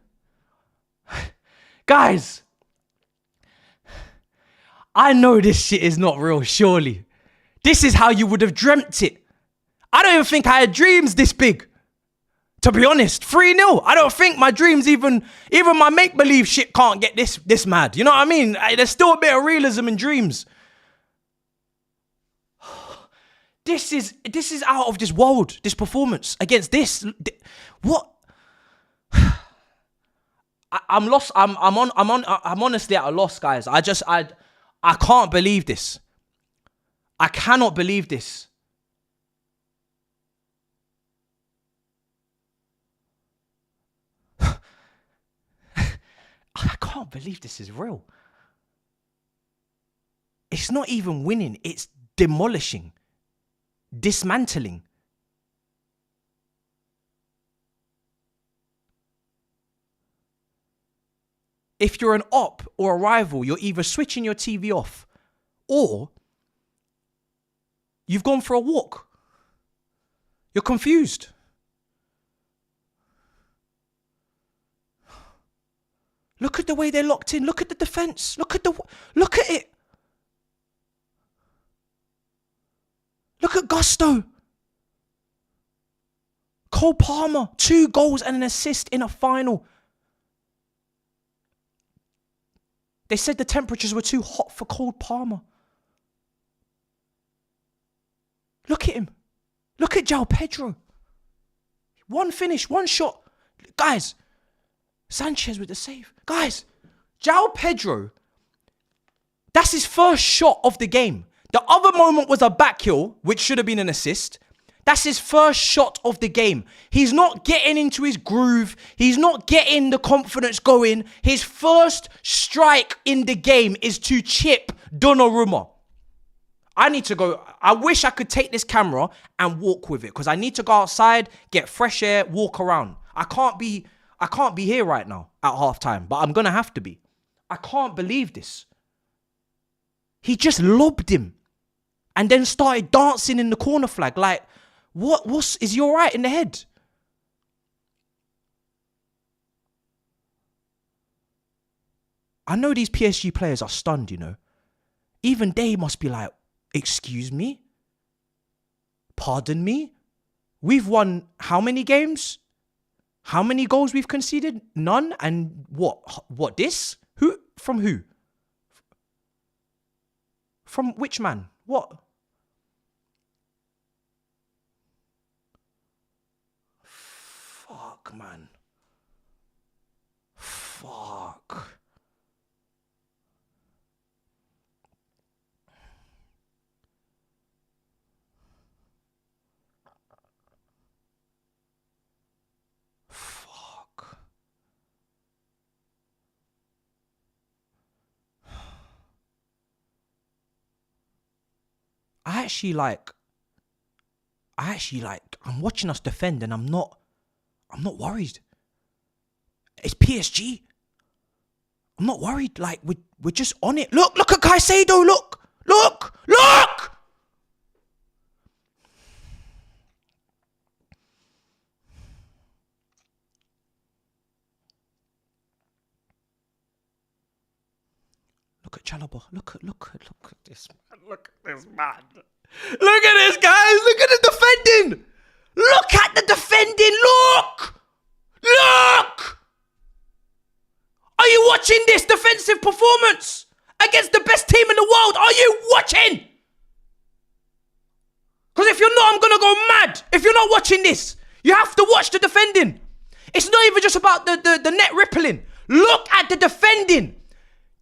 [SPEAKER 1] Guys, I know this shit is not real, surely. This is how you would have dreamt it. I don't even think I had dreams this big. To be honest, 3-0. I don't think my dreams, even my make-believe shit can't get this mad. You know what I mean? There's still a bit of realism in dreams. This is out of this world, this performance against this. What? I'm lost. I'm honestly at a loss, guys. I can't believe this. I cannot believe this. I can't believe this is real. It's not even winning. It's demolishing. Dismantling. If you're an op or a rival, you're either switching your TV off or you've gone for a walk. You're confused. Look at the way they're locked in. Look at the defense. Look at it. Look at Gusto. Cole Palmer, 2 goals and an assist in a final. They said the temperatures were too hot for Cole Palmer. Look at him. Look at João Pedro. One finish, one shot. Guys, Sanchez with the save. Guys, João Pedro, that's his first shot of the game. The other moment was a back heel, which should have been an assist. That's his first shot of the game. He's not getting into his groove. He's not getting the confidence going. His first strike in the game is to chip Donnarumma. I need to go. I wish I could take this camera and walk with it because I need to go outside, get fresh air, walk around. I can't be here right now at halftime, but I'm going to have to be. I can't believe this. He just lobbed him and then started dancing in the corner flag. Like, is he all right in the head? I know these PSG players are stunned, you know. Even they must be like, excuse me? Pardon me? We've won how many games? How many goals we've conceded? None. And what this? Who? From who? From which man? What? Fuck, man. Fuck. I'm watching us defend and I'm not worried. It's PSG. I'm not worried. Like, we're just on it. Look at Caicedo. Look. Look at Chalobah. Look at this man. Look at this man. Look at this, guys. Look at the defending. Look at the defending. Look. Are you watching this defensive performance against the best team in the world? Are you watching? Because if you're not, I'm going to go mad. If you're not watching this, you have to watch the defending. It's not even just about the net rippling. Look at the defending.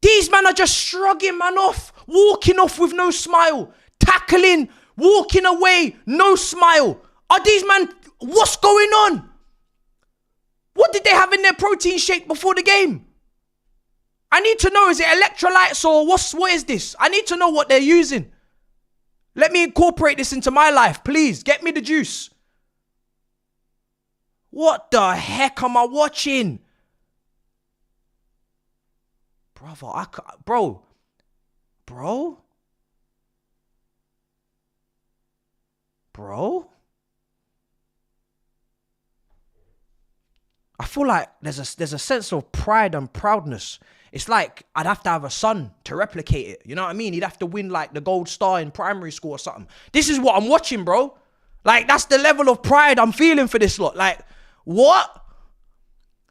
[SPEAKER 1] These men are just shrugging man off, walking off with no smile, tackling, walking away, no smile. Are these men, what's going on? What did they have in their protein shake before the game? I need to know, is it electrolytes or what is this? I need to know what they're using. Let me incorporate this into my life, please. Get me the juice. What the heck am I watching? Brother, bro. I feel like there's a sense of pride and proudness. It's like I'd have to have a son to replicate it. You know what I mean? He'd have to win like the gold star in primary school or something. This is what I'm watching, bro. Like, that's the level of pride I'm feeling for this lot. Like, what?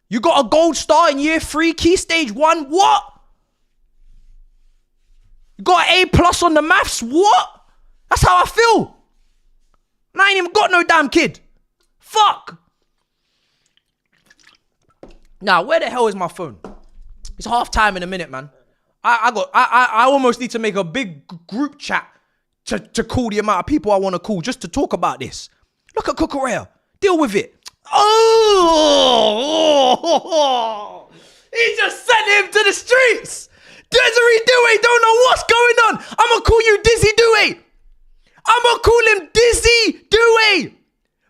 [SPEAKER 1] You got a gold star in year 3, key stage 1? What? You got an A+ on the maths? What? That's how I feel. And I ain't even got no damn kid. Fuck. Now, where the hell is my phone? It's half time in a minute, man. I almost need to make a big group chat to call the amount of people I want to call just to talk about this. Look at Cucurella. Deal with it. Oh! He just sent him to the streets. Desiree Doué don't know what's going on. I'm going to call you Dizzy Doué. I'm going to call him Dizzy Doué.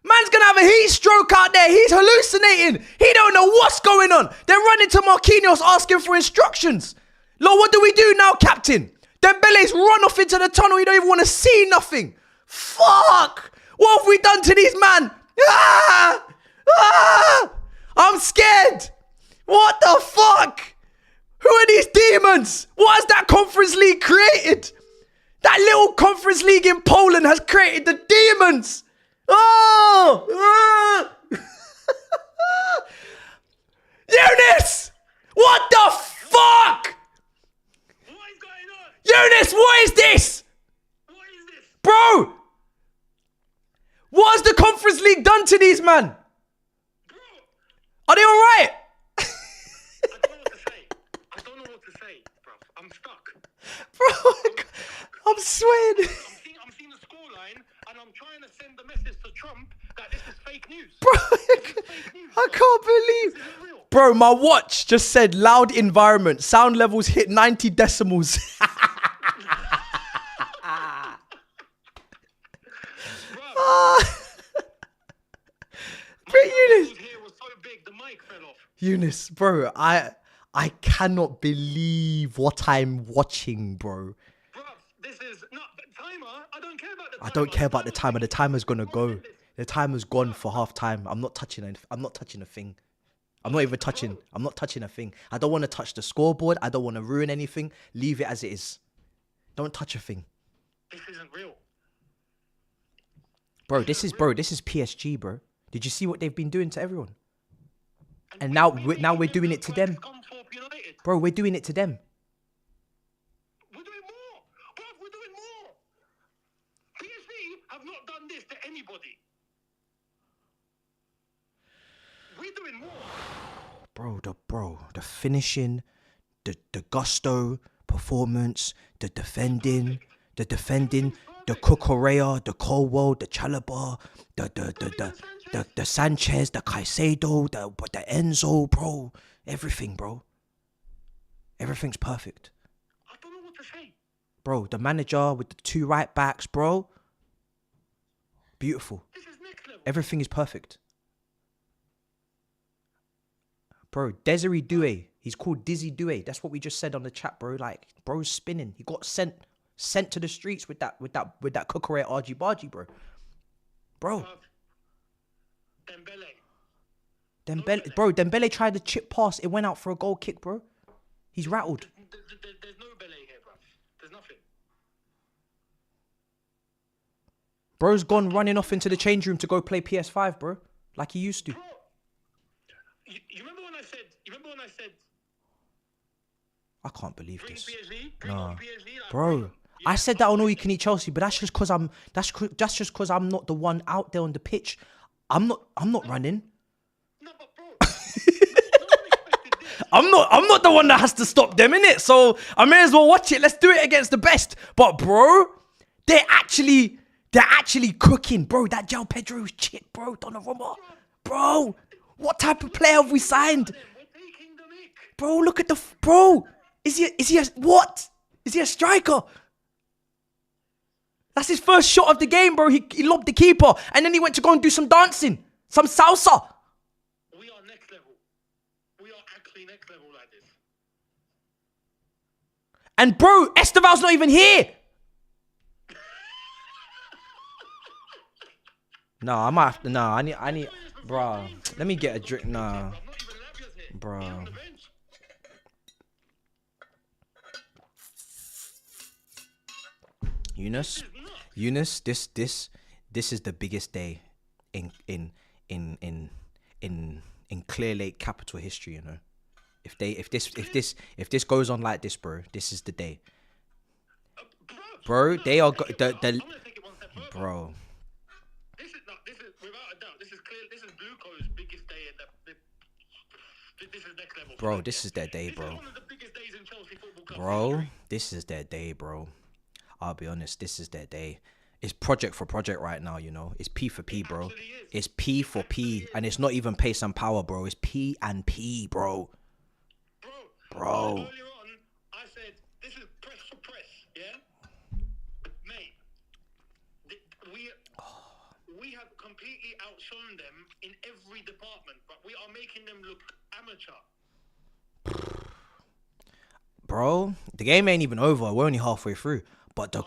[SPEAKER 1] Man's going to have a heat stroke out there. He's hallucinating. He don't know what's going on. They're running to Marquinhos asking for instructions. Lord, what do we do now, captain? Dembele's run off into the tunnel. He don't even want to see nothing. Fuck. What have we done to these man? I'm scared. What the fuck? Who are these demons? What has that Conference League created? That little Conference League in Poland has created the demons. Oh! Eunice! What the fuck?
[SPEAKER 2] What is going on?
[SPEAKER 1] Eunice, what is this?
[SPEAKER 2] What is this?
[SPEAKER 1] Bro! What has the Conference League done to these man?
[SPEAKER 2] Bro!
[SPEAKER 1] Are they all right?
[SPEAKER 3] I don't know what to say. I don't know what to say, bro. I'm stuck.
[SPEAKER 1] Bro, I'm sweating.
[SPEAKER 3] I'm seeing the scoreline, and I'm trying to send the message to Trump that this is fake news.
[SPEAKER 1] Bro,
[SPEAKER 3] This is fake news,
[SPEAKER 1] I
[SPEAKER 3] bro.
[SPEAKER 1] can't believe.
[SPEAKER 3] This isn't real.
[SPEAKER 1] Bro, my watch just said loud environment. Sound levels hit 90 decimals. Bro, Eunice.
[SPEAKER 3] His hair was so big, the mic fell off.
[SPEAKER 1] Eunice, bro, I cannot believe what I'm watching, bro.
[SPEAKER 3] Bro, this is not timer. I don't care about the timer.
[SPEAKER 1] I don't care about the timer. The timer's gonna go. The timer's gone for half time. I'm not touching a thing. I'm not even touching. I'm not touching a thing. I don't want to touch the scoreboard. I don't want to ruin anything. Leave it as it is. Don't touch a thing.
[SPEAKER 3] This isn't real.
[SPEAKER 1] Bro, this is PSG, bro. Did you see what they've been doing to everyone? And now we're doing it to them. Bro, we're doing it to them.
[SPEAKER 3] We're doing more. Bro, we're doing more. PSG have not done this to anybody. We're doing more.
[SPEAKER 1] The finishing, the gusto, performance, the defending, the Cucurella, the Colwell, the Chalobah, the Sanchez, the Caicedo, the Enzo, bro. Everything, bro. Everything's perfect.
[SPEAKER 3] I don't know what to say.
[SPEAKER 1] Bro, the manager with the 2 right backs, bro. Beautiful.
[SPEAKER 3] This is next level.
[SPEAKER 1] Everything is perfect. Bro, Desiree Doué. He's called Dizzy Doué. That's what we just said on the chat, bro. Like, bro's spinning. He got sent to the streets with that Cucurella argy bargy, bro. Bro. Dembele tried the chip pass. It went out for a goal kick, bro. He's rattled.
[SPEAKER 3] There's no Belay here, bro. There's nothing.
[SPEAKER 1] Bro's gone running off into the change room to go play PS5, bro. Like he used to.
[SPEAKER 3] Bro, you remember when I said?
[SPEAKER 1] I can't believe this.
[SPEAKER 3] PSG?
[SPEAKER 1] Nah.
[SPEAKER 3] PSG, like,
[SPEAKER 1] Bro, I said that on All You Can Eat Chelsea, but that's just because I'm not the one out there on the pitch. I'm not running.
[SPEAKER 3] No, but bro, no one expected this.
[SPEAKER 1] I'm not the one that has to stop them, innit? So I may as well watch it. Let's do it against the best. But bro, they're actually cooking, bro. That João Pedro shit, bro. Donnarumma, bro. What type of player have we signed?
[SPEAKER 3] We're taking the mic.
[SPEAKER 1] Bro, look at the bro. Is he a striker? That's his first shot of the game, bro. He lobbed the keeper and then he went to go and do some dancing, some salsa.
[SPEAKER 3] We are next level. We are actually next level like this.
[SPEAKER 1] And bro, Esteval's not even here. No, I might have to. No, I need, bro. Let me get a drink. Nah,
[SPEAKER 3] I'm not even Labia's here.
[SPEAKER 1] bro.
[SPEAKER 3] He's on the bench.
[SPEAKER 1] Eunice, this is the biggest day in Clear Lake capital history, you know. If this goes on like this, bro, this is the day. Bro, they are
[SPEAKER 3] I'm gonna take it one step further.
[SPEAKER 1] bro.
[SPEAKER 3] This is without a doubt. This is Blueco's biggest day this is next level.
[SPEAKER 1] Bro, this is their day,
[SPEAKER 3] This
[SPEAKER 1] bro.
[SPEAKER 3] is one of the biggest days in Chelsea Football Club
[SPEAKER 1] Bro,
[SPEAKER 3] history.
[SPEAKER 1] this is their day, bro. I'll be honest, this is their day. It's project for project right now, you know. It's P for P, bro.
[SPEAKER 3] actually is.
[SPEAKER 1] It's P for P, and it's not even pace and power, bro. It's P and P, bro. Bro.
[SPEAKER 3] Earlier on, I said this is press for press, yeah, mate. We have completely outshone them in every department, but we are making them look amateur.
[SPEAKER 1] Bro, the game ain't even over. We're only halfway through. But the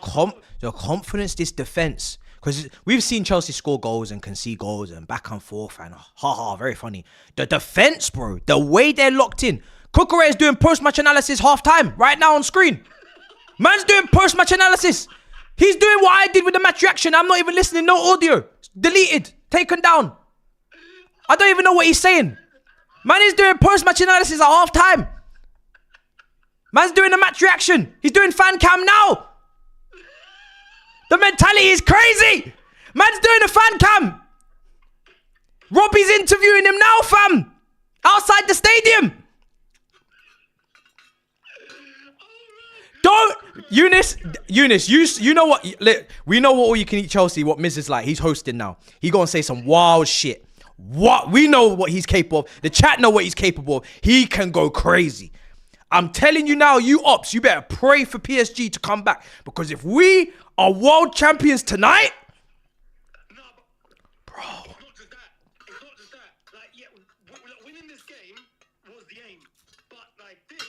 [SPEAKER 1] confidence, this defense, because we've seen Chelsea score goals and concede goals and back and forth and very funny. The defense, bro, the way they're locked in. Cucurella is doing post-match analysis half-time right now on screen. Man's doing post-match analysis. He's doing what I did with the match reaction. I'm not even listening. No audio. Deleted. Taken down. I don't even know what he's saying. Man is doing post-match analysis at half-time. Man's doing the match reaction. He's doing fan cam now. The mentality is crazy. Man's doing a fan cam. Robbie's interviewing him now, fam. Outside the stadium. Don't, Eunice, you know what, we know what All You Can Eat Chelsea, what Miz is like. He's hosting now. He gonna say some wild shit. What? We know what he's capable of. The chat know what he's capable of. He can go crazy. I'm telling you now, you ops, you better pray for PSG to come back. Because if we are world champions tonight,
[SPEAKER 3] No, but
[SPEAKER 1] bro.
[SPEAKER 3] it's not just that. It's not just that. Like, yeah, winning this game was the aim. But like this,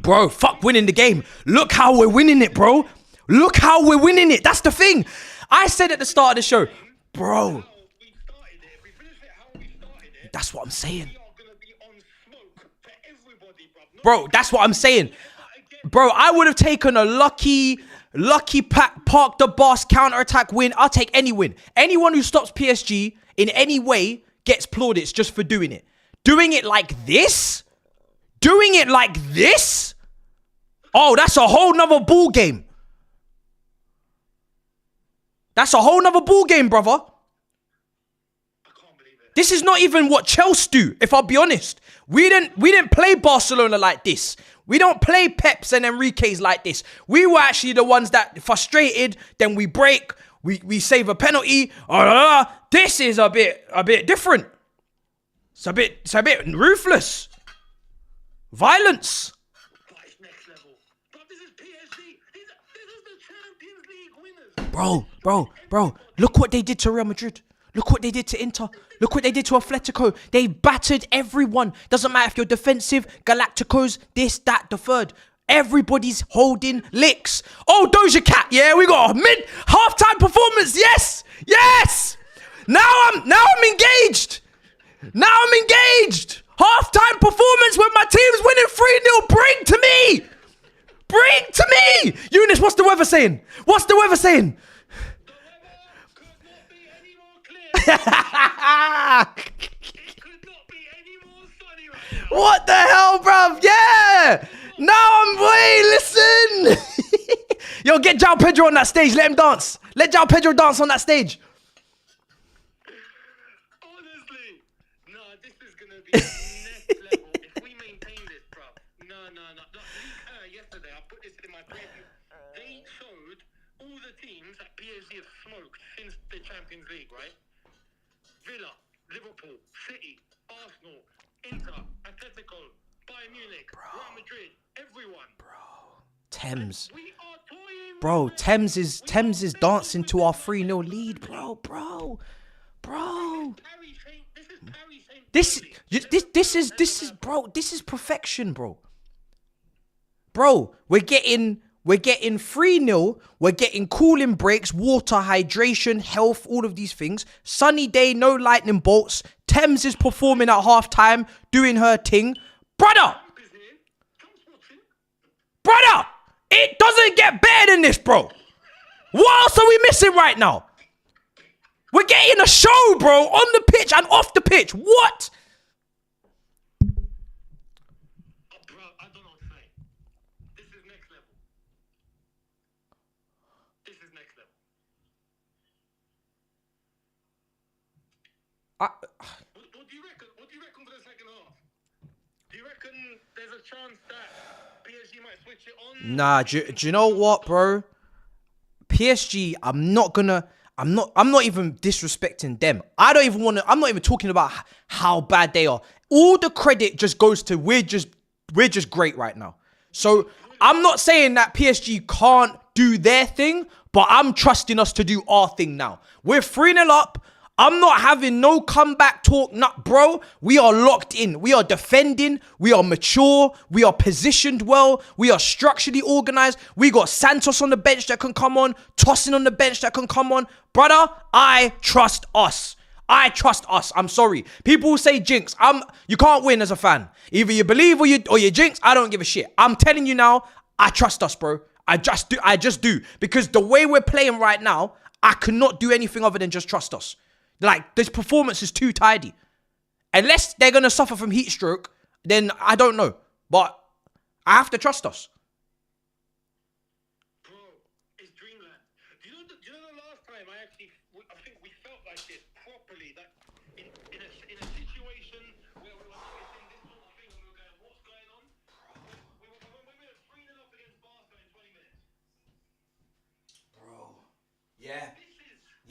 [SPEAKER 1] Bro, fuck winning the game. Look how we're winning it, bro. Look how we're winning it. That's the thing. I said at the start of the show, bro.
[SPEAKER 3] how we started it, if we finish it how we started it,
[SPEAKER 1] That's what I'm saying.
[SPEAKER 3] we are gonna be on smoke for everybody, bruv.
[SPEAKER 1] Bro, that's what I'm saying. Bro, I would have taken a lucky park the boss counter-attack win. I'll take any win. Anyone who stops PSG in any way gets plaudits just for doing it. Doing it like this? Doing it like this? Oh, that's a whole nother ball game. That's a whole nother ball game, brother.
[SPEAKER 3] I can't believe it.
[SPEAKER 1] This is not even what Chelsea do, if I'll be honest. We didn't play Barcelona like this. We don't play Peps and Enrique's like this. We were actually the ones that frustrated, then we break, we save a penalty. This is a bit different. It's a bit ruthless. Violence.
[SPEAKER 3] But it's next level. But this is PSG. This is the Champions League winners.
[SPEAKER 1] Bro, look what they did to Real Madrid. Look what they did to Inter. Look what they did to Atletico. They battered everyone. Doesn't matter if you're defensive, Galacticos, this, that, the third. Everybody's holding licks. Oh, Doja Cat. Yeah, we got a halftime performance. Yes. Now I'm engaged. Halftime performance when my team's winning 3-0. Bring to me. Eunice, what's the weather saying?
[SPEAKER 3] It could not be any more sunny right now.
[SPEAKER 1] What the hell, bruv? Yeah! Now listen! Yo, get João Pedro on that stage. Let him dance. Let João Pedro dance on that stage.
[SPEAKER 3] Honestly, no, this is gonna be next level if we maintain this, bro. No. Yesterday, I put this in my preview. They showed all the teams that PSG have smoked since the Champions League, right? Villa, Liverpool, City, Arsenal, Inter, Atletico, Bayern Munich, Real Madrid, everyone.
[SPEAKER 1] Thames.
[SPEAKER 3] We are toying.
[SPEAKER 1] Bro, Thames is dancing to our 3-0 lead, bro.
[SPEAKER 3] Paris Saint-
[SPEAKER 1] This is perfection, bro. Bro, we're getting 3-0. We're getting cooling breaks, water, hydration, health, all of these things. Sunny day, no lightning bolts. Thames is performing at halftime, doing her thing. Brother, it doesn't get better than this, bro. What else are we missing right now? We're getting a show, bro, on the pitch and off the pitch. What?
[SPEAKER 3] Bro, I don't know what to say. This is next level. What do you reckon? What do you reckon for the second half? Do you reckon there's a chance that PSG might switch it on?
[SPEAKER 1] Nah, do you know what, bro? PSG, I'm not even disrespecting them. I'm not even talking about how bad they are. All the credit just goes to we're just great right now. So I'm not saying that PSG can't do their thing, but I'm trusting us to do our thing now. We're 3-0 up. I'm not having no comeback talk, bro. We are locked in. We are defending. We are mature. We are positioned well. We are structurally organized. We got Santos on the bench that can come on. Tossing on the bench that can come on. Brother, I trust us. I'm sorry. People will say jinx. You can't win as a fan. Either you believe or you jinx. I don't give a shit. I'm telling you now, I trust us, bro. I just do. Because the way we're playing right now, I cannot do anything other than just trust us. Like, this performance is too tidy. Unless they're going to suffer from heat stroke, then I don't know. But I have to trust us.
[SPEAKER 3] Bro, it's dreamland. Do you know the last time I think we felt like this properly, that in a situation where we were not getting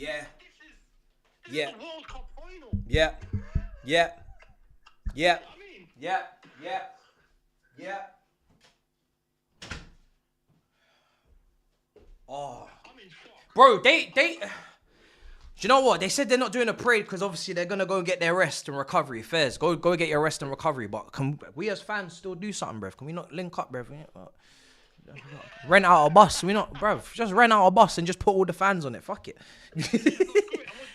[SPEAKER 1] Yeah.
[SPEAKER 3] This
[SPEAKER 1] Yeah.
[SPEAKER 3] is the World Cup final.
[SPEAKER 1] Yeah. Yeah. Yeah.
[SPEAKER 3] I mean,
[SPEAKER 1] Yeah. Yeah. Yeah. Oh.
[SPEAKER 3] I'm in shock.
[SPEAKER 1] Bro, they do you know what? They said they're not doing a parade because obviously they're gonna go get their rest and recovery. Fairs. Go get your rest and recovery. But can we as fans still do something, bruv? Can we not link up, bruv? Rent out a bus. We not, bruv. Just rent out a bus and just put all the fans on it. Fuck it.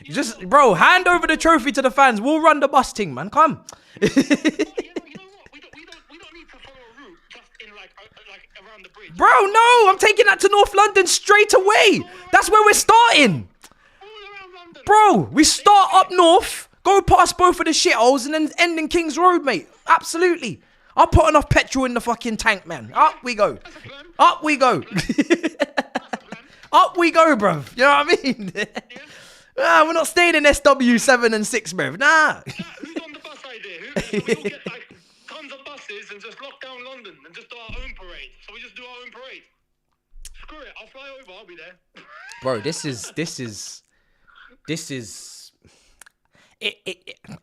[SPEAKER 1] Just, bro, hand over the trophy to the fans. We'll run the bus thing, man. Come.
[SPEAKER 3] You know what? We don't need to follow a route just in like around the bridge.
[SPEAKER 1] Bro, no. I'm taking that to North London straight away. That's where we're starting.
[SPEAKER 3] All around London.
[SPEAKER 1] Bro, we start up north, go past both of the shitholes, and then end in King's Road, mate. Absolutely. I'll put enough petrol in the fucking tank, man. Up we go. Up we go. Up we go, bruv. You know what I mean? We're not staying in SW7 and 6, bruv. Nah.
[SPEAKER 3] Who's on the bus idea? We all get like tons of buses and just lock down London and just do our own parade. So we just do our own parade. Screw it. I'll fly over. I'll be there.
[SPEAKER 1] Bro, this is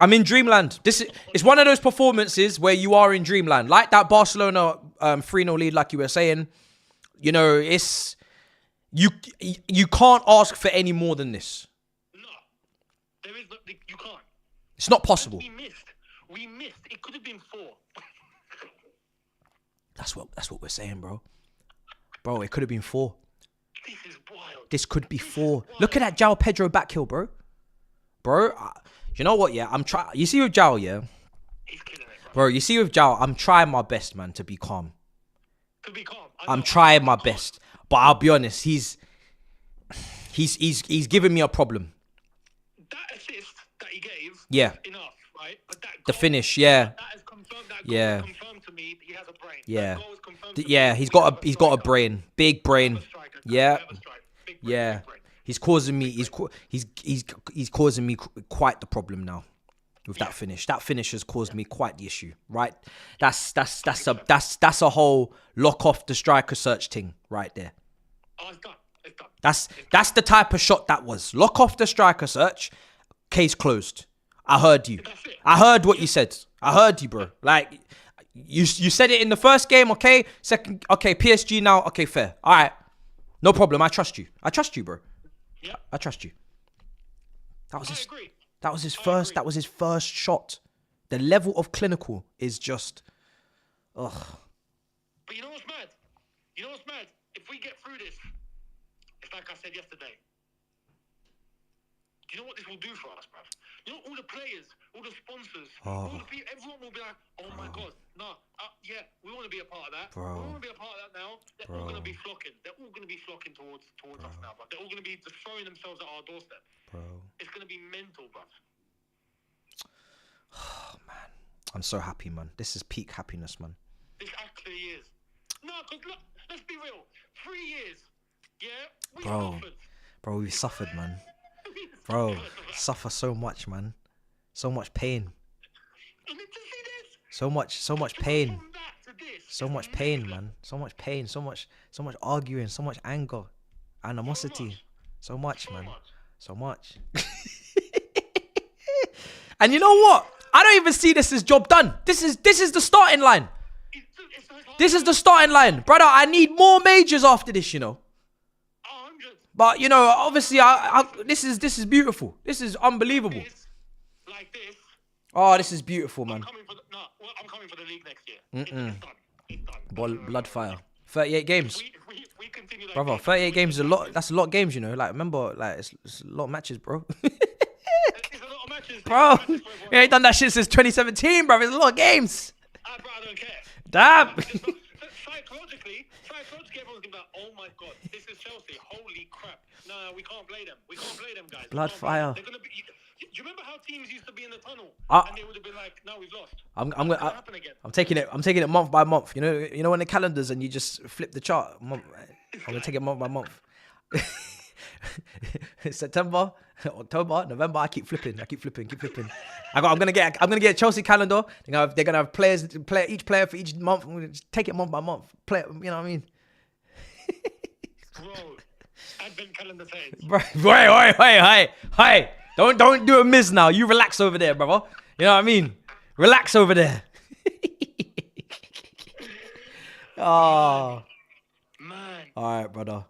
[SPEAKER 1] I'm in dreamland. It's one of those performances where you are in dreamland. Like that Barcelona 3-0 lead, like you were saying. You know, it's you can't ask for any more than this.
[SPEAKER 3] No. There is no, you can't.
[SPEAKER 1] It's not possible.
[SPEAKER 3] We missed. It could have been 4.
[SPEAKER 1] That's what we're saying, bro. Bro, it could have been 4.
[SPEAKER 3] This is wild.
[SPEAKER 1] This could be 4. Look at that João Pedro backhill, bro. You know what, yeah? I'm trying. You see with João, yeah?
[SPEAKER 3] He's killing it,
[SPEAKER 1] Bro, you see with João, I'm trying my best, man, to be calm.
[SPEAKER 3] To be calm.
[SPEAKER 1] I'm trying my best. But I'll be honest, he's giving me a problem.
[SPEAKER 3] That assist that he gave
[SPEAKER 1] Yeah.
[SPEAKER 3] was enough, right? But that
[SPEAKER 1] The
[SPEAKER 3] goal,
[SPEAKER 1] finish, yeah.
[SPEAKER 3] That has confirmed that goal
[SPEAKER 1] Yeah.
[SPEAKER 3] has confirmed to me that he has a brain.
[SPEAKER 1] Yeah.
[SPEAKER 3] That goal has confirmed to
[SPEAKER 1] Yeah,
[SPEAKER 3] me
[SPEAKER 1] he's
[SPEAKER 3] we have
[SPEAKER 1] got a
[SPEAKER 3] striker.
[SPEAKER 1] brain. Big brain.
[SPEAKER 3] We have a striker.
[SPEAKER 1] Yeah.
[SPEAKER 3] We have a striker. Big brain,
[SPEAKER 1] Yeah.
[SPEAKER 3] big brain.
[SPEAKER 1] He's causing me he's causing me quite the problem now. With that finish. That finish has caused me quite the issue, right? That's a whole lock off the striker search thing right there.
[SPEAKER 3] Oh, it's done. It's done.
[SPEAKER 1] That's the type of shot that was. Lock off the striker search, case closed. I heard you.
[SPEAKER 3] That's it.
[SPEAKER 1] I heard what you said. I heard you, bro. Like you said it in the first game, okay? Second, okay, PSG now, okay, fair. All right. No problem. I trust you. I trust you, bro.
[SPEAKER 3] Yeah.
[SPEAKER 1] I trust you.
[SPEAKER 3] I agree.
[SPEAKER 1] That was his first shot. The level of clinical is just ugh.
[SPEAKER 3] But you know what's mad? If we get through this, it's like I said yesterday. Do you know what this will do for us, bruv? You know, all the players, all the sponsors, all the people, everyone will be like, oh my God, yeah, we want to be a part of that.
[SPEAKER 1] Bro.
[SPEAKER 3] We want to be a part of that now. They're all going to be flocking. They're all going to be flocking towards us now, bruv. They're all going to be just throwing themselves at our doorstep.
[SPEAKER 1] Bro.
[SPEAKER 3] It's going to be mental, bruv.
[SPEAKER 1] Oh man. I'm so happy, man. This is peak happiness, man.
[SPEAKER 3] This actually is. No, because look, let's be real. 3 years, yeah, we
[SPEAKER 1] Bro.
[SPEAKER 3] suffered.
[SPEAKER 1] Bro, we suffered, man. Bro, suffer so much, man. So much pain.
[SPEAKER 3] I mean, to see this.
[SPEAKER 1] So much pain.
[SPEAKER 3] From that to this,
[SPEAKER 1] So much pain, man. So much pain. So much arguing. So much anger. Animosity. So much, man. So much. And you know what? I don't even see this as job done. This is the starting line. This is the starting line. Brother, I need more majors after this, you know.
[SPEAKER 3] 100.
[SPEAKER 1] But, you know, obviously, this is beautiful. This is unbelievable.
[SPEAKER 3] Like this.
[SPEAKER 1] Oh, this is beautiful, man.
[SPEAKER 3] I'm coming for the league next year. It's done. It's done.
[SPEAKER 1] Blood fire. 38 games.
[SPEAKER 3] If we continue like
[SPEAKER 1] Brother,
[SPEAKER 3] this,
[SPEAKER 1] 38 games is a lot. That's a lot of games, you know. Like, remember, like, it's a lot of matches, bro.
[SPEAKER 3] It's a lot of matches.
[SPEAKER 1] Bro, we ain't done that shit since 2017, bro. It's a lot of games.
[SPEAKER 3] Bro, I don't care.
[SPEAKER 1] Damn.
[SPEAKER 3] Psychologically, everyone's gonna be like, oh my God, this is Chelsea. Holy crap. No, we can't play them. We can't play them, guys.
[SPEAKER 1] Blood fire.
[SPEAKER 3] They're gonna be. Do you remember how teams used to be in the tunnel and they would have been like, "No, we've lost." Happen again.
[SPEAKER 1] I'm taking it month by month. You know when the calendars and you just flip the chart. I'm gonna take it month by month. September, October, November. I keep flipping. I'm gonna get a Chelsea calendar. They're gonna have players, each player for each month. I'm gonna just take it month by month. Play, you know what I mean?
[SPEAKER 3] Bro, Advent calendar says.
[SPEAKER 1] Hey. Don't do a Miz now. You relax over there, brother. You know what I mean? Relax over there. Oh.
[SPEAKER 3] Man.
[SPEAKER 1] All right, brother.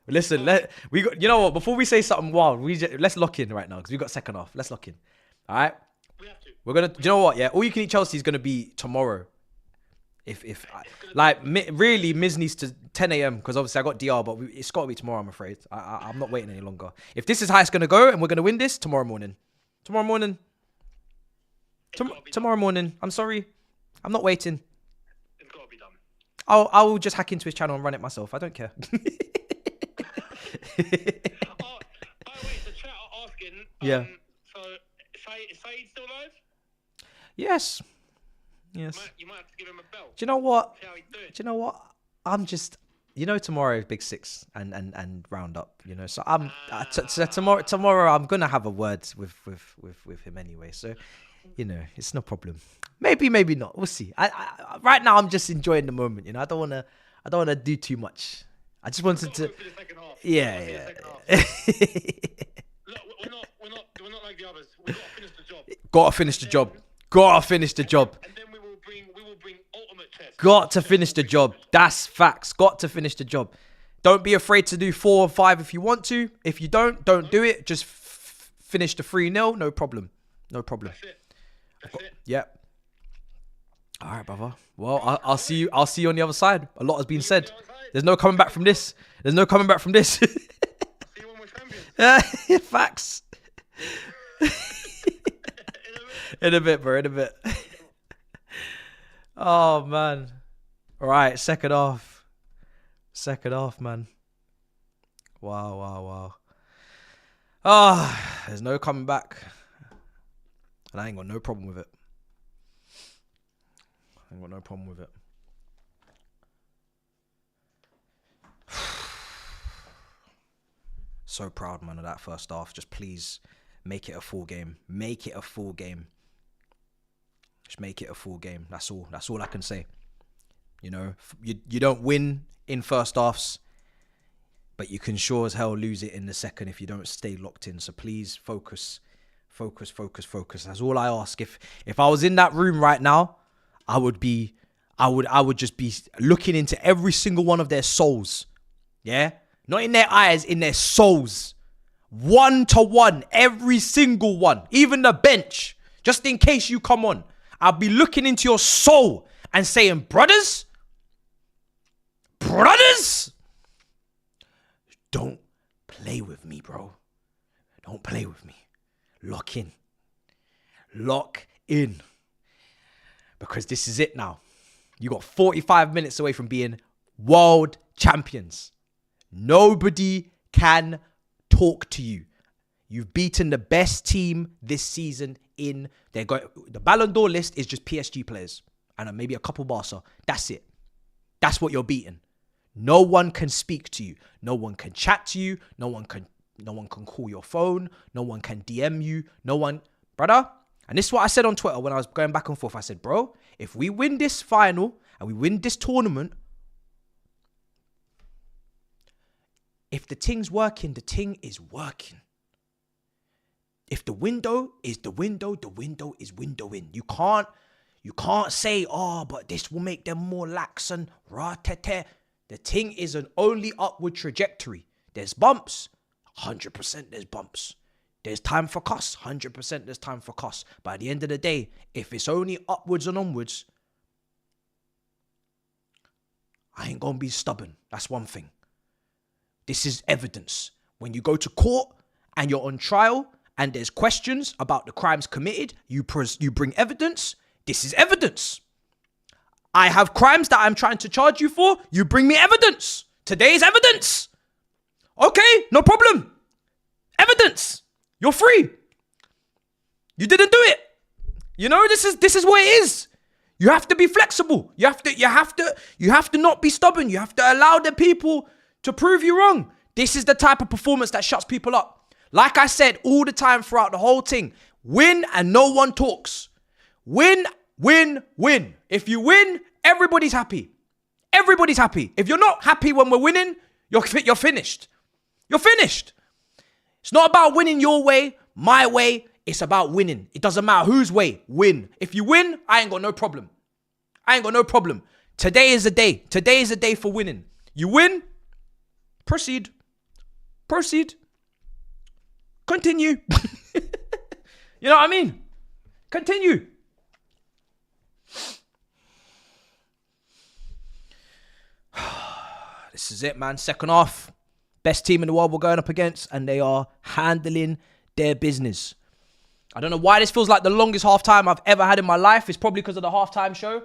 [SPEAKER 1] Listen, we got. You know what? Before we say something wild, let's lock in right now because we got second half. Let's lock in. All right.
[SPEAKER 3] We have to.
[SPEAKER 1] We're gonna. Do you know what? Yeah. All you can eat Chelsea is gonna be tomorrow. Really, Miz needs to 10 a.m. because obviously I got DR, but it's got to be tomorrow. I'm afraid. I'm not waiting any longer. If this is how it's gonna go and we're gonna win this tomorrow morning. Tomorrow morning. I'm sorry. I'm not waiting.
[SPEAKER 3] It's got to be done.
[SPEAKER 1] I will just hack into his channel and run it myself. I don't care.
[SPEAKER 3] Wait, the chat are asking.
[SPEAKER 1] Yeah.
[SPEAKER 3] So, is Saeed still alive?
[SPEAKER 1] Yes.
[SPEAKER 3] You might have to give him a bell.
[SPEAKER 1] Do you know what?
[SPEAKER 3] See how he's doing.
[SPEAKER 1] Do you know what? I'm just, tomorrow Big Six and round up, So I'm tomorrow I'm gonna have a word with him anyway. So, it's no problem. Maybe not. We'll see. I right now I'm just enjoying the moment. I don't wanna do too much. I just wanted to.
[SPEAKER 3] For the second half.
[SPEAKER 1] Yeah.
[SPEAKER 3] Look, we're not like the others. We've got to finish the job.
[SPEAKER 1] Gotta finish the job.
[SPEAKER 3] And then we will bring ultimate chess.
[SPEAKER 1] Got to finish the job. That's facts. Got to finish the job. Don't be afraid to do 4 or 5 if you want to. If you don't do it. Just finish the 3-0. No problem.
[SPEAKER 3] That's it.
[SPEAKER 1] Yep. All right, brother. Well, I'll see you. I'll see you on the other side. A lot has been said. There's no coming back from this.
[SPEAKER 3] See you when we're champions.
[SPEAKER 1] Facts. In a bit, bro. In a bit. Oh, man. All right. Second off, man. Wow. There's no coming back. And I ain't got no problem with it. So proud, man, of that first half. Just please make it a full game. Just make it a full game. That's all I can say. You don't win in first halves, but you can sure as hell lose it in the second if you don't stay locked in. So please focus. That's all I ask. If I was in that room right now, I would just be looking into every single one of their souls. Yeah? Not in their eyes, in their souls. 1-to-1, every single one. Even the bench. Just in case you come on. I'll be looking into your soul and saying, brothers, don't play with me, bro. Don't play with me. Lock in. Because this is it now. You got 45 minutes away from being world champions. Nobody can talk to you. You've beaten the best team this season in the Ballon d'Or list is just PSG players and maybe a couple Barca. That's it. That's what you're beating. No one can speak to you. No one can chat to you. No one can call your phone. No one can DM you. No one, brother. And this is what I said on Twitter when I was going back and forth. I said, bro, if we win this final and we win this tournament, if the thing's working, the thing is working. If the window is the window is windowing. You can't say, but this will make them more lax and ra-te-te. The thing is an only upward trajectory. There's bumps. 100% there's bumps. There's time for costs. 100% there's time for costs. But at the end of the day, if it's only upwards and onwards, I ain't gonna be stubborn. That's one thing. This is evidence. When you go to court and you're on trial and there's questions about the crimes committed, you bring evidence. This is evidence. I have crimes that I'm trying to charge you for. You bring me evidence. Today is evidence. Okay, no problem. Evidence. You're free. You didn't do it. This is what it is. You have to be flexible. You have to not be stubborn. You have to allow the people to prove you wrong. This is the type of performance that shuts people up. Like I said all the time throughout the whole thing, win and no one talks. Win. If you win, everybody's happy. Everybody's happy. If you're not happy when we're winning, you're finished. You're finished. It's not about winning your way, my way. It's about winning. It doesn't matter whose way. Win. If you win, I ain't got no problem. Today is the day. Today is the day for winning. You win, proceed. Continue. You know what I mean? Continue. This is it, man. Second half. Best team in the world we're going up against, and they are handling their business. I don't know why this feels like the longest halftime I've ever had in my life. It's probably because of the halftime show,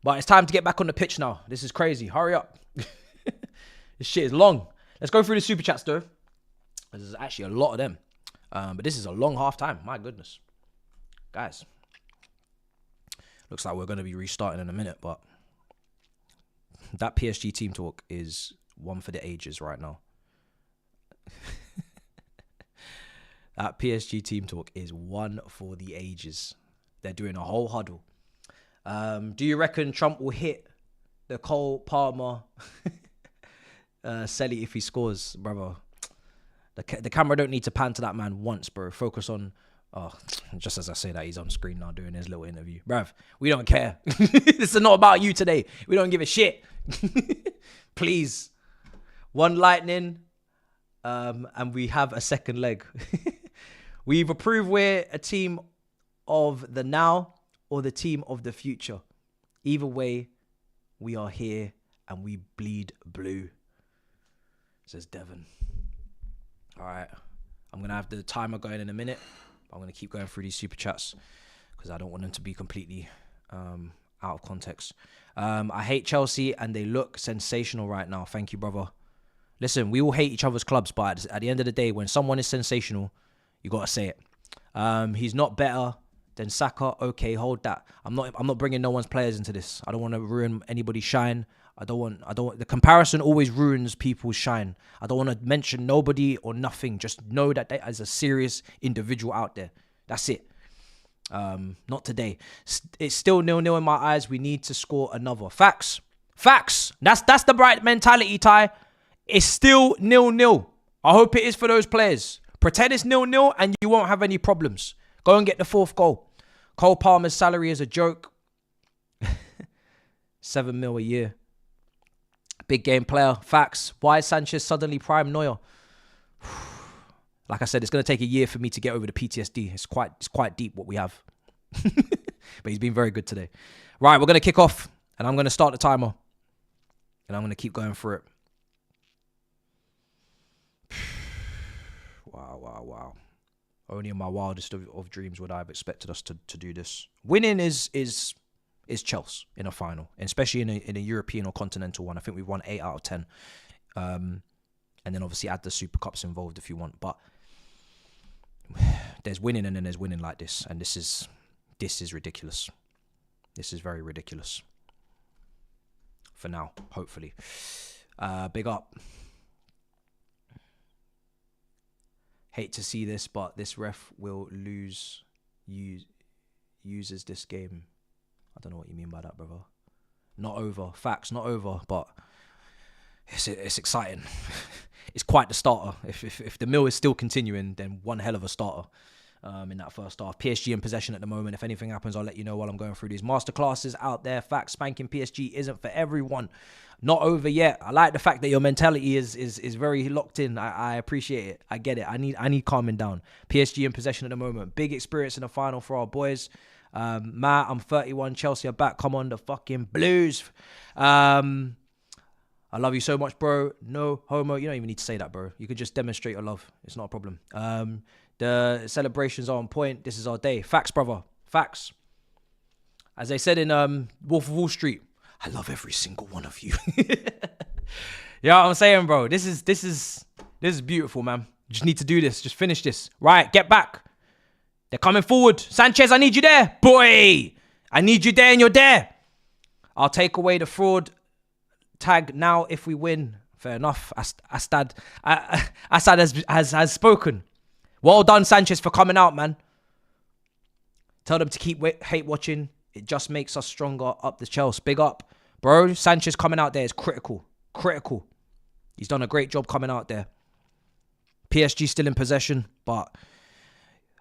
[SPEAKER 1] but it's time to get back on the pitch now. This is crazy. Hurry up. This shit is long. Let's go through the super chats, though. There's actually a lot of them. But this is a long halftime. My goodness. Guys. Looks like we're going to be restarting in a minute, but that PSG team talk is one for the ages right now. That PSG team talk is one for the ages. They're doing a whole huddle. Do you reckon Trump will hit the Cole Palmer Selly if he scores, brother? The camera don't need to pan to that man once, bro. Focus on... Oh, just as I say that, he's on screen now doing his little interview. Bruv, we don't care. This is not about you today. We don't give a shit. Please. One lightning, and we have a second leg. We've approved we're a team of the now or the team of the future. Either way, we are here and we bleed blue, says Devon. All right. I'm going to have the timer going in a minute. I'm going to keep going through these super chats because I don't want them to be completely out of context. I hate Chelsea and they look sensational right now. Thank you, brother. Listen, we all hate each other's clubs, but at the end of the day, when someone is sensational, you got to say it. He's not better than Saka. Okay, hold that. I'm not bringing no one's players into this. I don't want to ruin anybody's shine. The comparison always ruins people's shine. I don't want to mention nobody or nothing. Just know that there is a serious individual out there. That's it. Not today. It's still 0-0 in my eyes. We need to score another. Facts. That's the right mentality, Ty. It's still 0-0. I hope it is for those players. Pretend it's 0-0 and you won't have any problems. Go and get the fourth goal. Cole Palmer's salary is a joke. 7 mil a year. Big game player. Facts. Why is Sanchez suddenly prime Neuer? Like I said, it's going to take a year for me to get over the PTSD. It's quite deep what we have. But he's been very good today. Right, we're going to kick off. And I'm going to start the timer. And I'm going to keep going through it. Wow. Only in my wildest of dreams would I have expected us to do this. Winning is Chelsea in a final, and especially in a European or continental one. I think we've won 8 out of 10. And then obviously add the Super Cups involved if you want. But there's winning and then there's winning like this. And this is ridiculous. This is very ridiculous. For now, hopefully. Big up. Hate to see this, but this ref will uses this game. I don't know what you mean by that, brother. Not over. Facts, not over, but it's exciting. It's quite the starter. If the mill is still continuing, then one hell of a starter in that first half. PSG in possession at the moment. If anything happens, I'll let you know while I'm going through these masterclasses out there. Facts, spanking PSG isn't for everyone. Not over yet. I like the fact that your mentality is very locked in. I appreciate it. I get it. I need calming down. PSG in possession at the moment. Big experience in the final for our boys. Matt, I'm 31. Chelsea are back. Come on, the fucking Blues. I love you so much, bro. No homo. You don't even need to say that, bro. You could just demonstrate your love. It's not a problem. The celebrations are on point. This is our day. Facts, brother. Facts. As they said in Wolf of Wall Street, I love every single one of you. You know what I'm saying, bro? This is beautiful, man. You just need to do this. Just finish this. Right, get back. They're coming forward. Sanchez, I need you there. Boy, I need you there and you're there. I'll take away the fraud tag now if we win. Fair enough. Assad has spoken. Well done, Sanchez, for coming out, man. Tell them to keep hate watching. It just makes us stronger up the Chelsea. Big up. Bro, Sanchez coming out there is critical. Critical. He's done a great job coming out there. PSG still in possession, but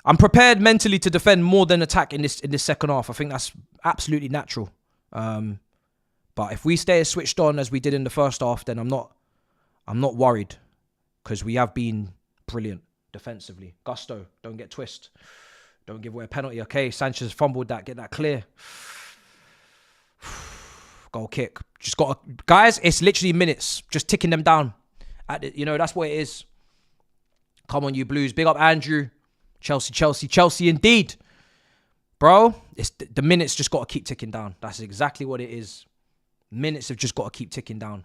[SPEAKER 1] I'm prepared mentally to defend more than attack in this second half. I think that's absolutely natural. But if we stay as switched on as we did in the first half, then I'm not worried, because we have been brilliant defensively. Gusto, don't get twist. Don't give away a penalty. Okay, Sanchez fumbled that. Get that clear. Goal kick. Just got to, guys, it's literally minutes. Just ticking them down. That's what it is. Come on, you Blues. Big up Andrew. Chelsea indeed. Bro, it's the minutes just got to keep ticking down. That's exactly what it is. Minutes have just got to keep ticking down.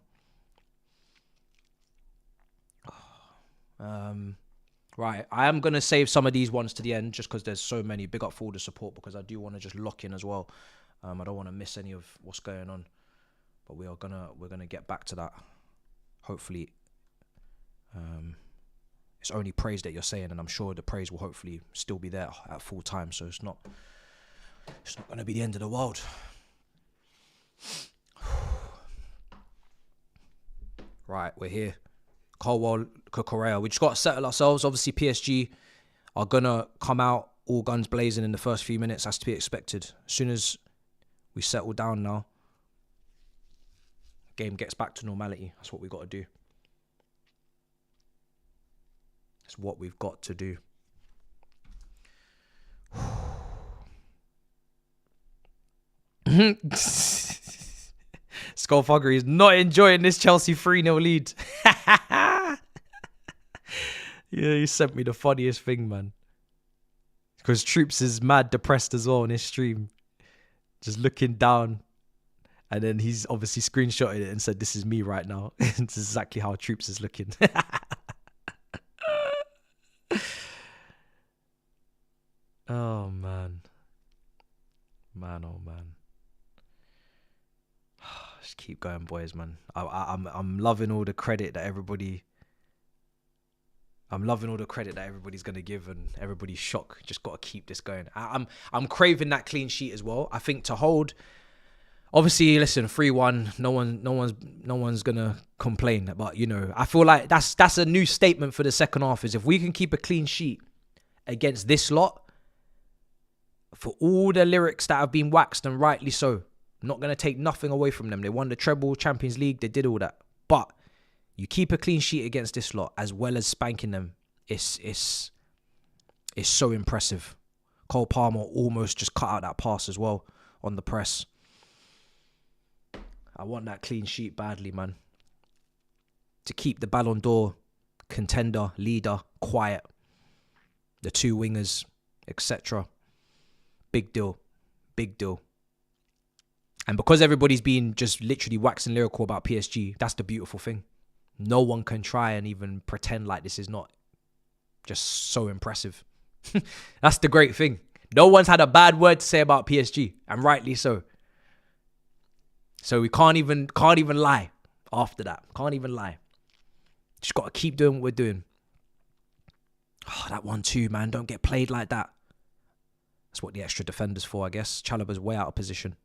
[SPEAKER 1] Right, I am going to save some of these ones to the end just because there's so many. Big up for all the support, because I do want to just lock in as well. I don't want to miss any of what's going on. But we're gonna get back to that. Hopefully, it's only praise that you're saying, and I'm sure the praise will hopefully still be there at full time. So it's not gonna be the end of the world. Right, we're here. Colwell, Cucurella. We just got to settle ourselves. Obviously, PSG are gonna come out all guns blazing in the first few minutes. That's to be expected. As soon as we settle down now, game gets back to normality. That's what we've got to do. That's what we've got to do. Skullfuggery is not enjoying this Chelsea 3-0 lead. Yeah, you sent me the funniest thing, man. Because Troops is mad depressed as well on his stream. Just looking down. And then he's obviously screenshotted it and said, this is me right now. It's exactly how Troops is looking. Oh, man. Man, oh, man. Just keep going, boys, man. I'm loving all the credit that everybody... I'm loving all the credit that everybody's going to give, and everybody's shocked. Just got to keep this going. I'm craving that clean sheet as well. I think to hold... Obviously, listen, 3-1, no one's gonna complain. But I feel like that's a new statement for the second half. Is if we can keep a clean sheet against this lot, for all the lyrics that have been waxed, and rightly so, I'm not gonna take nothing away from them. They won the treble, Champions League, they did all that. But you keep a clean sheet against this lot, as well as spanking them. It's so impressive. Cole Palmer almost just cut out that pass as well on the press. I want that clean sheet badly, man. To keep the Ballon d'Or contender, leader, quiet. The two wingers, etc. Big deal. Big deal. And because everybody's been just literally waxing lyrical about PSG, that's the beautiful thing. No one can try and even pretend like this is not just so impressive. That's the great thing. No one's had a bad word to say about PSG, and rightly so. So we can't even lie after that. Can't even lie. Just got to keep doing what we're doing. Oh, that 1-2, man. Don't get played like that. That's what the extra defender's for, I guess. Chalobah's way out of position.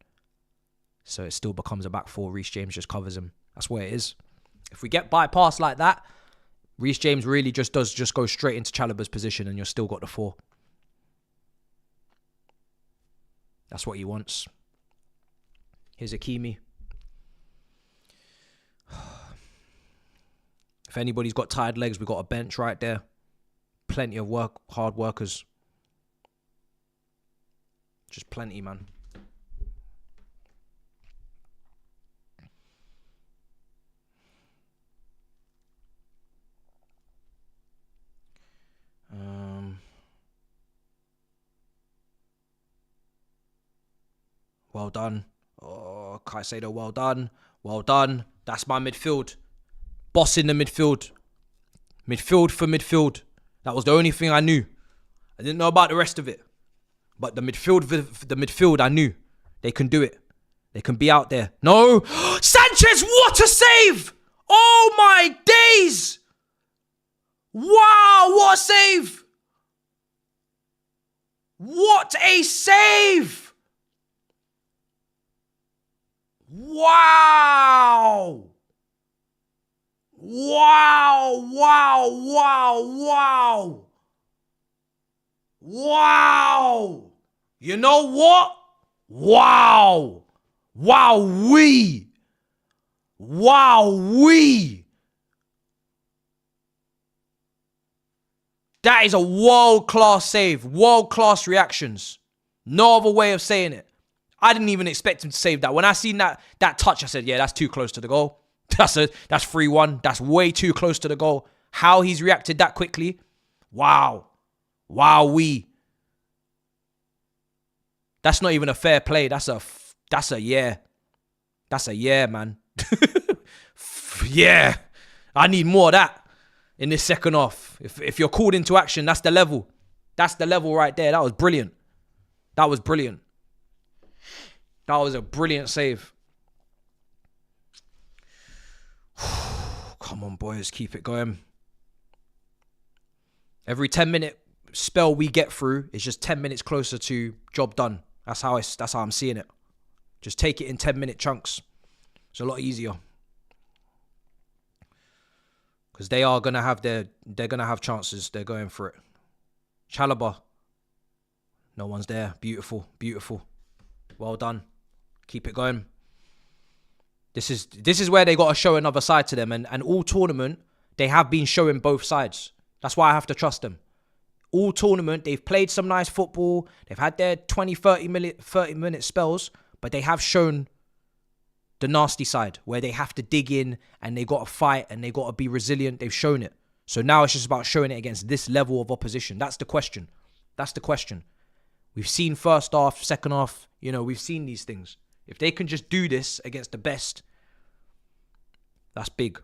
[SPEAKER 1] So it still becomes a back four. Reece James just covers him. That's where it is. If we get bypassed like that, Reece James really just go straight into Chalobah's position, and you're still got the 4. That's what he wants. Here's Hakimi. If anybody's got tired legs, we've got a bench right there. Plenty of work, hard workers. Just plenty, man. Well done. Oh, Caicedo, well done. Well done. That's my midfield. Boss in the midfield. Midfield for midfield. That was the only thing I knew. I didn't know about the rest of it. But the midfield, I knew. They can do it. They can be out there. No. Sanchez, what a save! Oh my days! Wow, what a save! What a save! Wow! Wow, wow, wow, wow. Wow. You know what? Wow. Wow-wee. Wow-wee. That is a world-class save. World-class reactions. No other way of saying it. I didn't even expect him to save that. When I seen that touch, I said, yeah, that's too close to the goal. That's 3-1. That's way too close to the goal. How he's reacted that quickly. Wow. Wow-wee. That's not even a fair play. That's a yeah. That's a yeah, man. Yeah. I need more of that in this second half. If you're called into action, that's the level. That's the level right there. That was brilliant. That was brilliant. That was a brilliant save. Come on, boys. Keep it going. Every 10-minute spell we get through is just 10 minutes closer to job done. That's how I'm seeing it. Just take it in 10-minute chunks. It's a lot easier. Because they're gonna have chances. They're going for it. Chalobah. No one's there. Beautiful. Beautiful. Well done. Keep it going. This is where they got to show another side to them. And all tournament, they have been showing both sides. That's why I have to trust them. All tournament, they've played some nice football. They've had their 20, 30-minute spells. But they have shown the nasty side where they have to dig in and they got to fight and they got to be resilient. They've shown it. So now it's just about showing it against this level of opposition. That's the question. That's the question. We've seen first half, second half. You know, we've seen these things. If they can just do this against the best, that's big.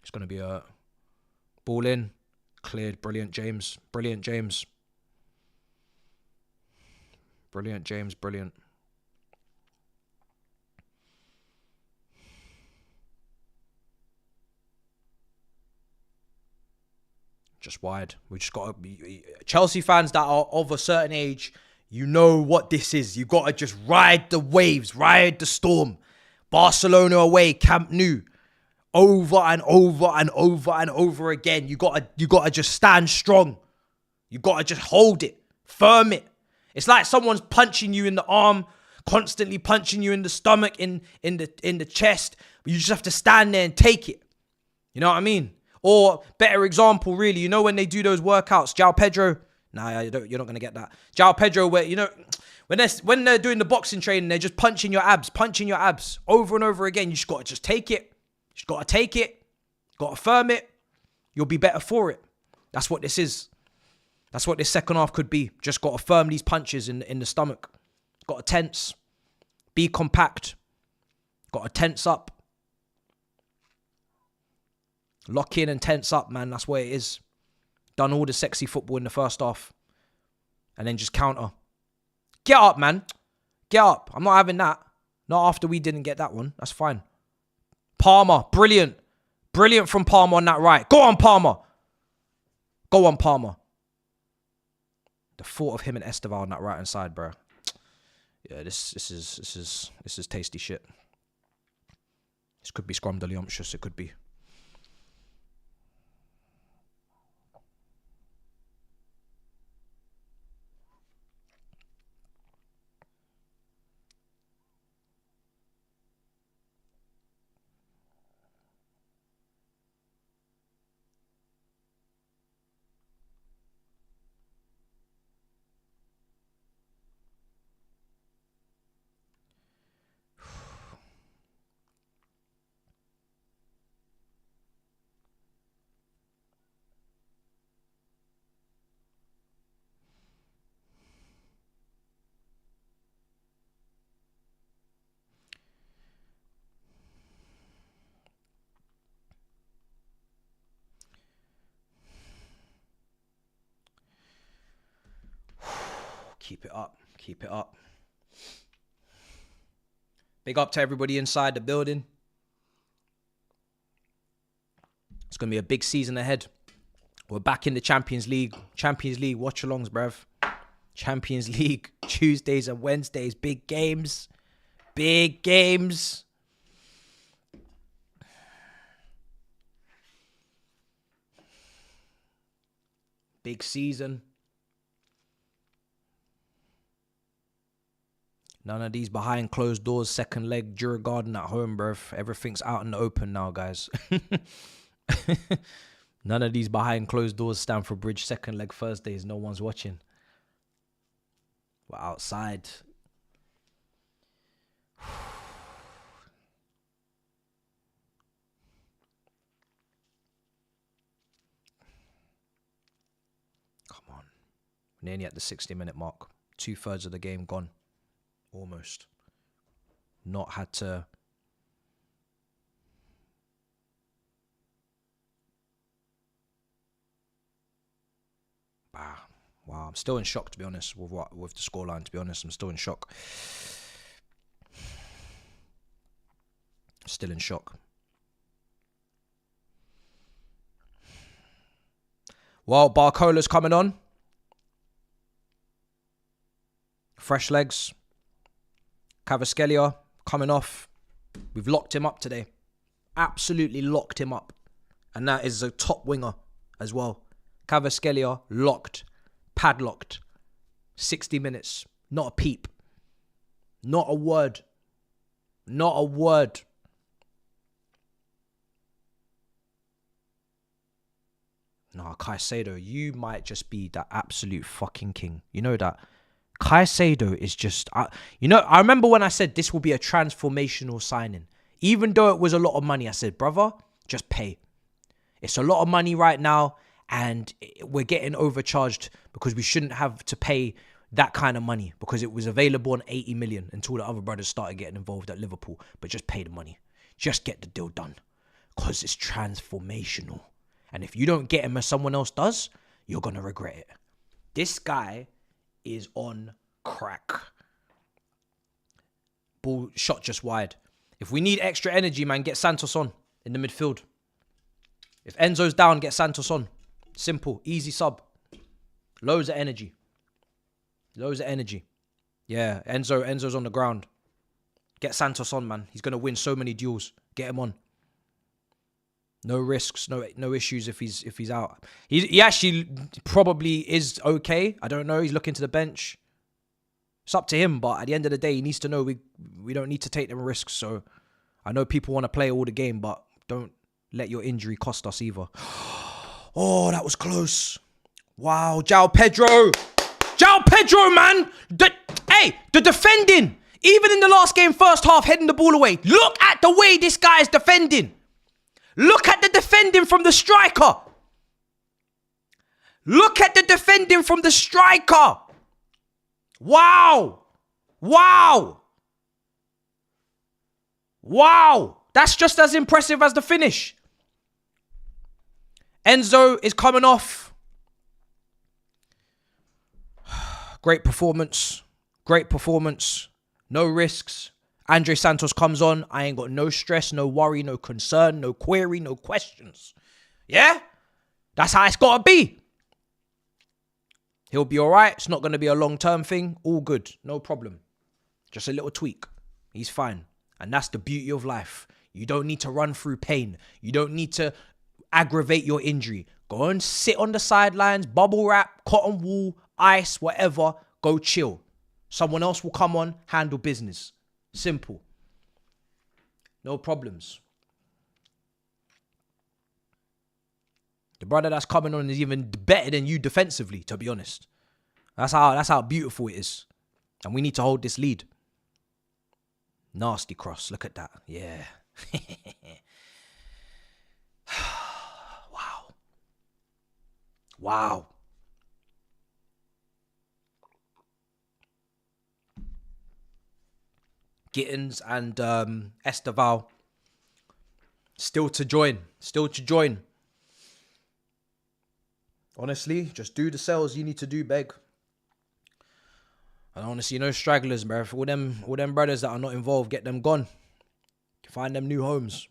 [SPEAKER 1] It's going to be a ball in. Cleared. Brilliant, James. Brilliant, James. Brilliant, James. Brilliant. Just wide. We just got to be... Chelsea fans that are of a certain age, you know what this is. You got to just ride the waves, ride the storm. Barcelona away, Camp Nou. Over and over and over and over again. You got to just stand strong. You got to just hold it. Firm it. It's like someone's punching you in the arm, constantly punching you in the stomach, in the chest. But you just have to stand there and take it. You know what I mean? Or better example, really, you know when they do those workouts, João Pedro. Nah, you're not gonna get that. João Pedro, where you know when they're doing the boxing training, they're just punching your abs over and over again. You just gotta take it. You just gotta take it. Gotta firm it. You'll be better for it. That's what this is. That's what this second half could be. Just got to firm these punches in the stomach. Got to tense. Be compact. Got to tense up. Lock in and tense up, man. That's what it is. Done all the sexy football in the first half. And then just counter. Get up, man. Get up. I'm not having that. Not after we didn't get that one. That's fine. Palmer. Brilliant. Brilliant from Palmer on that right. Go on, Palmer. Go on, Palmer. The thought of him and Esteval on that right hand side, bro. Yeah, this is tasty shit. This could be scrumdiddlyumptious. It could be. Keep it up. Keep it up. Big up to everybody inside the building. It's going to be a big season ahead. We're back in the Champions League. Champions League watch-alongs, bruv. Champions League Tuesdays and Wednesdays. Big games. Big games. Big season. None of these behind closed doors, second leg, Duragarden at home, bruv. Everything's out in the open now, guys. None of these behind closed doors, Stamford Bridge, second leg Thursdays. No one's watching. We're outside. Come on. We're nearly at the 60-minute mark. 2/3 of the game gone. Almost. Not had to... Wow, I'm still in shock, to be honest, with the scoreline, to be honest. I'm still in shock. Still in shock. Well, Barcola's coming on. Fresh legs. Kvaratskhelia coming off. We've locked him up today. Absolutely locked him up. And that is a top winger as well. Kvaratskhelia locked. Padlocked. 60 minutes. Not a peep. Not a word. Not a word. No, Caicedo, you might just be the absolute fucking king. You know that? Caicedo is just... I remember when I said this will be a transformational signing. Even though it was a lot of money, I said, brother, just pay. It's a lot of money right now, and we're getting overcharged because we shouldn't have to pay that kind of money because it was available on 80 million until the other brothers started getting involved at Liverpool. But just pay the money. Just get the deal done because it's transformational. And if you don't get him as someone else does, you're going to regret it. This guy is on crack. Ball shot just wide. If we need extra energy, man, get Santos on in the midfield. If Enzo's down, get Santos on. Simple, easy sub. Loads of energy. Loads of energy. Yeah, Enzo's on the ground. Get Santos on, man. He's going to win so many duels. Get him on. No risks, no issues if he's out. He actually probably is okay. I don't know. He's looking to the bench. It's up to him, but at the end of the day, he needs to know we don't need to take them risks. So I know people want to play all the game, but don't let your injury cost us either. Oh, that was close. Wow, João Pedro. João Pedro, man. The defending. Even in the last game, first half, heading the ball away. Look at the way this guy is defending. Look at the defending from the striker. Look at the defending from the striker. Wow. Wow. Wow. That's just as impressive as the finish. Enzo is coming off. Great performance. Great performance. No risks. Andre Santos comes on. I ain't got no stress, no worry, no concern, no query, no questions. Yeah? That's how it's got to be. He'll be all right. It's not going to be a long-term thing. All good. No problem. Just a little tweak. He's fine. And that's the beauty of life. You don't need to run through pain. You don't need to aggravate your injury. Go and sit on the sidelines, bubble wrap, cotton wool, ice, whatever. Go chill. Someone else will come on, handle business. Simple. No problems. The brother that's coming on is even better than you defensively, to be honest. That's how beautiful it is. And we need to hold this lead. Nasty cross. Look at that. Yeah. Wow. Wow. Gittins and Esteval still to join. Honestly, just do the sales you need to do, Beg. I don't want to see no stragglers, bro. For all them brothers that are not involved, get them gone. Find them new homes.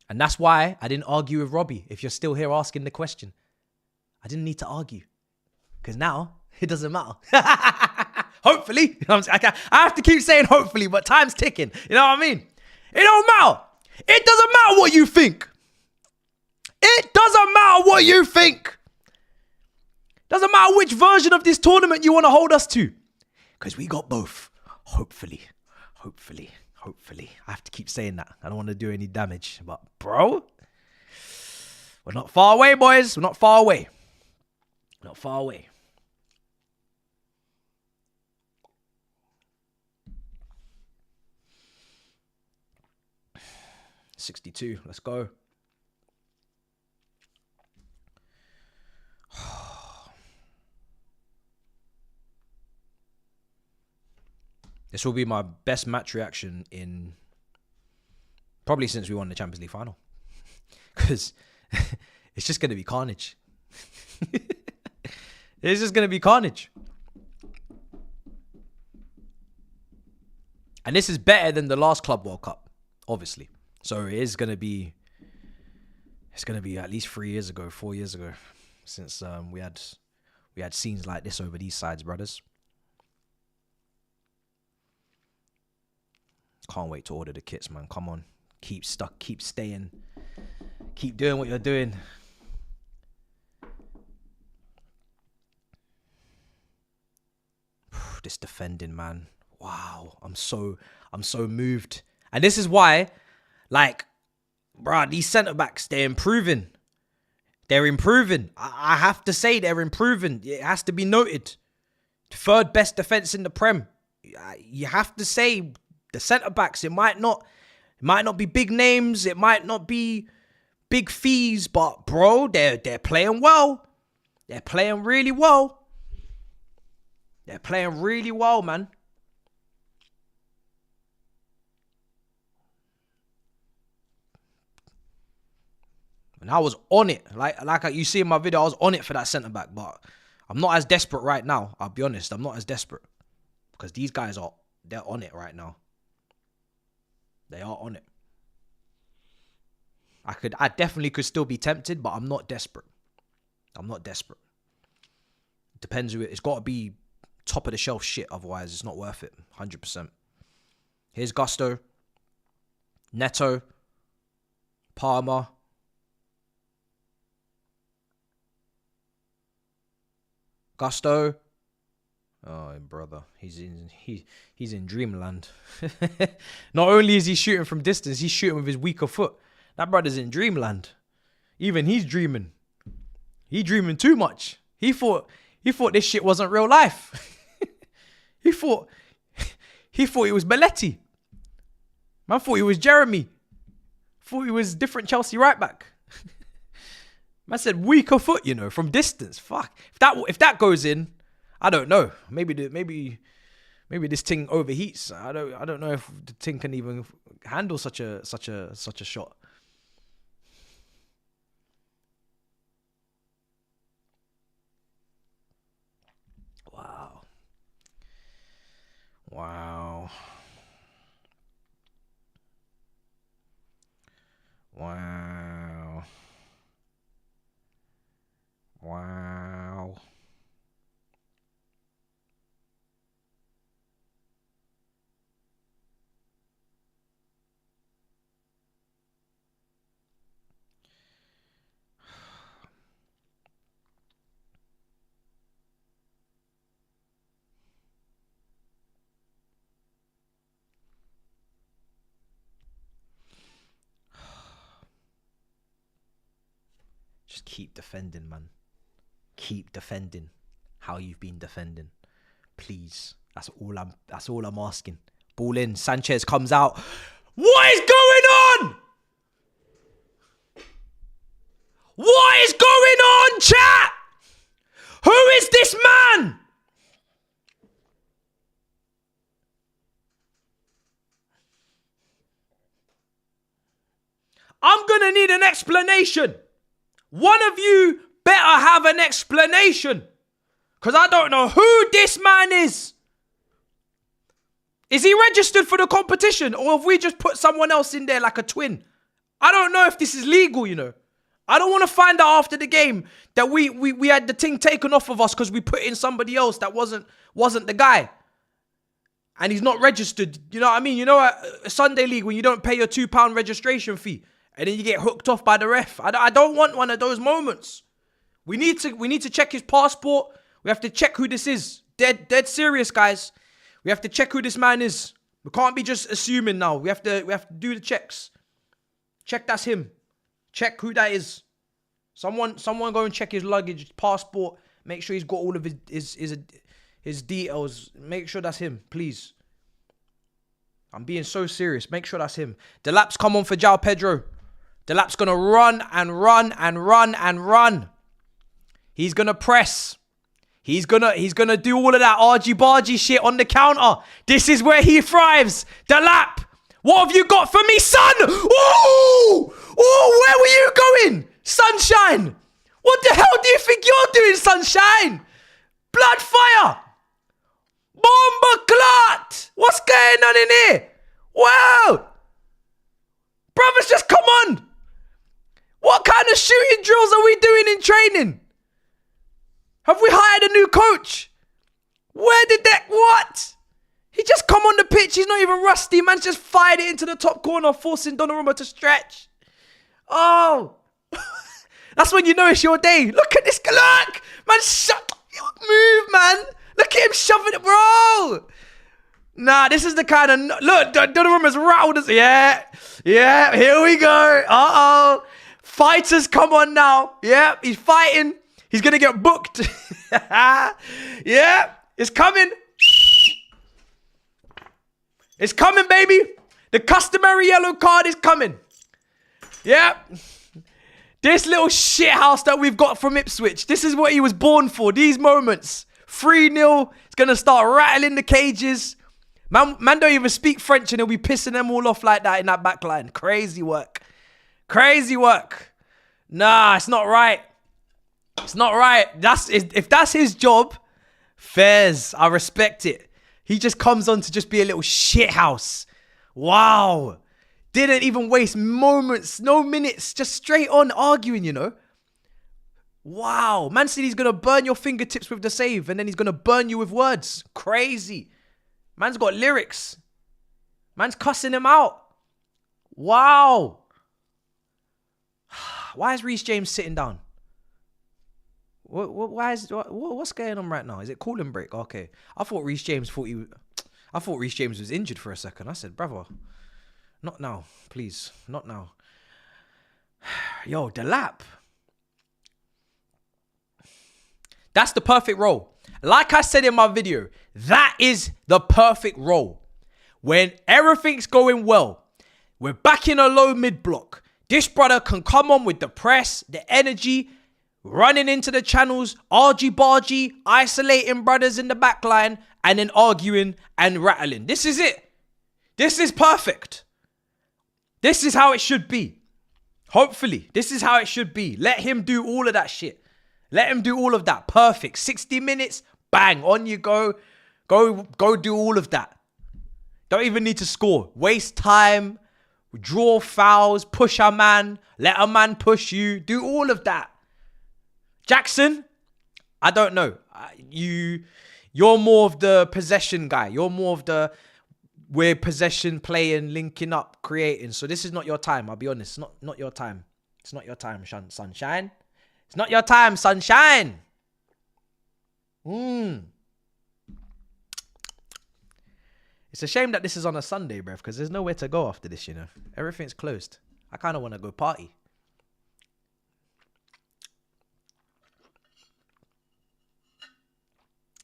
[SPEAKER 1] And that's why I didn't argue with Robbie. If you're still here asking the question, I didn't need to argue. Because now, it doesn't matter. Hopefully. I have to keep saying hopefully, but time's ticking. You know what I mean? It don't matter. It doesn't matter what you think. It doesn't matter what you think. Doesn't matter which version of this tournament you want to hold us to. Because we got both. Hopefully. Hopefully. Hopefully. I have to keep saying that. I don't want to do any damage. But, bro, we're not far away, boys. We're not far away. Not far away. $62. Let's go. This will be my best match reaction in probably since we won the Champions League final. Because it's just going to be carnage. It's just going to be carnage. And this is better than the last Club World Cup, obviously. So it is going to be, it's going to be at least 4 years ago since we had scenes like this over these sides, brothers. Can't wait to order the kits, man. Come on. Keep stuck. Keep staying. Keep doing what you're doing. This defending, man. Wow. I'm so moved. And this is why, like, bruh, these centre-backs, they're improving. They're improving. I have to say they're improving. It has to be noted. Third best defence in the Prem. You have to say the centre-backs, it might not be big names. It might not be big fees. But, bro, they're playing well. They're playing really well. They're playing really well, man. And I was on it. Like you see in my video, I was on it for that centre-back. But I'm not as desperate right now. I'll be honest. I'm not as desperate. Because these guys they're on it right now. They are on it. I definitely could still be tempted, but I'm not desperate. I'm not desperate. Depends who it's got to be top of the shelf shit. Otherwise, it's not worth it. 100%. Here's Gusto. Neto. Palmer. Gusto. Oh, brother, he's in dreamland. Not only is he shooting from distance, he's shooting with his weaker foot. That brother's in dreamland. Even he's dreaming. He dreaming too much. He thought this shit wasn't real life. he thought it was Belletti. Man thought he was Jeremy. Thought he was different Chelsea right back. Man said weaker foot, from distance. Fuck. If that goes in, I don't know. Maybe this thing overheats. I don't know if the thing can even handle such a shot. Wow. Wow. Wow. Wow. Just keep defending, man. Keep defending how you've been defending. Please. That's all I'm asking. Ball in. Sanchez comes out. What is going on? What is going on, chat? Who is this man? I'm gonna need an explanation. One of you better have an explanation. Because I don't know who this man is. Is he registered for the competition? Or have we just put someone else in there like a twin? I don't know if this is legal, I don't want to find out after the game that we had the thing taken off of us because we put in somebody else that wasn't the guy. and he's not registered. You know what I mean? You know, a Sunday league when you don't pay your £2 registration fee and then you get hooked off by the ref. I don't want one of those moments. We need to check his passport. We have to check who this is. Dead serious, guys. We have to check who this man is. We can't be just assuming now. We have to do the checks. Check that's him. Check who that is. Someone go and check his luggage, his passport. Make sure he's got all of his details. Make sure that's him, please. I'm being so serious. Make sure that's him. Delap's come on for João Pedro. Delap's gonna run and run and run and run. He's gonna press. He's gonna do all of that argy-bargy shit on the counter. This is where he thrives. Delap, what have you got for me, son? Ooh! Ooh, where were you going? Sunshine! What the hell do you think you're doing, Sunshine? Blood fire! Bomba clot! What's going on in here? Wow! Brothers, just come on! What kind of shooting drills are we doing in training? Have we hired a new coach? Where did that... What? He just come on the pitch. He's not even rusty. Man's just fired it into the top corner, forcing Donnarumma to stretch. Oh. That's when you know it's your day. Look at this. Look. Man, move, man. Look at him shoving it, bro. Nah, this is the kind of... Look, Donnarumma's rattled us. Yeah. Yeah, here we go. Uh-oh. Fighters, come on now. Yeah, he's fighting. He's going to get booked. Yeah, it's coming. It's coming, baby. The customary yellow card is coming. Yeah. This little shithouse that we've got from Ipswich. This is what he was born for. These moments. 3-0. It's going to start rattling the cages. Man don't even speak French and he'll be pissing them all off like that in that back line. Crazy work. Crazy work. Nah, it's not right. It's not right. If that's his job, fairs. I respect it. He just comes on to just be a little shithouse. Wow. Didn't even waste moments, no minutes, just straight on arguing, you know. Wow. Man said he's going to burn your fingertips with the save and then he's going to burn you with words. Crazy. Man's got lyrics. Man's cussing him out. Wow. Why is Reece James sitting down? What's going on right now? Is it cooling break? Okay. I thought Reece James was injured for a second. I said, brother, not now, please. Not now. Yo, Delap. That's the perfect role. Like I said in my video, that is the perfect role. When everything's going well, we're back in a low mid block. This brother can come on with the press, the energy, running into the channels, argy-bargy, isolating brothers in the back line, and then arguing and rattling. This is it. This is perfect. This is how it should be. Hopefully, this is how it should be. Let him do all of that shit. Let him do all of that. Perfect. 60 minutes, bang, on you go. Go do all of that. Don't even need to score. Waste time, draw fouls, push a man, let a man push you. Do all of that. Jackson, I don't know. You're more of the possession guy. You're more of the we're possession playing, linking up, creating. So this is not your time. I'll be honest. It's not your time. It's not your time, Sunshine. It's not your time, Sunshine. It's a shame that this is on a Sunday, bruv, because there's nowhere to go after this, you know. Everything's closed. I kind of want to go party.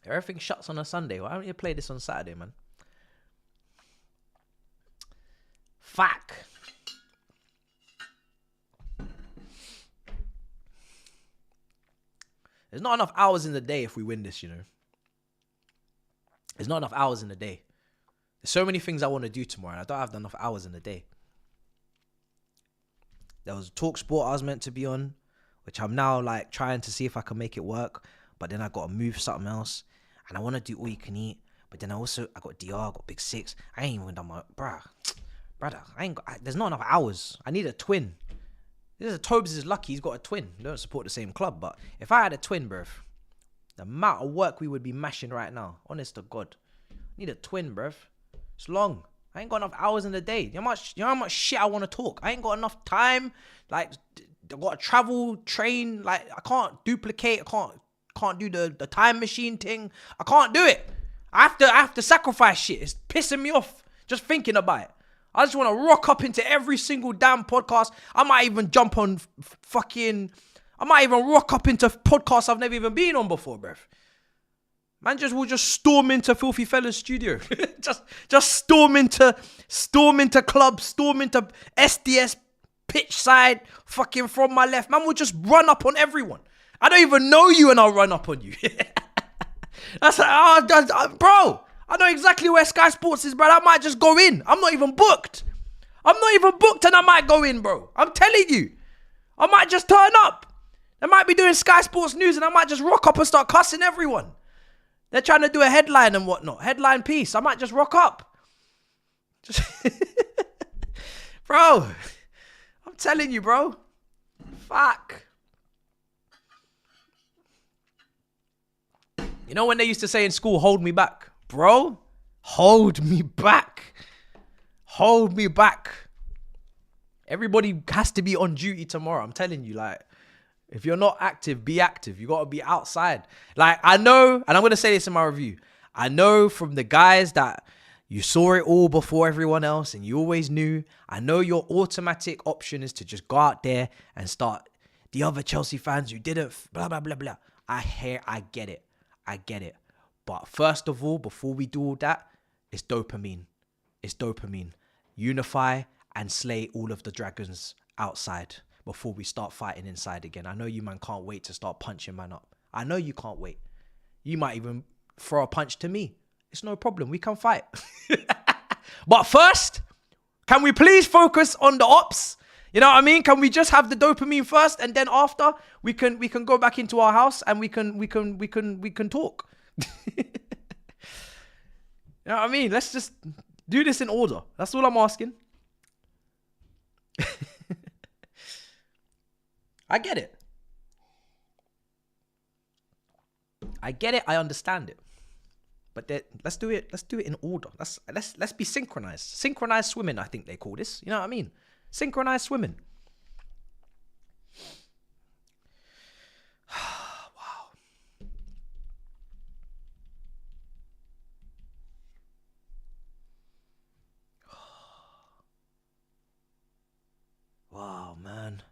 [SPEAKER 1] Everything shuts on a Sunday. Why don't you play this on Saturday, man? Fuck. There's not enough hours in the day if we win this, you know. There's not enough hours in the day. There's so many things I want to do tomorrow, and I don't have enough hours in the day. There was a talk sport I was meant to be on, which I'm now like trying to see if I can make it work. But then I got to move something else. And I want to do all you can eat. But then I got DR, I got Big Six. I ain't even done my... Brother, there's not enough hours. I need a twin. Tobes is lucky he's got a twin. They don't support the same club. But if I had a twin, bruv, the amount of work we would be mashing right now. Honest to God. Need a twin, bruv. It's long. I ain't got enough hours in the day. You know how much shit I want to talk. I ain't got enough time. Like, I got to travel, train. Like, I can't duplicate. I can't do the time machine thing. I can't do it. I have to sacrifice shit. It's pissing me off just thinking about it. I just want to rock up into every single damn podcast. I might even jump on I might even rock up into podcasts I've never even been on before, bruv. Man will just storm into Filthy Fella's studio. just storm into clubs, storm into SDS pitch side, fucking from my left. Man will just run up on everyone. I don't even know you and I'll run up on you. That's like, bro, I know exactly where Sky Sports is, bro. I might just go in. I'm not even booked and I might go in, bro. I'm telling you. I might just turn up. They might be doing Sky Sports News and I might just rock up and start cussing everyone. They're trying to do a headline and whatnot. Headline piece. I might just rock up. Bro. I'm telling you, bro. Fuck. You know when they used to say in school, hold me back? Bro, hold me back. Hold me back. Everybody has to be on duty tomorrow. I'm telling you, like, if you're not active, be active. You got to be outside. Like, I know, and I'm going to say this in my review. I know from the guys that you saw it all before everyone else and you always knew. I know your automatic option is to just go out there and start the other Chelsea fans who didn't, blah, blah, blah, blah. I get it. I get it. But first of all, before we do all that, it's dopamine. It's dopamine. Unify and slay all of the dragons outside before we start fighting inside again. I know you, man, can't wait to start punching man up. I know you can't wait. You might even throw a punch to me. It's no problem. We can fight. But first, can we please focus on the ops? You know what I mean? Can we just have the dopamine first, and then after we can go back into our house and we can talk. You know what I mean? Let's just do this in order. That's all I'm asking. I get it. I get it. I understand it. But let's do it. Let's do it in order. Let's be synchronized. Synchronized swimming, I think they call this. You know what I mean? Synchronized swimming. Wow. Wow, man.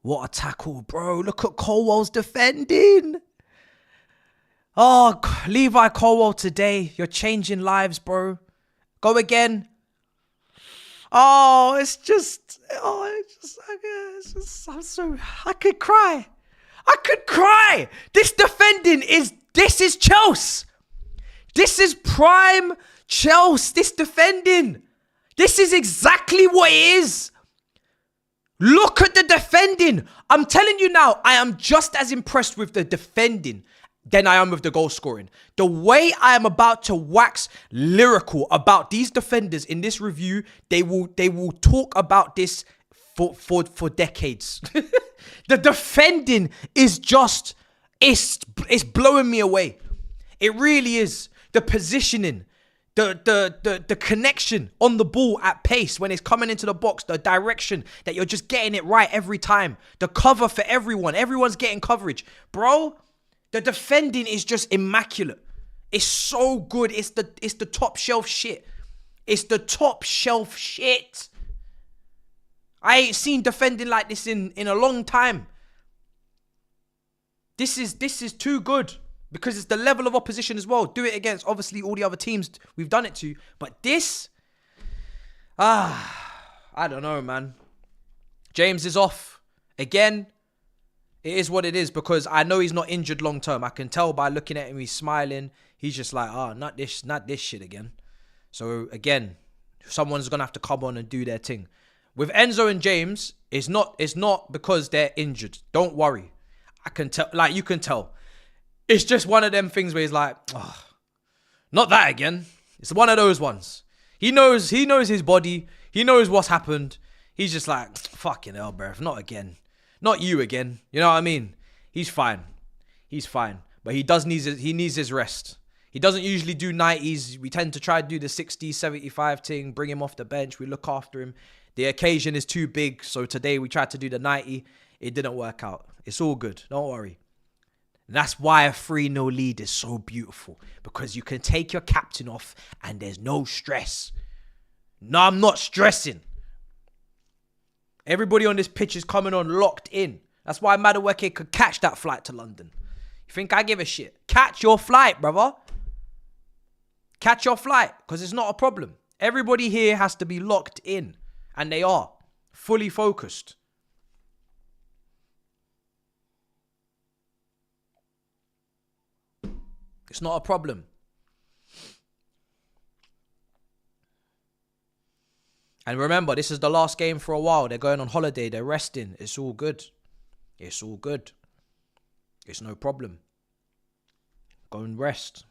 [SPEAKER 1] What a tackle, bro. Look at Colwell's defending. Oh, Levi Colwell today. You're changing lives, bro. Go again. I could cry. I could cry. This is Chelsea. This is prime Chelsea. This defending. This is exactly what it is. Look at the defending. I'm telling you now, I am just as impressed with the defending than I am with the goal scoring. The way I am about to wax lyrical about these defenders in this review, they will talk about this for decades. The defending is just, it's blowing me away. It really is. The positioning, the connection on the ball at pace when it's coming into the box, the direction that you're just getting it right every time. The cover for everyone. Everyone's getting coverage. Bro, the defending is just immaculate. It's so good. It's the top shelf shit. It's the top shelf shit. I ain't seen defending like this in a long time. This is too good because it's the level of opposition as well. Do it against obviously all the other teams we've done it to, but this, I don't know, man. James is off again. It is what it is because I know he's not injured long term. I can tell by looking at him, he's smiling. He's just like, not this shit again. So again, someone's gonna have to come on and do their thing. With Enzo and James, it's not because they're injured. Don't worry. I can tell, like you can tell. It's just one of them things where he's like, not that again. It's one of those ones. He knows his body. He knows what's happened. He's just like, fucking hell, bruv, not again. Not you again. You know what I mean? He's fine. He's fine. But he needs his rest. He doesn't usually do 90s. We tend to try to do the 60, 75 thing, bring him off the bench. We look after him. The occasion is too big. So today we tried to do the 90. It didn't work out. It's all good. Don't worry. That's why a 3-0 lead is so beautiful. Because you can take your captain off and there's no stress. No, I'm not stressing. Everybody on this pitch is coming on locked in. That's why Madueke could catch that flight to London. You think I give a shit? Catch your flight, brother. Catch your flight, because it's not a problem. Everybody here has to be locked in. And they are. Fully focused. It's not a problem. And remember, this is the last game for a while. They're going on holiday. They're resting. It's all good. It's all good. It's no problem. Go and rest.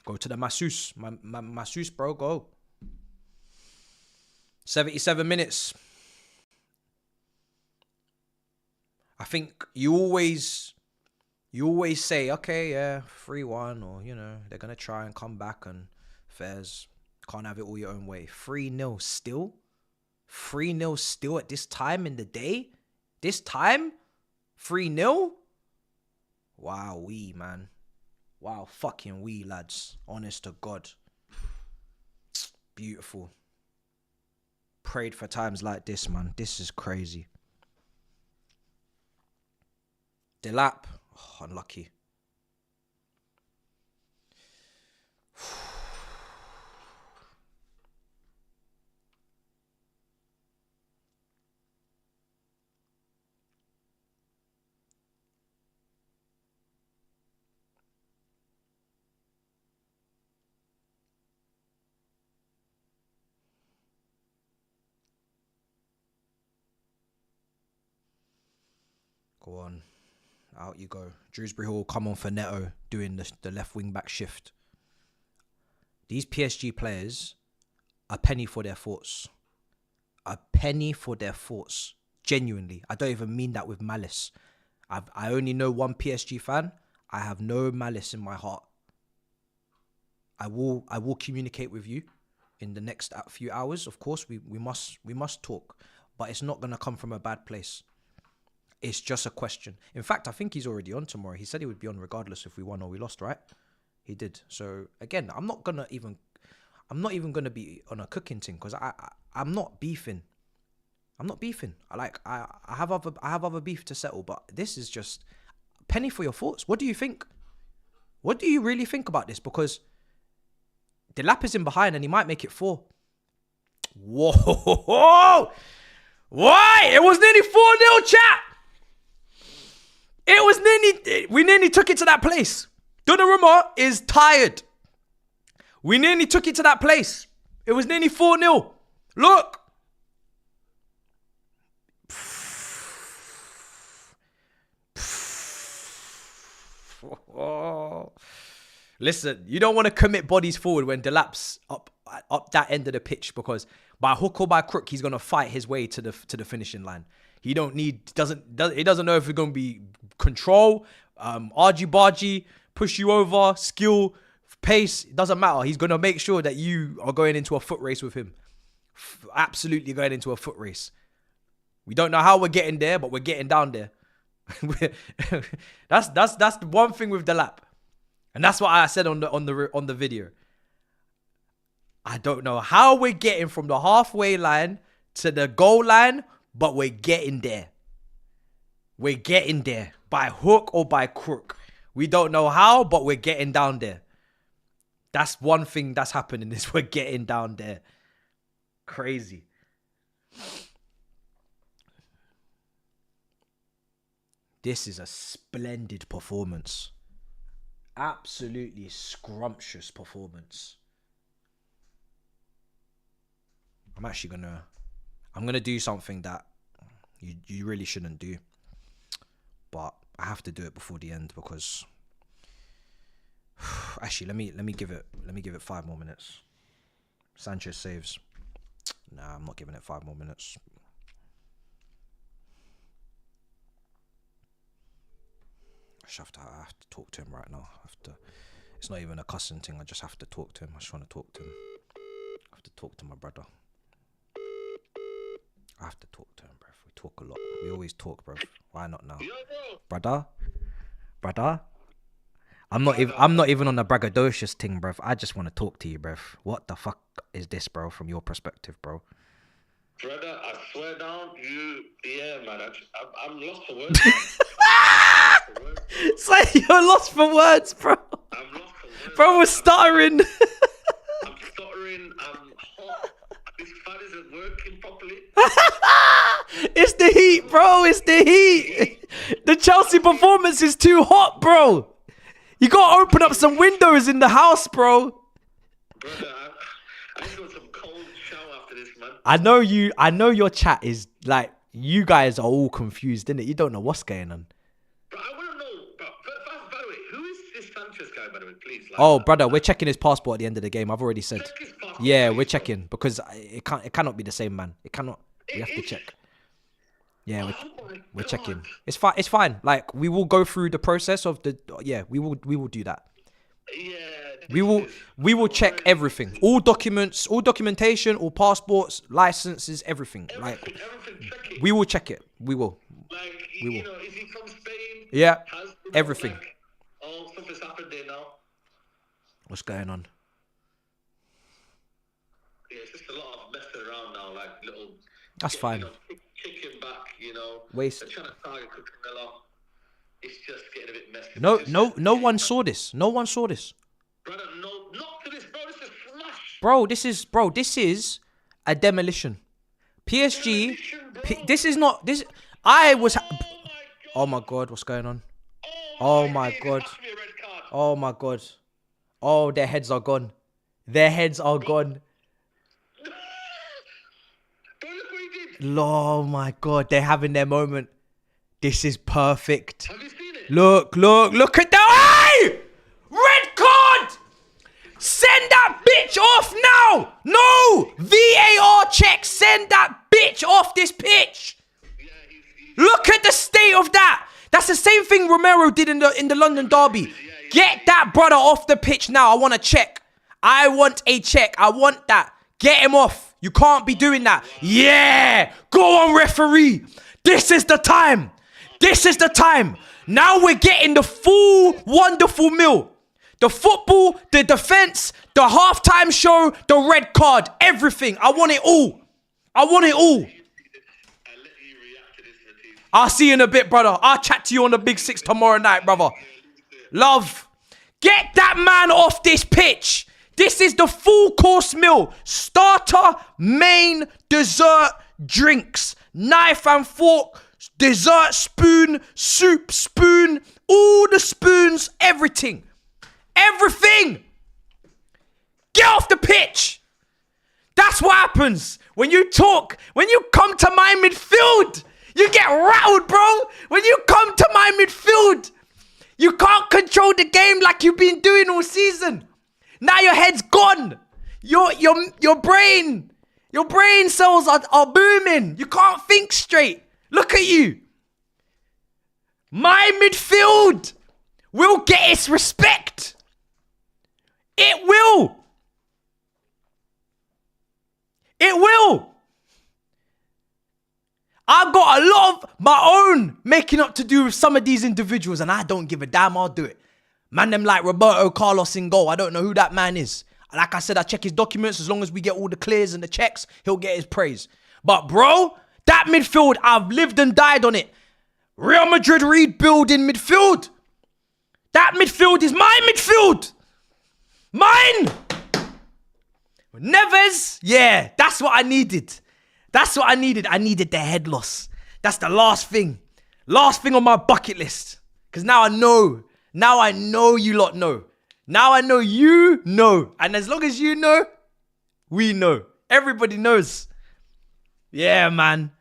[SPEAKER 1] Go to the masseuse. Masseuse, bro. Go. 77 minutes. I think you always say, okay, yeah, 3-1, or, you know, they're going to try and come back and Fairs. Can't have it all your own way. 3-0 still? 3-0 still at this time in the day? This time? 3-0? Wow, man. Wow, fucking lads. Honest to God. Beautiful. Prayed for times like this, man. This is crazy. Delap. Oh, unlucky. Go on. Out you go. Drewsbury Hall come on for Neto doing the left wing back shift. These PSG players, a penny for their thoughts. A penny for their thoughts. Genuinely. I don't even mean that with malice. I only know one PSG fan. I have no malice in my heart. I will communicate with you in the next few hours. Of course, we must talk. But it's not going to come from a bad place. It's just a question. In fact, I think he's already on tomorrow. He said he would be on regardless if we won or we lost, right? He did. So again, I'm not even gonna be on a cooking thing because I'm not beefing. I have other beef to settle, but this is just penny for your thoughts. What do you think? What do you really think about this? Because Delap is in behind and he might make it 4. Whoa! Why? It was nearly 4-0, chat. It was we nearly took it to that place. Donnarumma is tired. We nearly took it to that place. It was nearly 4-0. Look. Listen, you don't want to commit bodies forward when Delap's up that end of the pitch because by hook or by crook, he's going to fight his way to the finishing line. He doesn't know if it's going to be control, argy-bargy, push you over, skill, pace. It doesn't matter. He's going to make sure that you are going into a foot race with him. Absolutely going into a foot race. We don't know how we're getting there, but we're getting down there. That's the one thing with Delap. And that's what I said on the video. I don't know how we're getting from the halfway line to the goal line, but we're getting there. We're getting there. By hook or by crook. We don't know how, but we're getting down there. That's one thing that's happening is we're getting down there. Crazy. This is a splendid performance. Absolutely scrumptious performance. I'm gonna do something that you really shouldn't do, but I have to do it before the end because actually let me give it 5 more minutes. Sanchez saves. Nah, I'm not giving it 5 more minutes. I have to talk to him right now. I have to It's not even a cussing thing. I just have to talk to him. I just want to talk to him. I have to talk to my brother. I have to talk to him, bruv. We talk a lot. We always talk, bruv. Why not now? Brother? I'm not even on the braggadocious thing, bruv. I just want to talk to you, bruv. What the fuck is this, bro, from your perspective, bro?
[SPEAKER 3] Brother, I swear down, man, I'm lost for words.
[SPEAKER 1] Say you're lost for words, bro.
[SPEAKER 3] I'm lost for words.
[SPEAKER 1] Bro, we're stuttering.
[SPEAKER 3] I'm stuttering. I'm hot. This fan isn't working properly.
[SPEAKER 1] It's the heat, bro. It's the heat. The Chelsea performance is too hot, bro. You gotta open up some windows in the house, bro.
[SPEAKER 3] Brother, I just want some cold shower after this, man.
[SPEAKER 1] I know your chat is like, you guys are all confused, innit? You don't know what's going on.
[SPEAKER 3] But I want to know, by the way, who is this Sanchez guy, by the way, please? Like,
[SPEAKER 1] Oh, brother, we're checking his passport at the end of the game. I've already said.
[SPEAKER 3] check his passport,
[SPEAKER 1] Yeah,
[SPEAKER 3] please,
[SPEAKER 1] we're
[SPEAKER 3] bro.
[SPEAKER 1] checking because it cannot be the same, man. It cannot. We have to
[SPEAKER 3] It is.
[SPEAKER 1] check. Yeah,
[SPEAKER 3] Oh my
[SPEAKER 1] we're
[SPEAKER 3] God.
[SPEAKER 1] checking. It's fine. It's fine. Like, we will go through the process of the. Yeah, we will do that.
[SPEAKER 3] Yeah.
[SPEAKER 1] We will check everything. All documents, all documentation, all passports, licenses, everything. Like,
[SPEAKER 3] Everything, check it.
[SPEAKER 1] we will check it. We will.
[SPEAKER 3] Like,
[SPEAKER 1] we
[SPEAKER 3] you
[SPEAKER 1] will.
[SPEAKER 3] know, is he from Spain?
[SPEAKER 1] Yeah.
[SPEAKER 3] Has,
[SPEAKER 1] Everything.
[SPEAKER 3] Like, oh, something's happened there now.
[SPEAKER 1] What's going on?
[SPEAKER 3] Yeah, it's just a lot of messing around now, like little.
[SPEAKER 1] That's fine.
[SPEAKER 3] You know, kicking back, you know.
[SPEAKER 1] Waste.
[SPEAKER 3] They're trying to target Cucurella. It's just getting a bit messy.
[SPEAKER 1] No one saw this. No one saw this.
[SPEAKER 3] Brother, no, not to this, bro. This is smash.
[SPEAKER 1] Bro, this is a demolition. PSG.
[SPEAKER 3] Demolition, bro.
[SPEAKER 1] This is not this. I was.
[SPEAKER 3] Oh my God.
[SPEAKER 1] Oh my God, what's going on?
[SPEAKER 3] Oh
[SPEAKER 1] Oh my
[SPEAKER 3] days, it
[SPEAKER 1] God.
[SPEAKER 3] has to be a red card.
[SPEAKER 1] Oh my God. Oh, their heads are gone. Their heads are gone.
[SPEAKER 3] Bro, look what he did.
[SPEAKER 1] Oh my God, they're having their moment. This is perfect.
[SPEAKER 3] Have you seen it?
[SPEAKER 1] Look at that. Hey! Red card! Send that bitch off now! No! VAR check, send that bitch off this pitch!
[SPEAKER 3] Yeah, he's
[SPEAKER 1] Look at the state of that! That's the same thing Romero did in the London derby. Get that brother off the pitch now. I want a check. I want a check. I want that. Get him off. You can't be doing that. Yeah! Go on, referee! This is the time! This is the time! Now we're getting the full wonderful meal. The football, the defense, the halftime show, the red card, everything. I want it all. I want it all.
[SPEAKER 3] I'll let you react to this, Matisse.
[SPEAKER 1] I'll see you in a bit, brother. I'll chat to you on the Big Six tomorrow night, brother. Love. Get that man off this pitch. This is the full course meal. Starter, main, dessert, drinks, knife and fork, dessert spoon, soup spoon, all the spoons, everything. Everything. Get off the pitch. That's what happens when you talk, when you come to my midfield. You get rattled, bro. When you come to my midfield, you can't control the game like you've been doing all season. Now your head's gone. Your brain cells are booming. You can't think straight. Look at you. My midfield will get its respect. It will. It will. I've got a lot of my own making up to do with some of these individuals, and I don't give a damn. I'll do it. Man, them like Roberto Carlos in goal. I don't know who that man is. Like I said, I check his documents. As long as we get all the clears and the checks, he'll get his praise. But bro, that midfield, I've lived and died on it. Real Madrid rebuilding midfield. That midfield is my midfield. Mine. Neves. Yeah, that's what I needed. That's what I needed. I needed the head loss. That's the last thing. Last thing on my bucket list. Because now I know. Now I know you lot know. Now I know you know. And as long as you know, we know. Everybody knows. Yeah, man.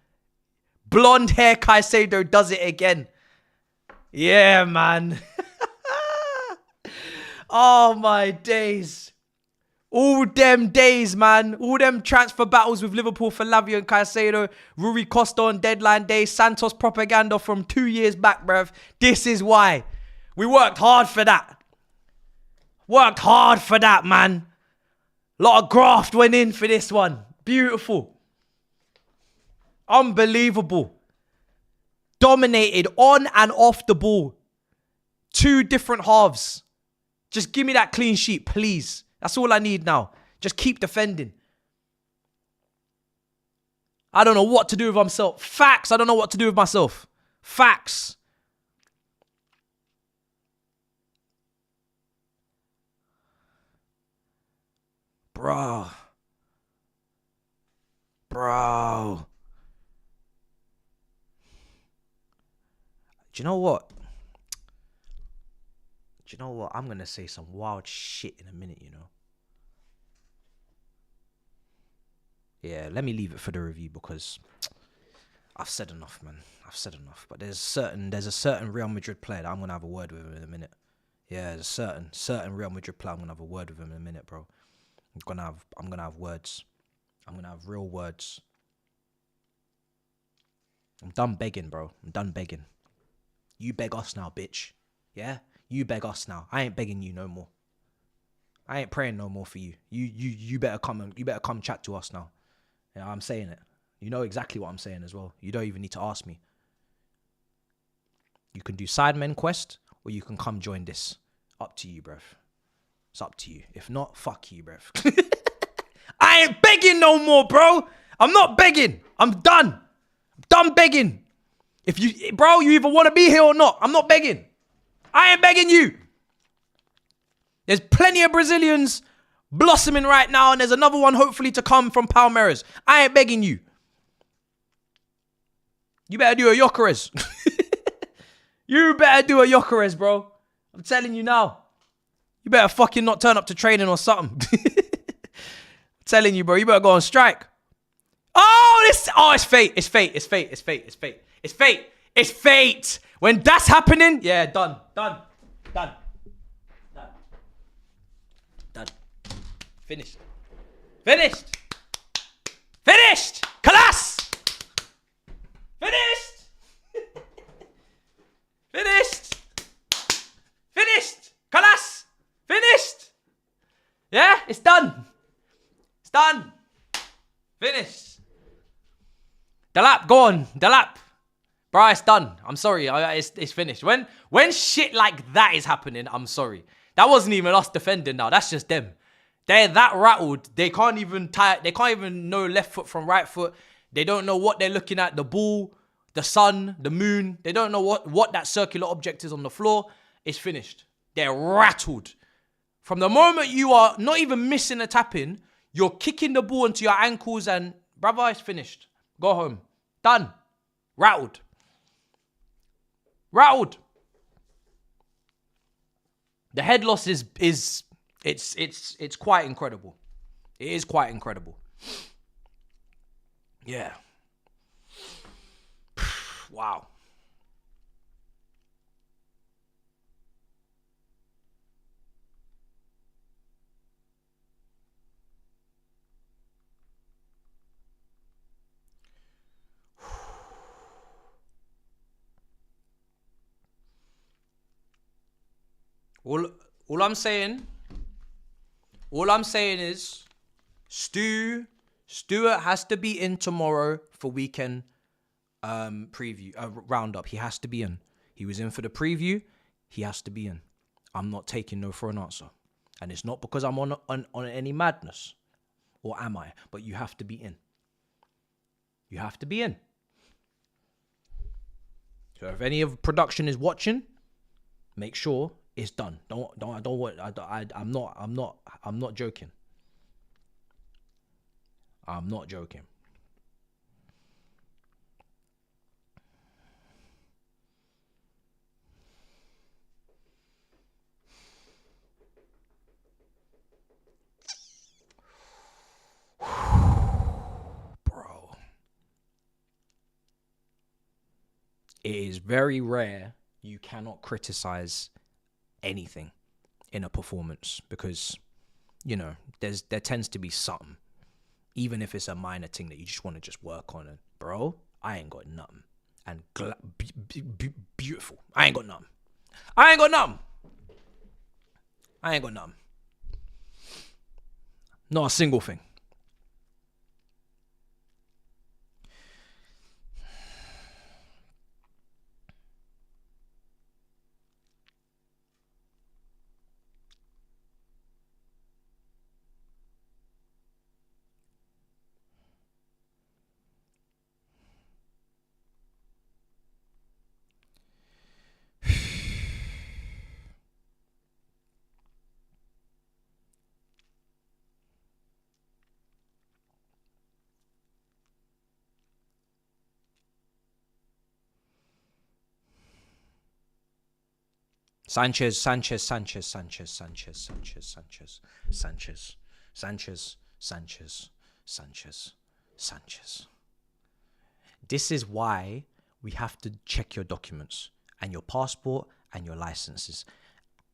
[SPEAKER 1] Blonde hair Caicedo does it again. Yeah, man. Oh, my days. All them days, man. All them transfer battles with Liverpool for Lavia and Caicedo. Rui Costa on deadline day. Santos propaganda from 2 years back, bruv. This is why. We worked hard for that. Worked hard for that, man. A lot of graft went in for this one. Beautiful. Unbelievable. Dominated on and off the ball. 2 different halves. Just give me that clean sheet, please. That's all I need now. Just keep defending. I don't know what to do with myself. Facts. I don't know what to do with myself. Facts. Bro. Bro. Do you know what? Do you know what? I'm going to say some wild shit in a minute, you know. Yeah, let me leave it for the review because I've said enough, man. I've said enough. But there's a certain Real Madrid player that I'm going to have a word with him in a minute. Yeah, there's a certain Real Madrid player I'm going to have a word with him in a minute, bro. I'm going to have words. I'm going to have real words. I'm done begging, bro. I'm done begging. You beg us now, bitch. Yeah? You beg us now. I ain't begging you no more. I ain't praying no more for you. You better come chat to us now. Yeah, I'm saying it. You know exactly what I'm saying as well. You don't even need to ask me. You can do Sidemen Quest or you can come join this. Up to you, bruv. It's up to you. If not, fuck you, bruv. I ain't begging no more, bro. I'm not begging. I'm done. I'm done begging. If you, bro, you either want to be here or not. I'm not begging. I ain't begging you. There's plenty of Brazilians blossoming right now, and there's another one hopefully to come from Palmeiras. I ain't begging you. You better do a Jokeres. You better do a Jokeres, bro. I'm telling you now. You better fucking not turn up to training or something. I'm telling you, bro. You better go on strike. It's fate. It's fate. It's fate. It's fate. It's fate. It's fate. It's fate. When that's happening, yeah, done. Finished. Class. Finished. Class. Finished. Yeah, it's done. Finished. The lap, go on. The lap. Bro, it's done. I'm sorry. It's finished. When shit like that is happening, I'm sorry. That wasn't even us defending now. That's just them. They're that rattled. They can't even know left foot from right foot. They don't know what they're looking at. The ball, the sun, the moon. They don't know what that circular object is on the floor. It's finished. They're rattled. From the moment you are not even missing a tap-in, you're kicking the ball into your ankles and, brother, it's finished. Go home. Done. Rattled. The head loss is it's quite incredible. It is quite incredible. Yeah. Wow. All I'm saying is Stuart has to be in tomorrow for weekend preview roundup. He has to be in. He was in for the preview. He has to be in. I'm not taking no for an answer. And it's not because I'm on any madness. Or am I? But you have to be in. You have to be in. So if any of production is watching, make sure it's done. I'm not joking. I'm not joking. Bro. It is very rare you cannot criticize anything in a performance because, you know, there tends to be something, even if it's a minor thing that you just want to just work on. And bro, I ain't got nothing. And beautiful. I ain't got nothing. I ain't got nothing. Not a single thing. Sanchez, Sanchez, Sanchez, Sanchez, Sanchez, Sanchez, Sanchez, Sanchez, Sanchez, Sanchez, Sanchez, Sanchez. This is why we have to check your documents and your passport and your licenses.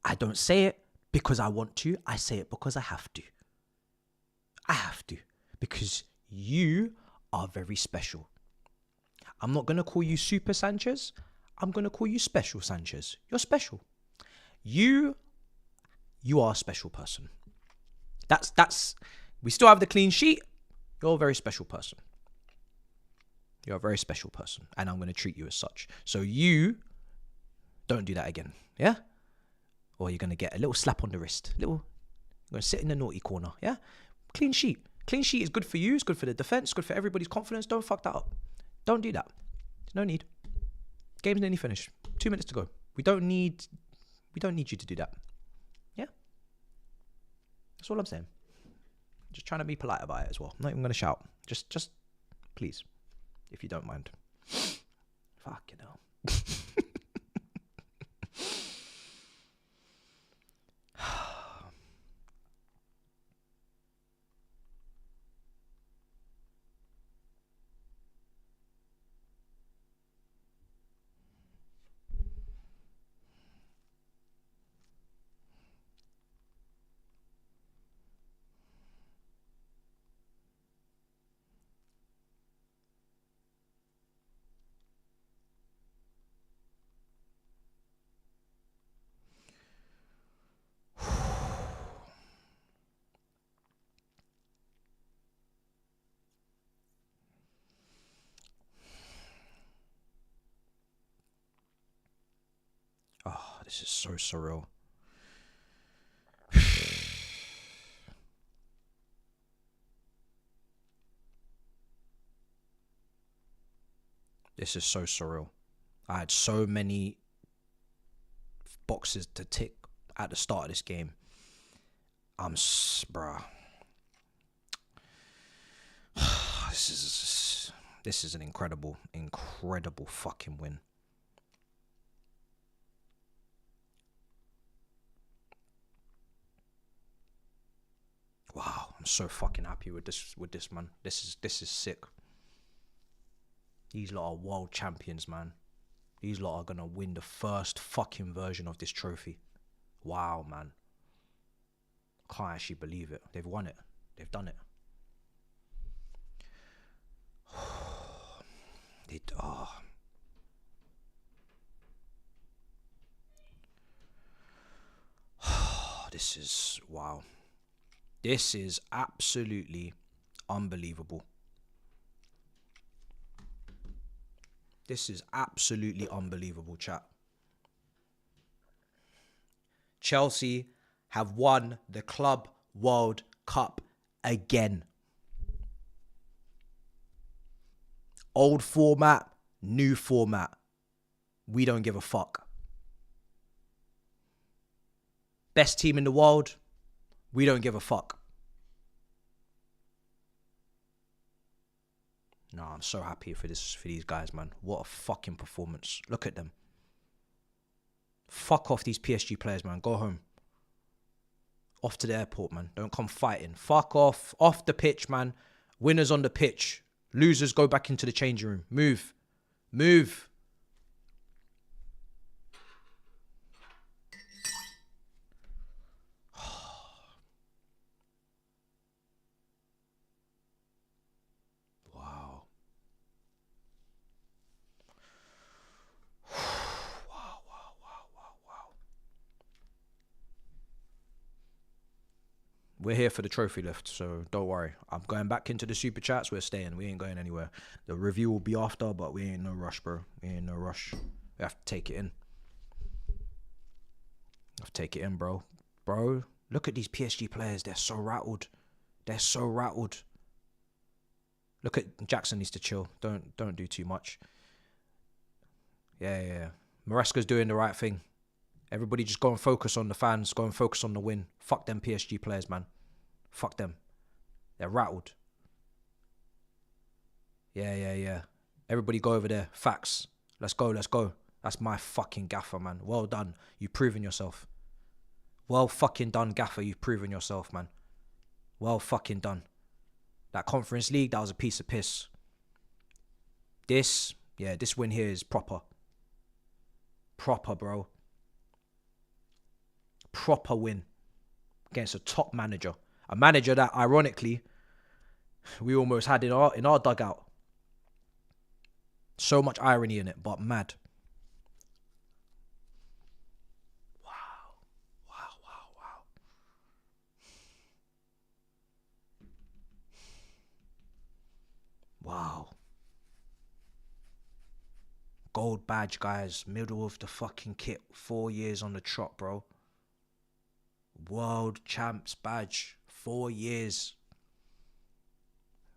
[SPEAKER 1] I don't say it because I want to. I say it because I have to. I have to. Because you are very special. I'm not going to call you Super Sanchez. I'm going to call you Special Sanchez. You're special. You are a special person. That's we still have the clean sheet. You're a very special person. You're a very special person, and I'm going to treat you as such. So you don't do that again, yeah? Or you're going to get a little slap on the wrist. You're going to sit in the naughty corner, yeah? Clean sheet. Clean sheet is good for you. It's good for the defense. Good for everybody's confidence. Don't fuck that up. Don't do that. There's no need. Game's nearly finished. 2 minutes to go. We don't need you to do that. Yeah? That's all I'm saying. Just trying to be polite about it as well. I'm not even going to shout. Just please, if you don't mind. Fuck, you know. Oh, this is so surreal. This is so surreal. I had so many boxes to tick at the start of this game. Bruh. This is an incredible fucking win. Wow, I'm so fucking happy with this man. This is sick. These lot are world champions, man. These lot are gonna win the first fucking version of this trophy. Wow, man. Can't actually believe it. They've won it. They've done it. This is wow. This is absolutely unbelievable. This is absolutely unbelievable, chat. Chelsea have won the Club World Cup again. Old format, new format. We don't give a fuck. Best team in the world. We don't give a fuck. No, I'm so happy for these guys, man. What a fucking performance. Look at them. Fuck off these PSG players, man. Go home. Off to the airport, man. Don't come fighting. Fuck off. Off the pitch, man. Winners on the pitch. Losers go back into the changing room. Move. Move. we're here for the trophy lift, so don't worry. I'm going back into the super chats. We're staying. We ain't going anywhere. The review will be after, but we ain't no rush, bro. We ain't no rush. We have to take it in. Have to take it in, bro. Bro, look at these PSG players. They're so rattled. They're so rattled. Look at Jackson needs to chill. Don't do too much. Yeah. Maresca's doing the right thing. Everybody just go and focus on the fans. Go and focus on the win. Fuck them PSG players, man. Fuck them. They're rattled. Yeah. Everybody go over there. Facts. Let's go. That's my fucking gaffer, man. Well done. You've proven yourself. Well fucking done, gaffer. You've proven yourself, man. Well fucking done. That Conference League, that was a piece of piss. This win here is proper. Proper, bro. Proper win against a top manager. A manager that, ironically, we almost had in our dugout. So much irony in it, but mad. Wow. Gold badge, guys. Middle of the fucking kit. 4 years on the trot, bro. World champs badge. 4 years.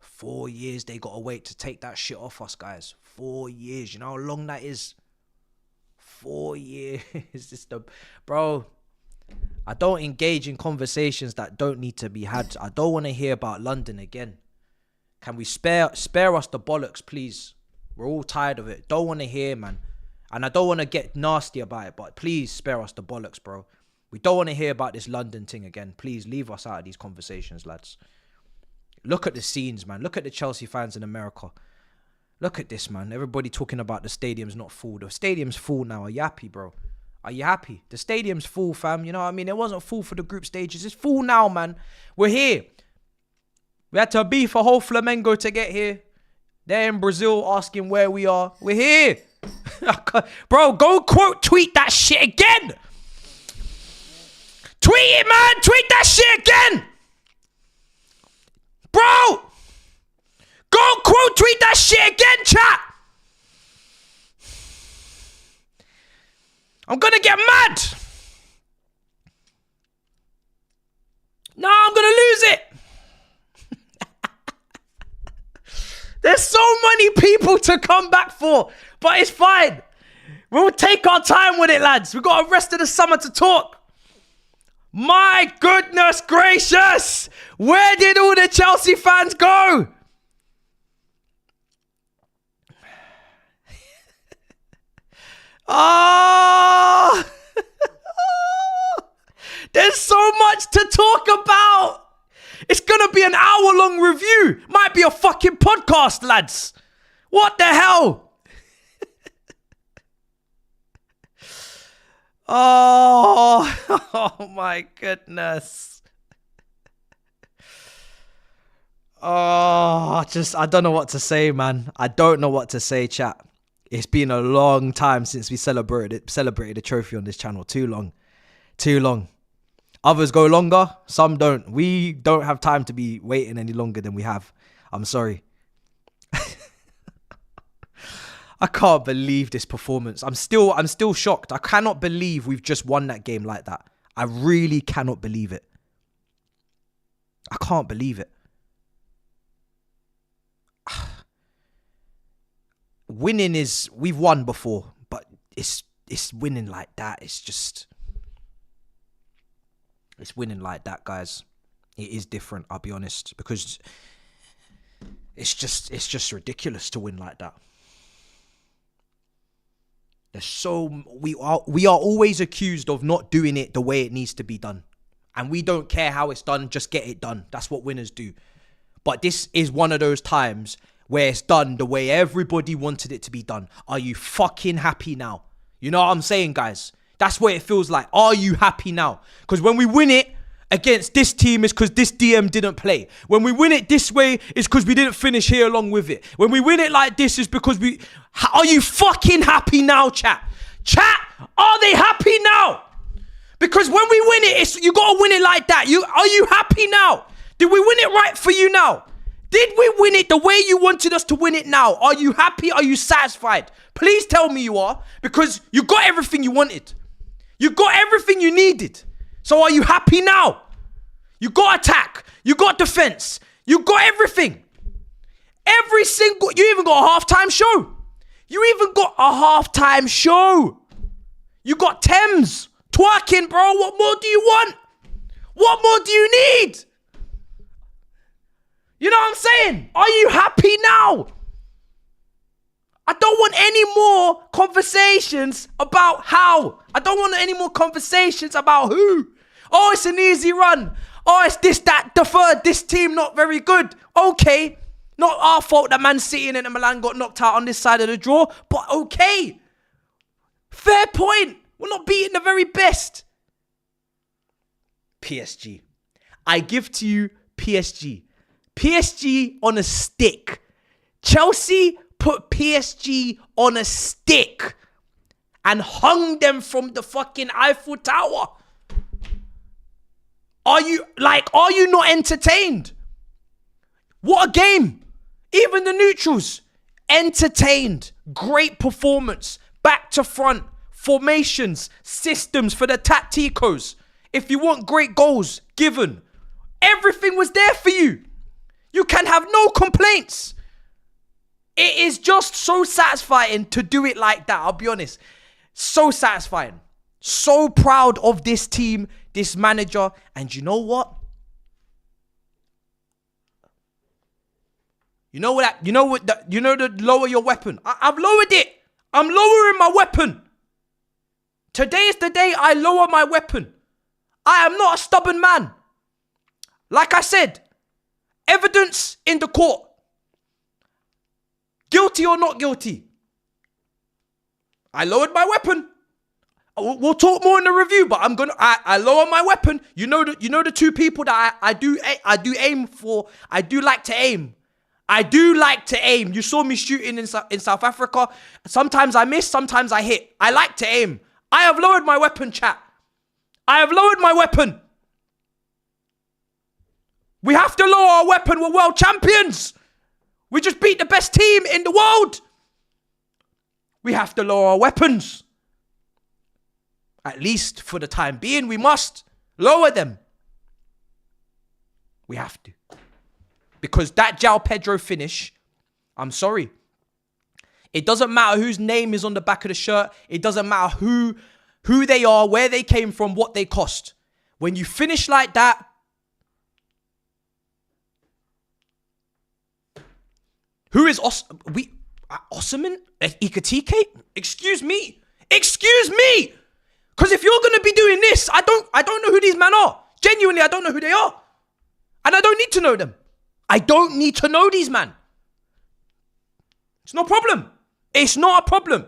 [SPEAKER 1] 4 years they gotta wait to take that shit off us, guys. 4 years. You know how long that is? 4 years. Bro, I don't engage in conversations that don't need to be had. I don't want to hear about London again. Can we spare us the bollocks, please? We're all tired of it. Don't want to hear, man. And I don't want to get nasty about it, but please spare us the bollocks, bro. We don't want to hear about this London thing again. Please leave us out of these conversations, lads. Look at the scenes, man. Look at the Chelsea fans in America. Look at this, man. Everybody talking about the stadium's not full. The stadium's full now. Are you happy, bro? Are you happy? The stadium's full, fam. You know what I mean? It wasn't full for the group stages. It's full now, man. We're here. We had to beef a whole Flamengo to get here. They're in Brazil asking where we are. We're here. Bro, go quote tweet that shit again. Tweet it, man. Tweet that shit again. Bro. Go quote tweet that shit again, chat. I'm gonna get mad. No, I'm gonna lose it. There's so many people to come back for, but it's fine. We'll take our time with it, lads. We've got the rest of the summer to talk. My goodness gracious. Where did all the Chelsea fans go? Oh, there's so much to talk about. It's gonna be an hour-long review. Might be a fucking podcast, lads. What the hell? Oh my goodness. I don't know what to say, man. I don't know what to say, chat. It's been a long time since we celebrated a trophy on this channel. Too long. Others go longer, some don't. We don't have time to be waiting any longer than we have. I'm sorry. I can't believe this performance. I'm still shocked. I cannot believe we've just won that game like that. I really cannot believe it. I can't believe it. Winning is, we've won before, but it's winning like that. It's winning like that, guys. It is different, I'll be honest, because it's just ridiculous to win like that. We are always accused of not doing it the way it needs to be done. And we don't care how it's done, just get it done. That's what winners do. But this is one of those times where it's done the way everybody wanted it to be done. Are you fucking happy now? You know what I'm saying, guys? That's what it feels like. Are you happy now? Because when we win it against this team, it's because this DM didn't play. When we win it this way, it's because we didn't finish here along with it. When we win it like this, it's because we... Are you fucking happy now, chat? Chat, are they happy now? Because when we win it, you got to win it like that. Are you happy now? Did we win it right for you now? Did we win it the way you wanted us to win it now? Are you happy? Are you satisfied? Please tell me you are, because you got everything you wanted. You got everything you needed. So are you happy now? You got attack. You got defense. You got everything. You even got a halftime show. You even got a halftime show. You got Thames twerking, bro. What more do you want? What more do you need? You know what I'm saying? Are you happy now? I don't want any more conversations about how. I don't want any more conversations about who. Oh, it's an easy run. Oh, it's this, that, the third. This team not very good. Okay. Not our fault that Man City and Inter Milan got knocked out on this side of the draw. But okay. Fair point. We're not beating the very best. PSG. I give to you PSG. PSG on a stick. Chelsea put PSG on a stick and hung them from the fucking Eiffel Tower. Are you not entertained? What a game. Even the neutrals, entertained. Great performance. Back to front. Formations. Systems for the tacticos. If you want great goals, given. Everything was there for you. You can have no complaints. It is just so satisfying to do it like that. I'll be honest. So satisfying. So proud of this team, this manager. And you know what? You know the lower your weapon. I've lowered it. I'm lowering my weapon. Today is the day I lower my weapon. I am not a stubborn man. Like I said, evidence in the court. Guilty or not guilty. I lowered my weapon. We'll talk more in the review, but I lower my weapon. You know the two people that I do aim for. I do like to aim. I do like to aim. You saw me shooting in South Africa. Sometimes I miss, sometimes I hit. I like to aim. I have lowered my weapon, chat. I have lowered my weapon. We have to lower our weapon. We're world champions. We just beat the best team in the world. We have to lower our weapons. At least for the time being, we must lower them. We have to. Because that João Pedro finish, I'm sorry. It doesn't matter whose name is on the back of the shirt. It doesn't matter who they are, where they came from, what they cost. When you finish like that, who is Osman? Ikatike? Excuse me. Excuse me. Because if you're going to be doing this, I don't know who these men are. Genuinely, I don't know who they are. And I don't need to know them. I don't need to know these men. It's no problem. It's not a problem.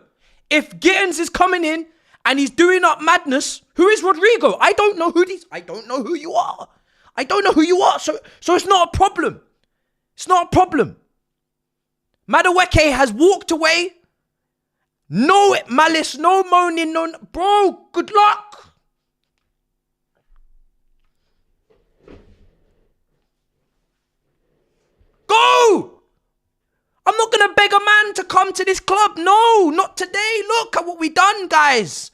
[SPEAKER 1] If Gittins is coming in and he's doing up madness, who is Rodrigo? I don't know who you are. I don't know who you are. So it's not a problem. It's not a problem. Madueke has walked away. No malice, no moaning, no... Bro, good luck. Go! I'm not going to beg a man to come to this club. No, not today. Look at what we done, guys.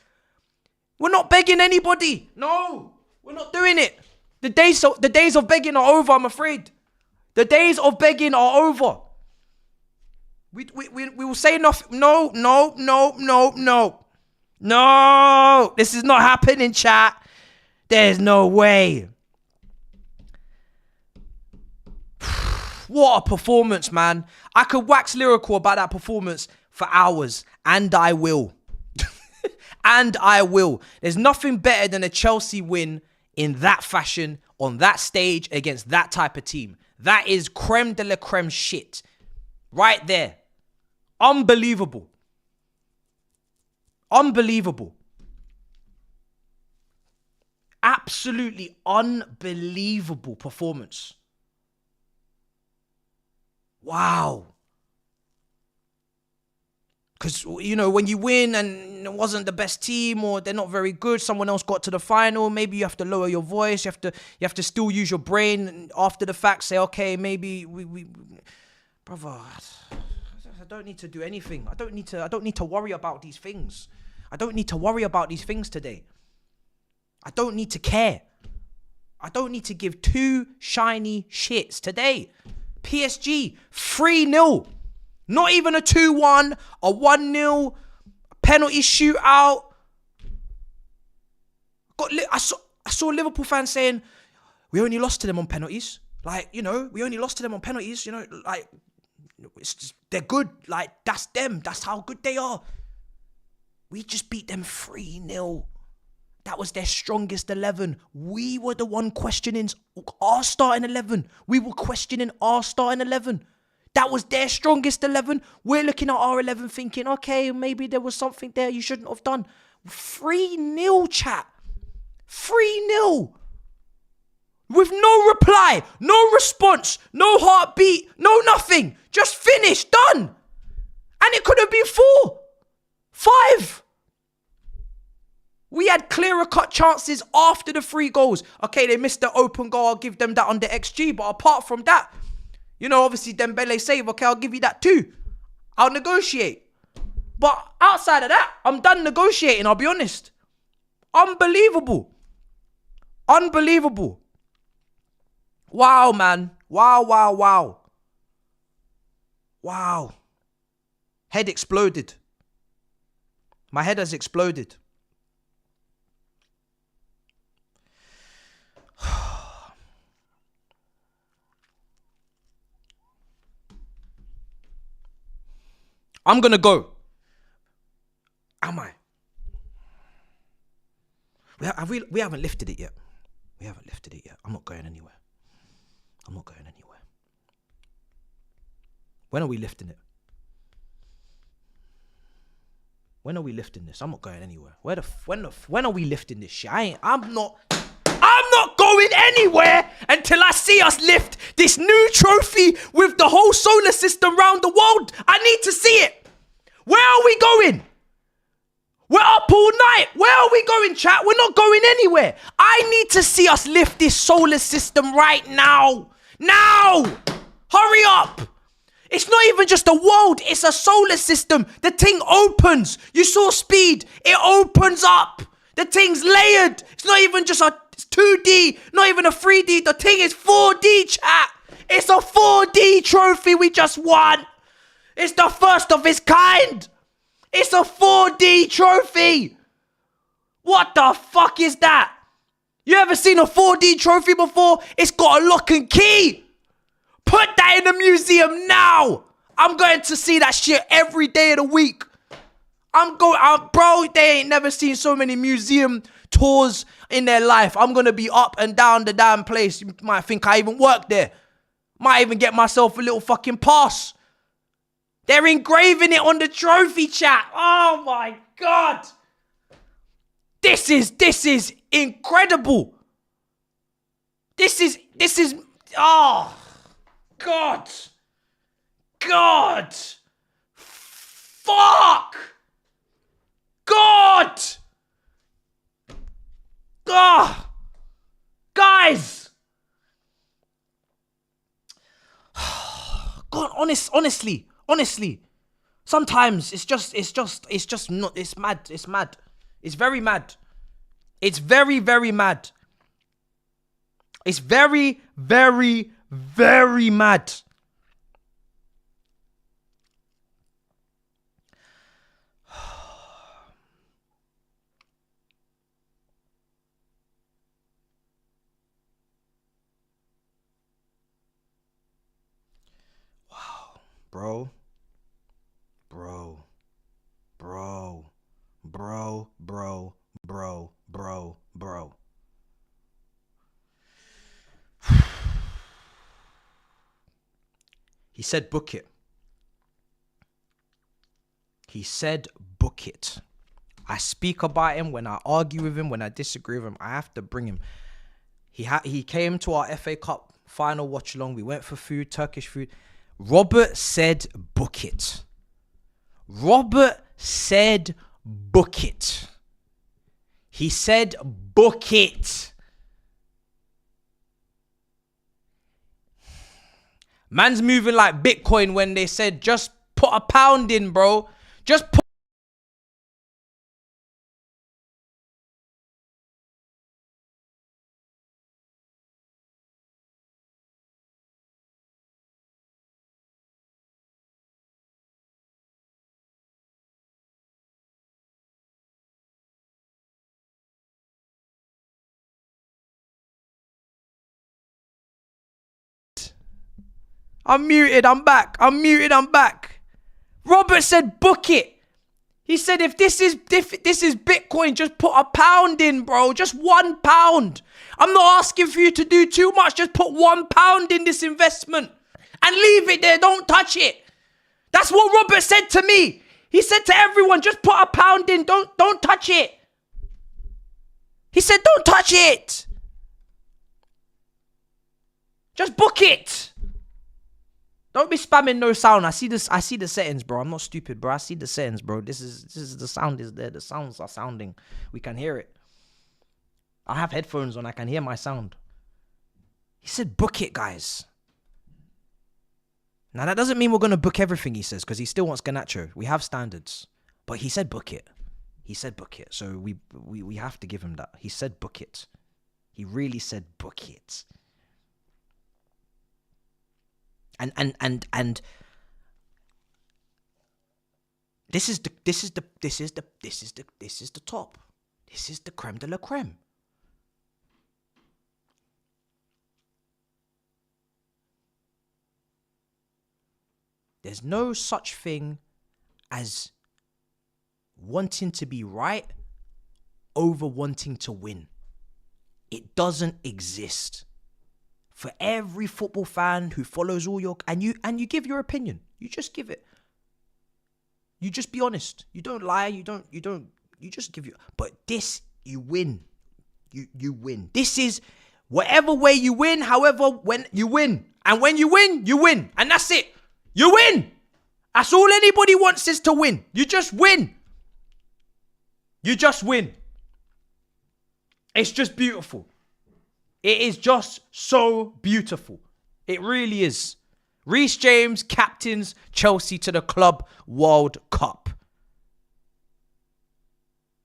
[SPEAKER 1] We're not begging anybody. No, we're not doing it. The days of begging are over, I'm afraid. The days of begging are over. We will say nothing. No. No, this is not happening, chat. There's no way. What a performance, man. I could wax lyrical about that performance for hours. And I will. And I will. There's nothing better than a Chelsea win in that fashion, on that stage, against that type of team. That is creme de la creme shit. Right there. Unbelievable. Unbelievable. Absolutely unbelievable performance. Wow. Because, you know, when you win and it wasn't the best team or they're not very good, someone else got to the final, maybe you have to lower your voice. You have to still use your brain after the fact, say, okay, maybe we brother, I don't need to do anything. I don't need to worry about these things. I don't need to worry about these things today. I don't need to care. I don't need to give two shiny shits today. PSG, 3-0. Not even a 2-1, a 1-0, penalty shootout. I saw Liverpool fans saying, we only lost to them on penalties. Like, you know, we only lost to them on penalties. You know, like, they're good. Like, that's them. That's how good they are. We just beat them 3-0. That was their strongest 11. We were the one questioning our starting 11. We were questioning our starting 11. That was their strongest 11. We're looking at our 11 thinking, okay, maybe there was something there you shouldn't have done. 3-0, chat. 3-0. With no reply, no response, no heartbeat, no nothing. Just finished, done. And it could have been 4, 5. We had clearer cut chances after the 3 goals. Okay, they missed the open goal. I'll give them that on the XG. But apart from that, you know, obviously Dembele save. Okay, I'll give you that too. I'll negotiate. But outside of that, I'm done negotiating, I'll be honest. Unbelievable. Unbelievable. Wow, man. Wow, wow, wow. Wow. Head exploded. My head has exploded. I'm going to go. Am I? We haven't lifted it yet. We haven't lifted it yet. I'm not going anywhere. I'm not going anywhere. When are we lifting it? When are we lifting this? I'm not going anywhere. When are we lifting this shit? I'm not going anywhere until I see us lift this new trophy with the whole solar system round the world. I need to see it. Where are we going? We're up all night. Where are we going, chat? We're not going anywhere. I need to see us lift this solar system right now. Now! Hurry up! It's not even just a world, it's a solar system. The thing opens. You saw speed. It opens up. The thing's layered. It's not even just a 2D, not even a 3D. The thing is 4D, chat. It's a 4D trophy we just won. It's the first of its kind. It's a 4D trophy. What the fuck is that? You ever seen a 4D trophy before? It's got a lock and key. Put that in the museum now. I'm going to see that shit every day of the week. Bro, they ain't never seen so many museum tours in their life. I'm going to be up and down the damn place. You might think I even work there. Might even get myself a little fucking pass. They're engraving it on the trophy, chat. Oh my God. This is incredible. This is, oh, God. Fuck. God. Guys. God, honestly. Sometimes it's just not, it's mad. It's very mad. It's very, very mad. It's very, very, very mad. Bro. He said book it. I speak about him when I argue with him, when I disagree with him. I have to bring him. He came to our FA Cup final watch along. We went for food, Turkish food. Robert said book it. Robert said book it. He said book it. Man's moving like Bitcoin when they said just put a pound in, bro. Just put. I'm muted, I'm back. I'm muted, I'm back. Robert said book it. He said if this is Bitcoin, just put a pound in, bro. Just £1. I'm not asking for you to do too much. Just put £1 in this investment and leave it there. Don't touch it. That's what Robert said to me. He said to everyone, just put a pound in. Don't touch it. He said, don't touch it. Just book it. Don't be spamming no sound. I see this. I see the settings, bro. I'm not stupid, bro. I see the settings, bro. This is the sound is there. The sounds are sounding. We can hear it. I have headphones on. I can hear my sound. He said, book it, guys. Now, that doesn't mean we're going to book everything, he says, because he still wants Garnacho. We have standards. But he said book it. He said book it. So we have to give him that. He said book it. He really said book it. And this is the top. This is the creme de la creme. There's no such thing as wanting to be right over wanting to win. It doesn't exist. For every football fan who follows all your and you give your opinion, you just give it. You just be honest. You don't lie. You just give your. But this, you win. You win. This is whatever way you win. However, when you win, and when you win, and that's it. You win. That's all anybody wants is to win. You just win. You just win. It's just beautiful. It is just so beautiful. It really is. Reece James captains Chelsea to the Club World Cup.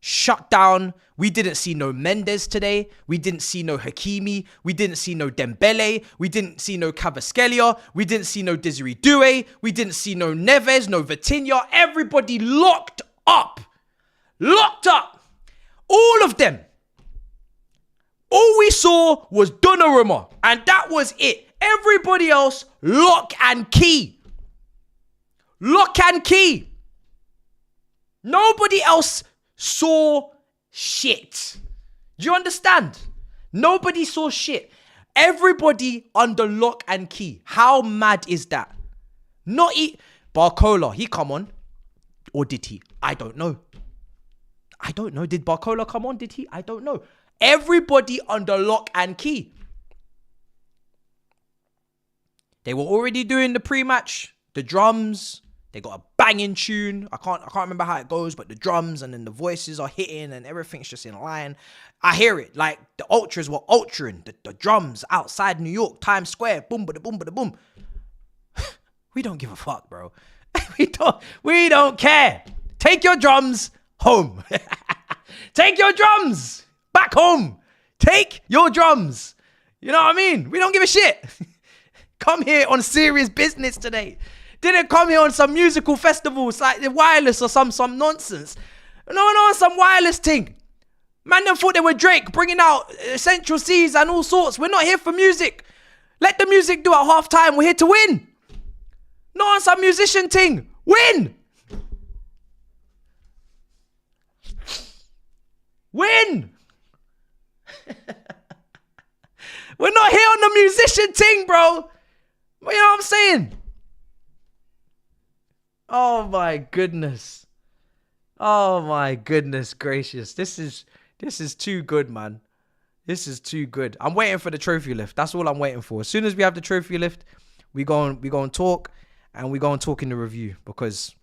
[SPEAKER 1] Shut down. We didn't see no Mendes today. We didn't see no Hakimi. We didn't see no Dembele. We didn't see no Kvaratskhelia. We didn't see no Desiree Doué. We didn't see no Neves, no Vitinha. Everybody locked up. Locked up. All of them. All we saw was Donnarumma, and that was it. Everybody else, lock and key. Lock and key. Nobody else saw shit. Do you understand? Nobody saw shit. Everybody under lock and key. How mad is that? Not Barcola, he come on. Or did he? I don't know. Did Barcola come on? Did he? I don't know. Everybody under lock and key. They were already doing the pre-match, the drums. They got a banging tune. I can't remember how it goes, but the drums and then the voices are hitting and everything's just in line. I hear it. Like the ultras were ultraing the drums outside New York, Times Square. Boom, bada boom, bada boom. We don't give a fuck, bro. We don't care. Take your drums home. Take your drums back home. Take your drums. You know what I mean? We don't give a shit. Come here on serious business today. Didn't come here on some musical festivals like the Wireless or some nonsense. No, some Wireless thing. Man, them thought they were Drake bringing out Central Seas and all sorts. We're not here for music. Let the music do at half time. We're here to win. Not on some musician thing. Win. Win. We're not here on the musician thing, bro. You know what I'm saying? Oh my goodness. Oh my goodness gracious. This is too good, man. This is too good. I'm waiting for the trophy lift. That's all I'm waiting for. As soon as we have the trophy lift, we go and talk, and we go and talk in the review, because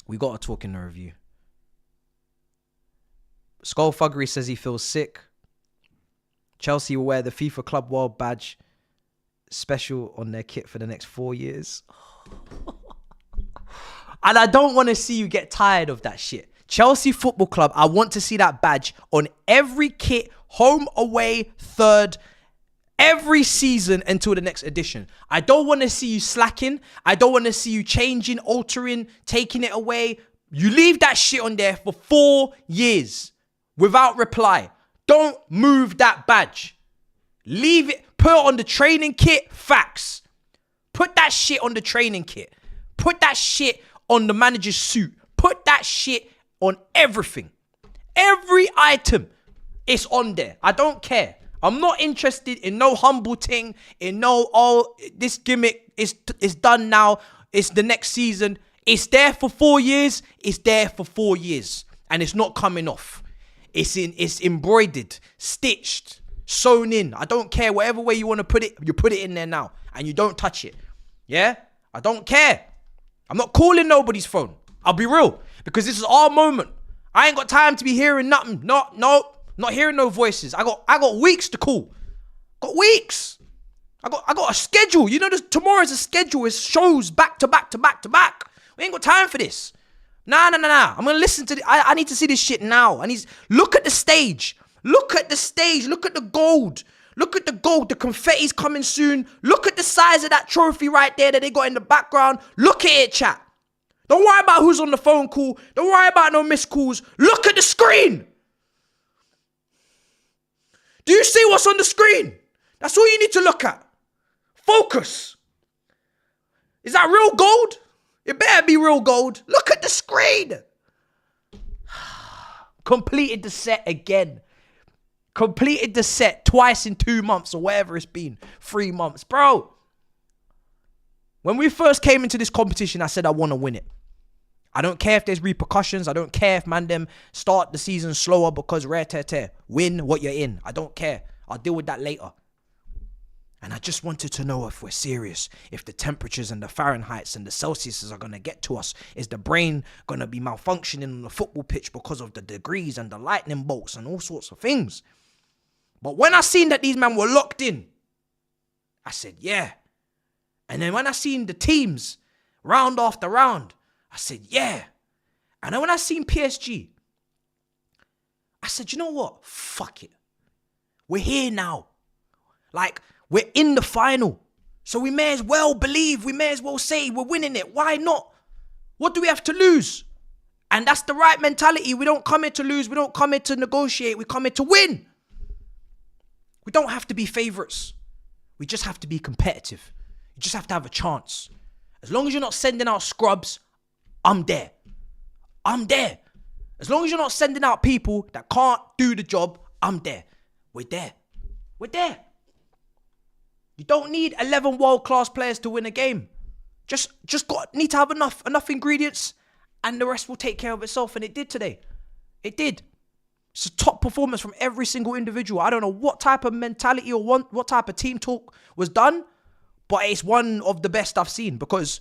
[SPEAKER 1] We got to talk in the review. Skullfuggery says he feels sick. Chelsea will wear the FIFA Club World Badge special on their kit for the next 4 years. And I don't want to see you get tired of that shit. Chelsea Football Club, I want to see that badge on every kit, home, away, third, every season until the next edition. I don't want to see you slacking. I don't want to see you changing, altering, taking it away. You leave that shit on there for 4 years without reply. Don't move that badge. Leave it. Put it on the training kit. Facts. Put that shit on the training kit. Put that shit on the manager's suit. Put that shit on everything. Every item is on there. I don't care. I'm not interested in no humble thing, in no, oh, this gimmick is done now. It's the next season. It's there for 4 years. It's there for 4 years. And it's not coming off. It's embroidered, stitched, sewn in. I don't care. Whatever way you want to put it, you put it in there now. And you don't touch it. Yeah? I don't care. I'm not calling nobody's phone. I'll be real. Because this is our moment. I ain't got time to be hearing nothing. No. Not hearing no voices. I got weeks to call. Got weeks. I got a schedule. You know, tomorrow's a schedule. It's shows back to back to back to back. We ain't got time for this. Nah. I'm gonna listen to I need to see this shit now. Look at the stage. Look at the stage. Look at the gold. Look at the gold. The confetti's coming soon. Look at the size of that trophy right there that they got in the background. Look at it, chat. Don't worry about who's on the phone call. Don't worry about no missed calls. Look at the screen. Do you see what's on the screen? That's all you need to look at. Focus. Is that real gold? It better be real gold. Look at the screen. Completed the set again. Completed the set twice in 2 months or whatever it's been. 3 months. Bro. When we first came into this competition, I said I want to win it. I don't care if there's repercussions. I don't care if them start the season slower because rare tear tear. Win what you're in. I don't care. I'll deal with that later. And I just wanted to know if we're serious. If the temperatures and the Fahrenheits and the Celsiuses are going to get to us. Is the brain going to be malfunctioning on the football pitch because of the degrees and the lightning bolts and all sorts of things? But when I seen that these men were locked in, I said, yeah. And then when I seen the teams round after round, I said, yeah. And then when I seen PSG, I said, you know what? Fuck it. We're here now. Like, we're in the final. So we may as well believe, we may as well say we're winning it. Why not? What do we have to lose? And that's the right mentality. We don't come here to lose. We don't come here to negotiate. We come here to win. We don't have to be favourites. We just have to be competitive. You just have to have a chance. As long as you're not sending out scrubs, I'm there. I'm there. As long as you're not sending out people that can't do the job, I'm there. We're there. We're there. You don't need 11 world-class players to win a game. Just need to have enough ingredients and the rest will take care of itself. And it did today. It did. It's a top performance from every single individual. I don't know what type of mentality or what type of team talk was done, but it's one of the best I've seen because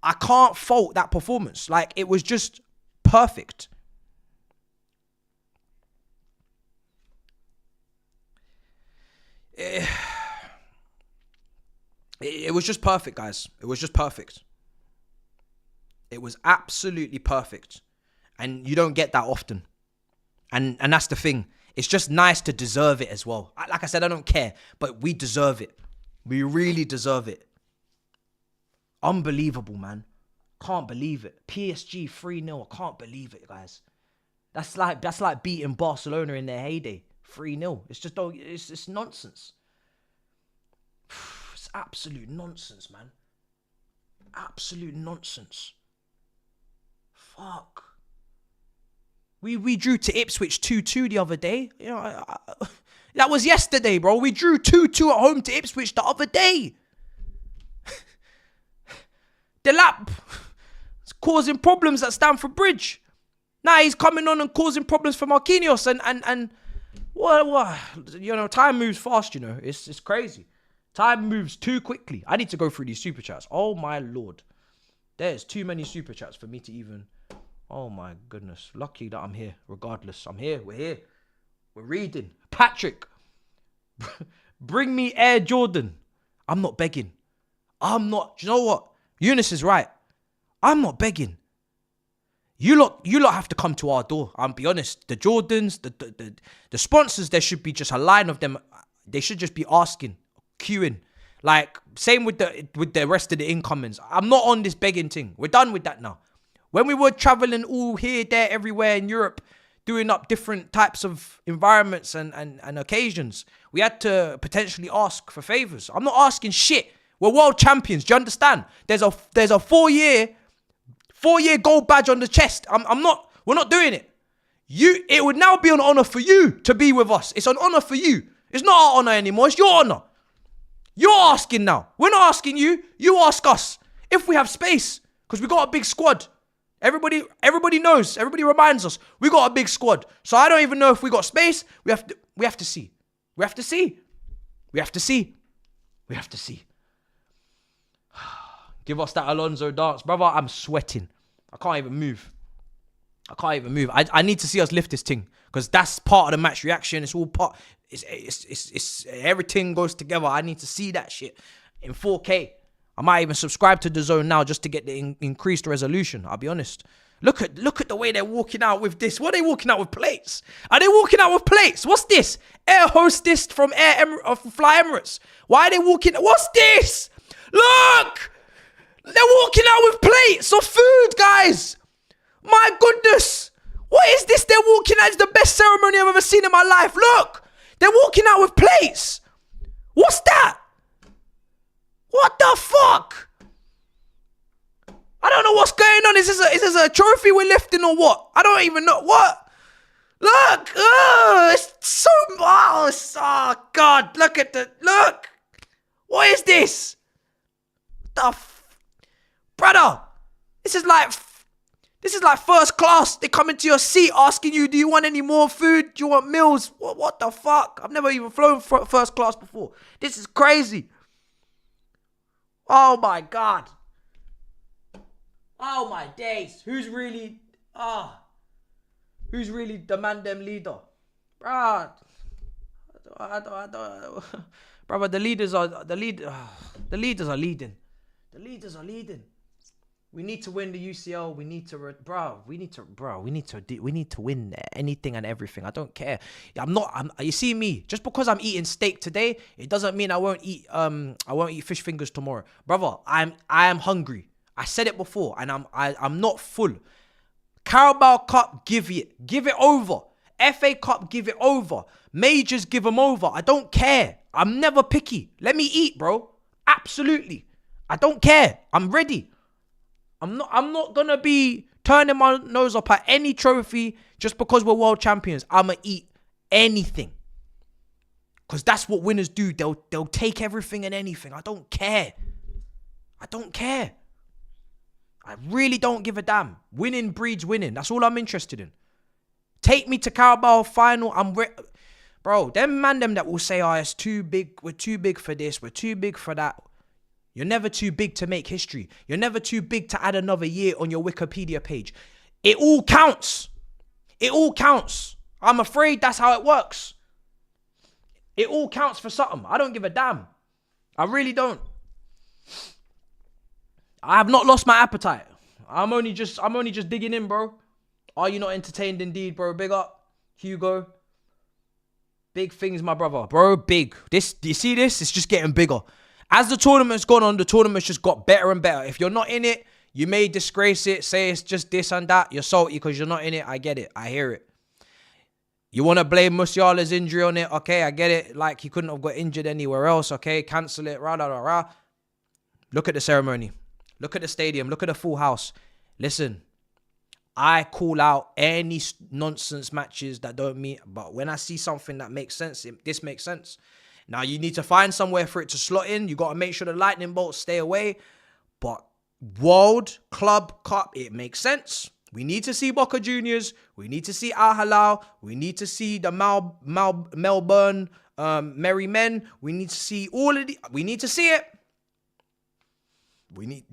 [SPEAKER 1] I can't fault that performance. Like, it was just perfect. It was just perfect, guys. It was just perfect. It was absolutely perfect. And you don't get that often. And that's the thing. It's just nice to deserve it as well. Like I said, I don't care. But we deserve it. We really deserve it. Unbelievable, man. Can't believe it. PSG 3-0. I can't believe it, guys. That's like beating Barcelona in their heyday. 3-0. It's nonsense. It's absolute nonsense, man. Absolute nonsense. Fuck. We drew to Ipswich 2-2 the other day. You know, that was yesterday, bro. We drew 2-2 at home to Ipswich the other day. Delap is causing problems at Stamford Bridge. Now he's coming on and causing problems for Marquinhos and what? You know, time moves fast. You know, it's crazy. Time moves too quickly. I need to go through these super chats. Oh my lord, there's too many super chats for me to even Oh my goodness. Lucky that I'm here. Regardless, I'm here. We're here. We're reading. Patrick, bring me Air Jordan. I'm not begging. I'm not. Do you know what? Eunice is right. I'm not begging. You lot have to come to our door. I'll be honest. The Jordans, the sponsors, there should be just a line of them. They should just be asking, queuing. Like, same with the rest of the incomings. I'm not on this begging thing. We're done with that now. When we were traveling all here, there, everywhere in Europe, doing up different types of environments and occasions, we had to potentially ask for favors. I'm not asking shit. We're world champions. Do you understand? There's a 4-year gold badge on the chest. We're not doing it. It would now be an honor for you to be with us. It's an honor for you. It's not our honor anymore. It's your honor. You're asking now. We're not asking you. You ask us if we have space, because we got a big squad. Everybody knows. Everybody reminds us we got a big squad. So I don't even know if we got space. We have to see. We have to see. We have to see. We have to see. Give us that Alonso dance, brother. I'm sweating. I can't even move. I need to see us lift this thing, because that's part of the match reaction. It's all part. It's everything goes together. I need to see that shit in 4K. I might even subscribe to the zone now just to get the increased resolution. I'll be honest. Look at the way they're walking out with this. What are they walking out with plates? Are they walking out with plates? What's this? Air hostess from Fly Emirates. Why are they walking? What's this? Look! They're walking out with plates of food, guys. My goodness. What is this they're walking out? It's the best ceremony I've ever seen in my life. Look. They're walking out with plates. What's that? What the fuck? I don't know what's going on. Is this a trophy we're lifting or what? I don't even know. What? Look. It's so... Oh, God. Look. What is this? What the brother, this is like first class. They come into your seat asking you, do you want any more food? Do you want meals? What the fuck? I've never even flown first class before. This is crazy. Oh my God. Oh my days. Who's really the man them leader? Bruh. I don't. Brother, the leaders are leading. The leaders are leading. We need to win the UCL. We need to win anything and everything. I don't care. You see me, just because I'm eating steak today, it doesn't mean I won't eat fish fingers tomorrow. Brother, I am hungry. I said it before, and I'm not full. Carabao Cup, give it over. FA Cup, give it over. Majors, give them over. I don't care. I'm never picky. Let me eat, bro. Absolutely. I don't care. I'm ready. I'm not gonna be turning my nose up at any trophy just because we're world champions. I'ma eat anything. Cause that's what winners do. They'll take everything and anything. I don't care. I really don't give a damn. Winning breeds winning. That's all I'm interested in. Take me to Carabao final. Bro, them that will say, it's too big. We're too big for this. We're too big for that. You're never too big to make history. You're never too big to add another year on your Wikipedia page. It all counts. It all counts. I'm afraid that's how it works. It all counts for something. I don't give a damn. I really don't. I have not lost my appetite. I'm only just digging in, bro. Are you not entertained indeed, bro? Big up, Hugo. Big things, my brother. Bro, big. Do you see this? It's just getting bigger. As the tournament's gone on, the tournament's just got better and better. If you're not in it, you may disgrace it, say it's just this and that. You're salty because you're not in it. I get it. I hear it. You want to blame Musiala's injury on it? Okay, I get it. Like, he couldn't have got injured anywhere else. Okay, cancel it. Rah, rah, rah, rah. Look at the ceremony. Look at the stadium. Look at the full house. Listen, I call out any nonsense matches that don't mean... But when I see something that makes sense, this makes sense. Now, you need to find somewhere for it to slot in. You got to make sure the lightning bolts stay away. But World Club Cup, it makes sense. We need to see Boca Juniors. We need to see Al Hilal. We need to see the Melbourne Merry Men. We need to see all of the... We need to see it. We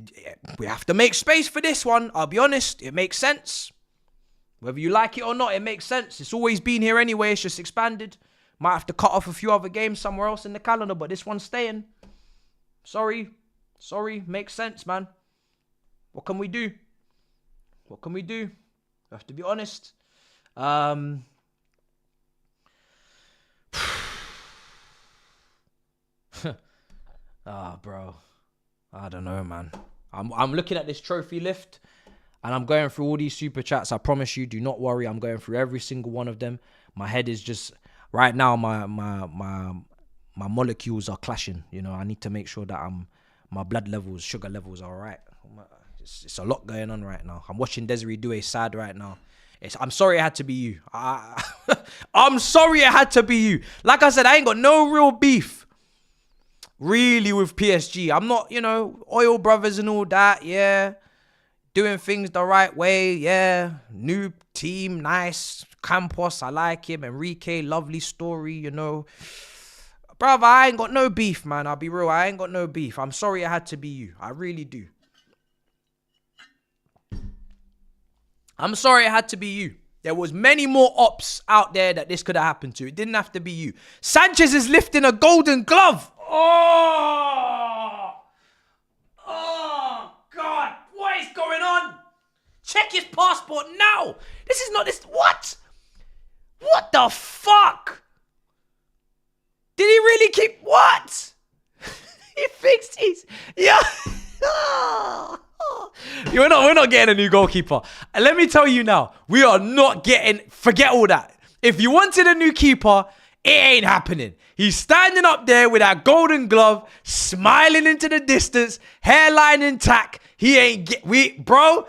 [SPEAKER 1] have to make space for this one. I'll be honest. It makes sense. Whether you like it or not, it makes sense. It's always been here anyway. It's just expanded. Might have to cut off a few other games somewhere else in the calendar, but this one's staying. Sorry. Makes sense, man. What can we do? We have to be honest. Bro. I don't know, man. I'm looking at this trophy lift and I'm going through all these super chats. I promise you, do not worry. I'm going through every single one of them. My head is just right now. My molecules are clashing. You know, I need to make sure that my blood levels, sugar levels are all right. It's a lot going on right now. I'm watching Desiree Doué sad right now. I'm sorry it had to be you. I'm sorry it had to be you. Like I said, I ain't got no real beef really with PSG. I'm not, oil brothers and all that, yeah. Doing things the right way, yeah. New team, nice. Campos, I like him. Enrique, lovely story, Brother, I ain't got no beef, man. I'll be real. I ain't got no beef. I'm sorry it had to be you. I really do. I'm sorry it had to be you. There was many more ops out there that this could have happened to. It didn't have to be you. Sanchez is lifting a golden glove. Oh, God. What is going on? Check his passport now. This is not this. What? What the fuck? Did he really keep... What? He fixed his... Yeah. We're not getting a new goalkeeper. And let me tell you now, we are not getting... Forget all that. If you wanted a new keeper, it ain't happening. He's standing up there with that golden glove, smiling into the distance, hairline intact. He ain't bro,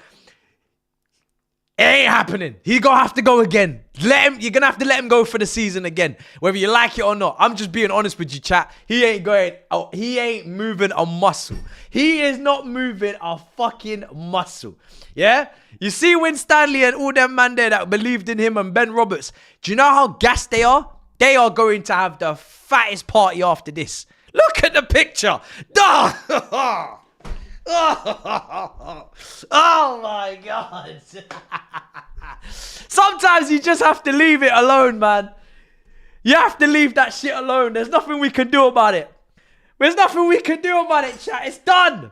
[SPEAKER 1] it ain't happening. He's gonna have to go again. You're gonna have to let him go for the season again, whether you like it or not. I'm just being honest with you, chat. He ain't moving a muscle. He is not moving a fucking muscle. Yeah? You see when Stanley and all them man there that believed in him and Ben Roberts, do you know how gassed they are? They are going to have the fattest party after this. Look at the picture. Oh my God. Sometimes you just have to leave it alone, man. You have to leave that shit alone. There's nothing we can do about it. Chat. It's done.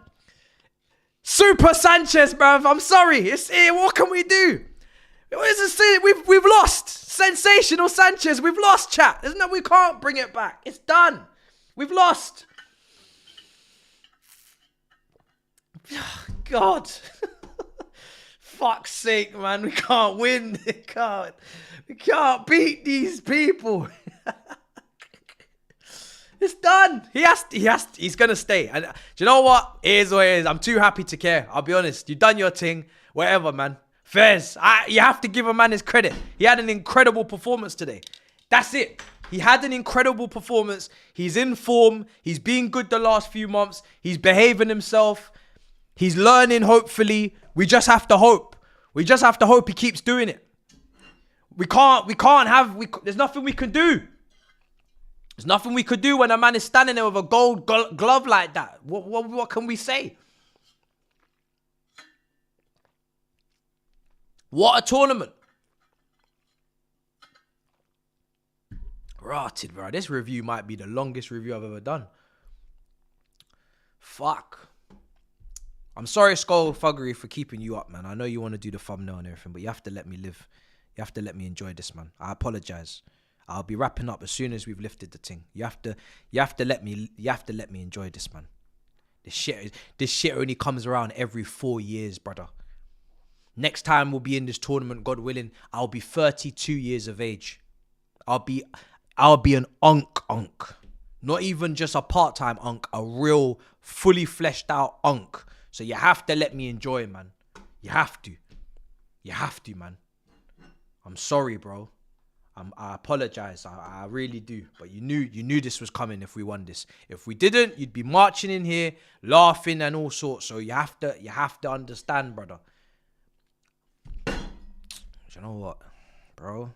[SPEAKER 1] Super Sanchez, bruv. I'm sorry. What can we do? We've lost. Sensational Sanchez. We've lost, chat. We can't bring it back. It's done. We've lost. God. Fuck's sake, man. We can't win. We can't beat these people. It's done. He's gonna stay. And do you know what? It is what it is. I'm too happy to care. I'll be honest. You done your thing. Whatever, man. Fairs. You have to give a man his credit. He had an incredible performance today. That's it. He had an incredible performance. He's in form. He's been good the last few months. He's behaving himself. He's learning, hopefully. We just have to hope. We just have to hope he keeps doing it. There's nothing we can do. There's nothing we could do when a man is standing there with a gold glove like that. What can we say? What a tournament. Rotted, bro. This review might be the longest review I've ever done. Fuck. I'm sorry, Skull Fuggery, for keeping you up, man. I know you want to do the thumbnail and everything, but you have to let me live. You have to let me enjoy this, man. I apologize. I'll be wrapping up as soon as we've lifted the thing. You have to let me enjoy this, man. This shit only comes around every 4 years, brother. Next time we'll be in this tournament, God willing, I'll be 32 years of age. I'll be an unk. Not even just a part-time unk, a real, fully fleshed out unk. So you have to let me enjoy, man. You have to. You have to, man. I'm sorry, bro. I apologize. I really do. But you knew this was coming if we won this. If we didn't, you'd be marching in here, laughing and all sorts. So you have to understand, brother. You know what, bro?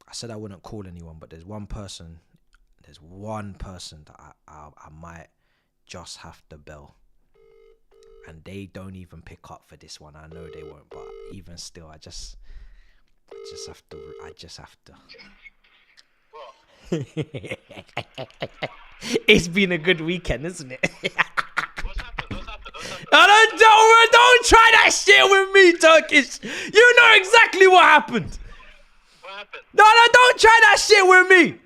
[SPEAKER 1] I said I wouldn't call anyone, but there's one person that I might just have to bell. And they don't even pick up for this one. I know they won't, but even still, I just have to.
[SPEAKER 3] What?
[SPEAKER 1] It's been a good weekend, isn't it?
[SPEAKER 3] What's happened? What's happened? What's happened?
[SPEAKER 1] Don't try that shit with me, Turkish. You know exactly what happened.
[SPEAKER 3] What happened?
[SPEAKER 1] No, don't try that shit with me.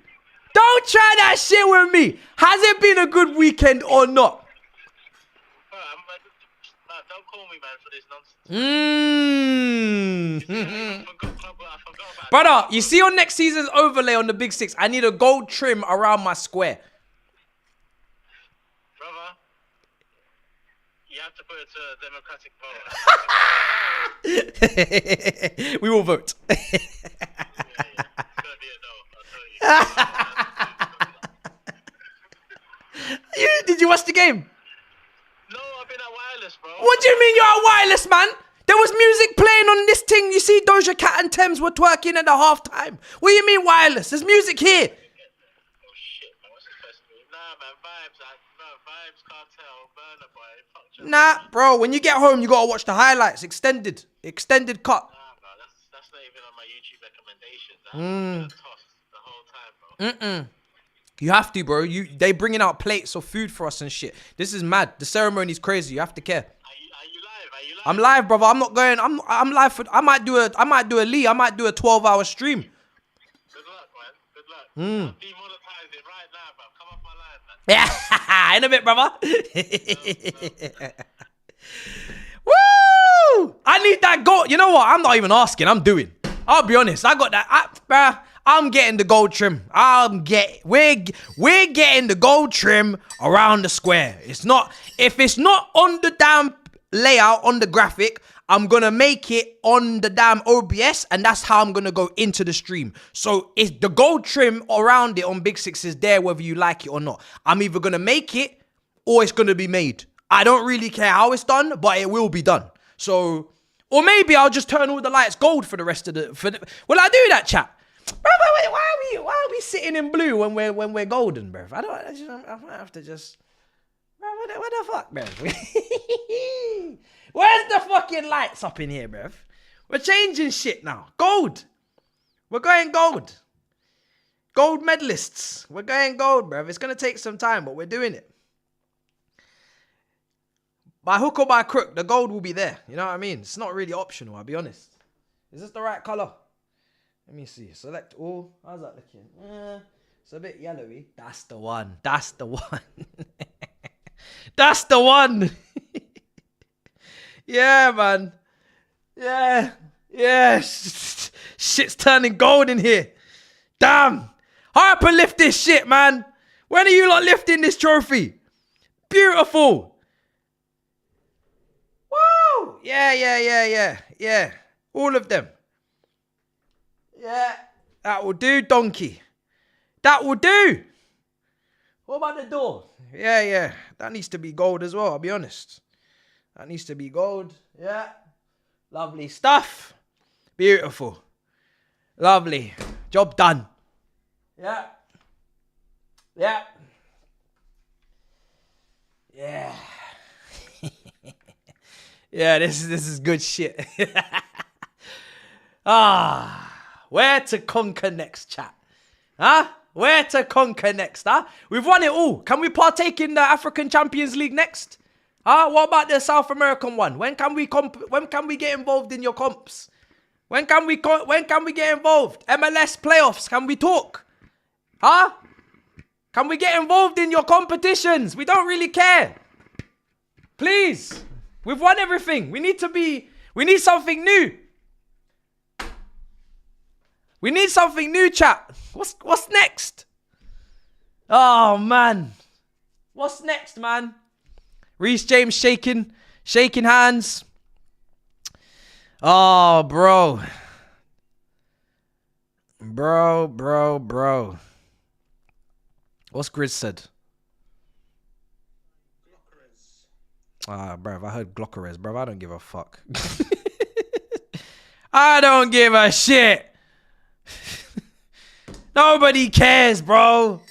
[SPEAKER 1] Don't try that shit with me. Has it been a good weekend or not?
[SPEAKER 3] Don't call me, man, for this nonsense. I forgot about
[SPEAKER 1] Brother, you see on next season's overlay on the Big Six, I need a gold trim around my square.
[SPEAKER 3] Brother, you have to put it to a democratic vote.
[SPEAKER 1] We will vote.
[SPEAKER 3] Yeah. It's gonna be a no, I'll tell you.
[SPEAKER 1] Did you watch the game?
[SPEAKER 3] No, I've been at wireless, bro.
[SPEAKER 1] What do you mean you're at wireless, man? There was music playing on this thing. You see Doja Cat and Thames were twerking at the halftime. What do you mean wireless? There's music here.
[SPEAKER 3] Oh shit, man, what's this supposed to be? Nah, man, vibes, cartel, burner boy. Fuck you.
[SPEAKER 1] Nah, bro, when you get home, you gotta watch the highlights. Extended cut.
[SPEAKER 3] Nah, bro, that's not even on my YouTube recommendations. I haven't been tossed the whole time, bro.
[SPEAKER 1] You have to, bro. They bringing out plates of food for us and shit. This is mad. The ceremony's crazy. You have to care.
[SPEAKER 3] Are you live?
[SPEAKER 1] I'm live, brother. I'm not going. I'm live for. I might do a Lee. I might do a 12-hour stream.
[SPEAKER 3] Good luck, man. Good luck.
[SPEAKER 1] Mm.
[SPEAKER 3] Demonetize it right now, bro. Come off my line, man.
[SPEAKER 1] Yeah, in a bit, brother. Woo! I need that gold. You know what? I'm not even asking. I'm doing. I'll be honest. I got that. Bruh, I'm getting the gold trim. We're getting the gold trim around the square. If it's not on the damn layout on the graphic, I'm gonna make it on the damn OBS, and that's how I'm gonna go into the stream. So it's the gold trim around it on Big Six is there whether you like it or not. I'm either gonna make it or it's gonna be made. I don't really care how it's done, but it will be done. So, or maybe I'll just turn all the lights gold for the rest of the. Will I do that, chat? Why are we sitting in blue when we're golden, bruv? I might have to just. What the fuck, bruv? Where's the fucking lights up in here, bruv? We're changing shit now. Gold. We're going gold. Gold medalists. We're going gold, bruv. It's gonna take some time, but we're doing it. By hook or by crook, the gold will be there. You know what I mean? It's not really optional, I'll be honest. Is this the right color? Let me see. Select all. How's that looking? It's a bit yellowy. That's the one. That's the one. That's the one. Yeah, man. Yeah. Shit's turning gold in here. Damn. Harper, lift this shit, man. When are you lot lifting this trophy? Beautiful. Woo! Yeah. All of them. Yeah. That will do, donkey. That will do. What about the door? Yeah. That needs to be gold as well, I'll be honest. That needs to be gold. Yeah. Lovely stuff. Beautiful. Lovely. Job done. Yeah. Yeah, this is good shit. Where to conquer next, chat? Huh? Where to conquer next, huh? We've won it all. Can we partake in the African Champions League next? Huh? What about the South American one? When can we get involved in your comps? When can we get involved? MLS playoffs, can we talk? Huh? Can we get involved in your competitions? We don't really care. Please. We've won everything. We need something new. We need something new, chat. What's next? Oh, man. What's next, man? Reece James shaking hands. Oh, bro. Bro. What's Grizz said? Bruv, I heard Glockerez, bruv. I don't give a fuck. I don't give a shit. Nobody cares, bro.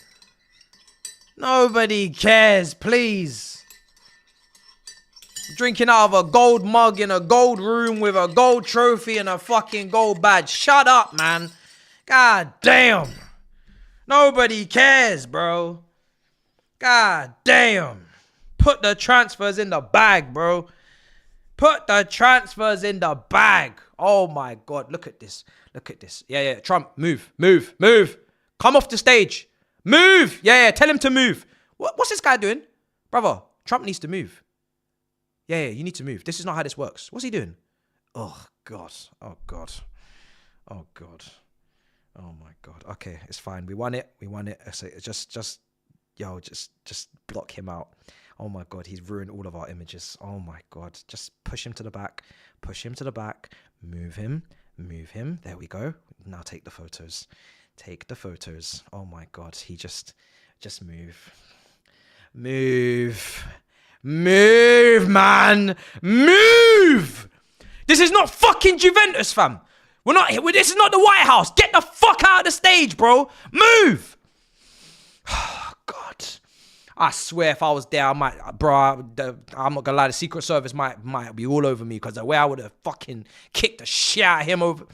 [SPEAKER 1] Nobody cares, please. Drinking out of a gold mug in a gold room with a gold trophy and a fucking gold badge. Shut up, man. God damn. Nobody cares, bro. God damn. Put the transfers in the bag, bro. Put the transfers in the bag. Oh my God. Look at this. Look at this. Yeah. Trump, move. Come off the stage. Move. Yeah. Tell him to move. What's this guy doing? Brother, Trump needs to move. Yeah, you need to move. This is not how this works. What's he doing? Oh, God. Oh, God. Oh, God. Oh, my God. Okay, it's fine. We won it. So just block him out. Oh, my God. He's ruined all of our images. Oh, my God. Just push him to the back. Move him. There we go. Now take the photos. Oh, my God. He just move. Move, man. Move. This is not fucking Juventus, fam. This is not the White House. Get the fuck out of the stage, bro. Move. Oh, God. I swear if I was there, I'm not gonna lie, the Secret Service might be all over me because the way I would have fucking kicked the shit out of him over.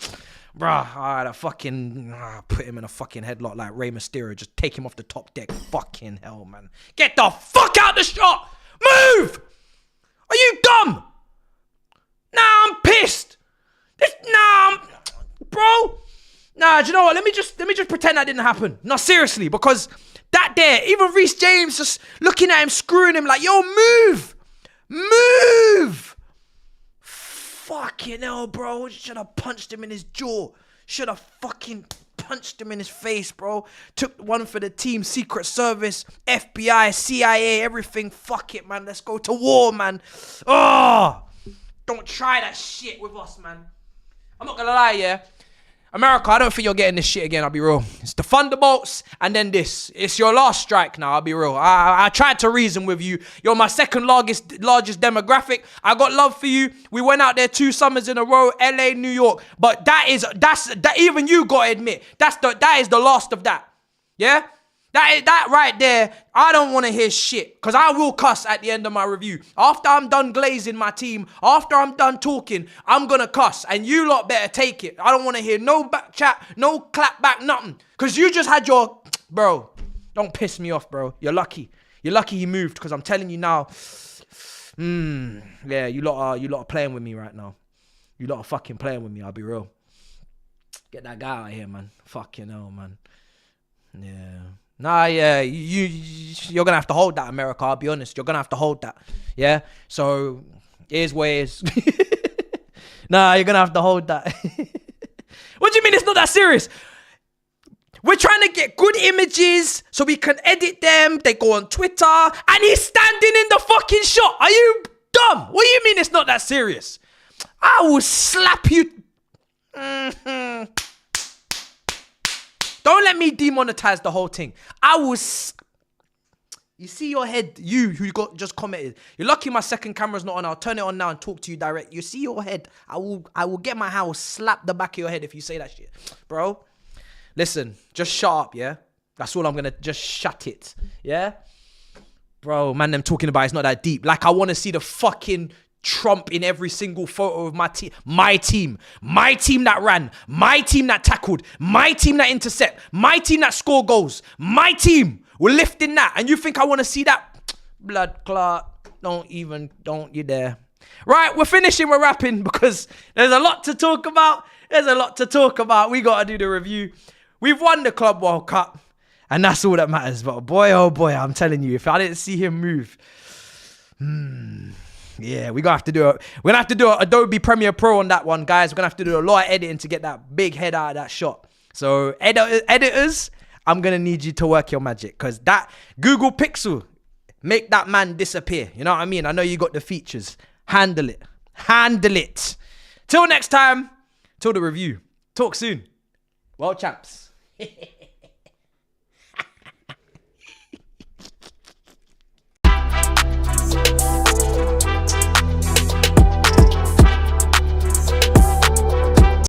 [SPEAKER 1] Bruh, I'd have fucking put him in a fucking headlock like Rey Mysterio. Just take him off the top deck. Fucking hell, man. Get the fuck out the shot. Move! Are you dumb? Nah, I'm pissed. Bro. Nah, do you know what? Let me just pretend that didn't happen. No, seriously, because that there, even Reece James just looking at him, screwing him like, yo, move. Fucking hell, bro. Should have punched him in his jaw. Should have fucking punched him in his face, bro. Took one for the team, Secret Service, FBI, CIA, everything. Fuck it, man. Let's go to war, man. Oh, don't try that shit with us, man. I'm not gonna lie, yeah. America, I don't think you're getting this shit again, I'll be real. It's the Thunderbolts and then this. It's your last strike now, I'll be real. I tried to reason with you. You're my second largest demographic. I got love for you. We went out there 2 summers in a row, LA, New York. But that even you gotta admit, that is the last of that. Yeah? That right there, I don't want to hear shit. Because I will cuss at the end of my review. After I'm done glazing my team, after I'm done talking, I'm going to cuss. And you lot better take it. I don't want to hear no back chat, no clap back, nothing. Because you just had your... Bro, don't piss me off, bro. You're lucky. You're lucky he moved. Because I'm telling you now... yeah, you lot are playing with me right now. You lot are fucking playing with me, I'll be real. Get that guy out of here, man. Fucking hell, man. Yeah... Nah, yeah, you're going to have to hold that, America, I'll be honest. You're going to have to hold that, yeah? So, here's where it is. Nah, you're going to have to hold that. What do you mean it's not that serious? We're trying to get good images so we can edit them. They go on Twitter, and he's standing in the fucking shot. Are you dumb? What do you mean it's not that serious? I will slap you. Don't let me demonetize the whole thing. You see your head, you who just commented. You're lucky my second camera's not on. I'll turn it on now and talk to you direct. You see your head. I will get my hand, slap the back of your head if you say that shit. Bro, listen, just shut up, yeah? That's all I'm going to, just shut it, yeah? Bro, man, them talking about it's not that deep. Like I want to see the fucking... Trump in every single photo of my team that ran, my team that tackled, my team that intercept, my team that score goals, my team, we're lifting that, and you think I want to see that? Blood clot, don't you dare. Right, we're wrapping because there's a lot to talk about. We got to do the review. We've won the Club World Cup, and that's all that matters. But boy, oh boy, I'm telling you, if I didn't see him move, yeah, we're gonna have to do Adobe Premiere Pro on that one, guys. We're gonna have to do a lot of editing to get that big head out of that shot. So editors, I'm gonna need you to work your magic, because that Google Pixel make that man disappear. You know what I mean? I know you got the features. Handle it. Till next time, till the review. Talk soon. Well, champs.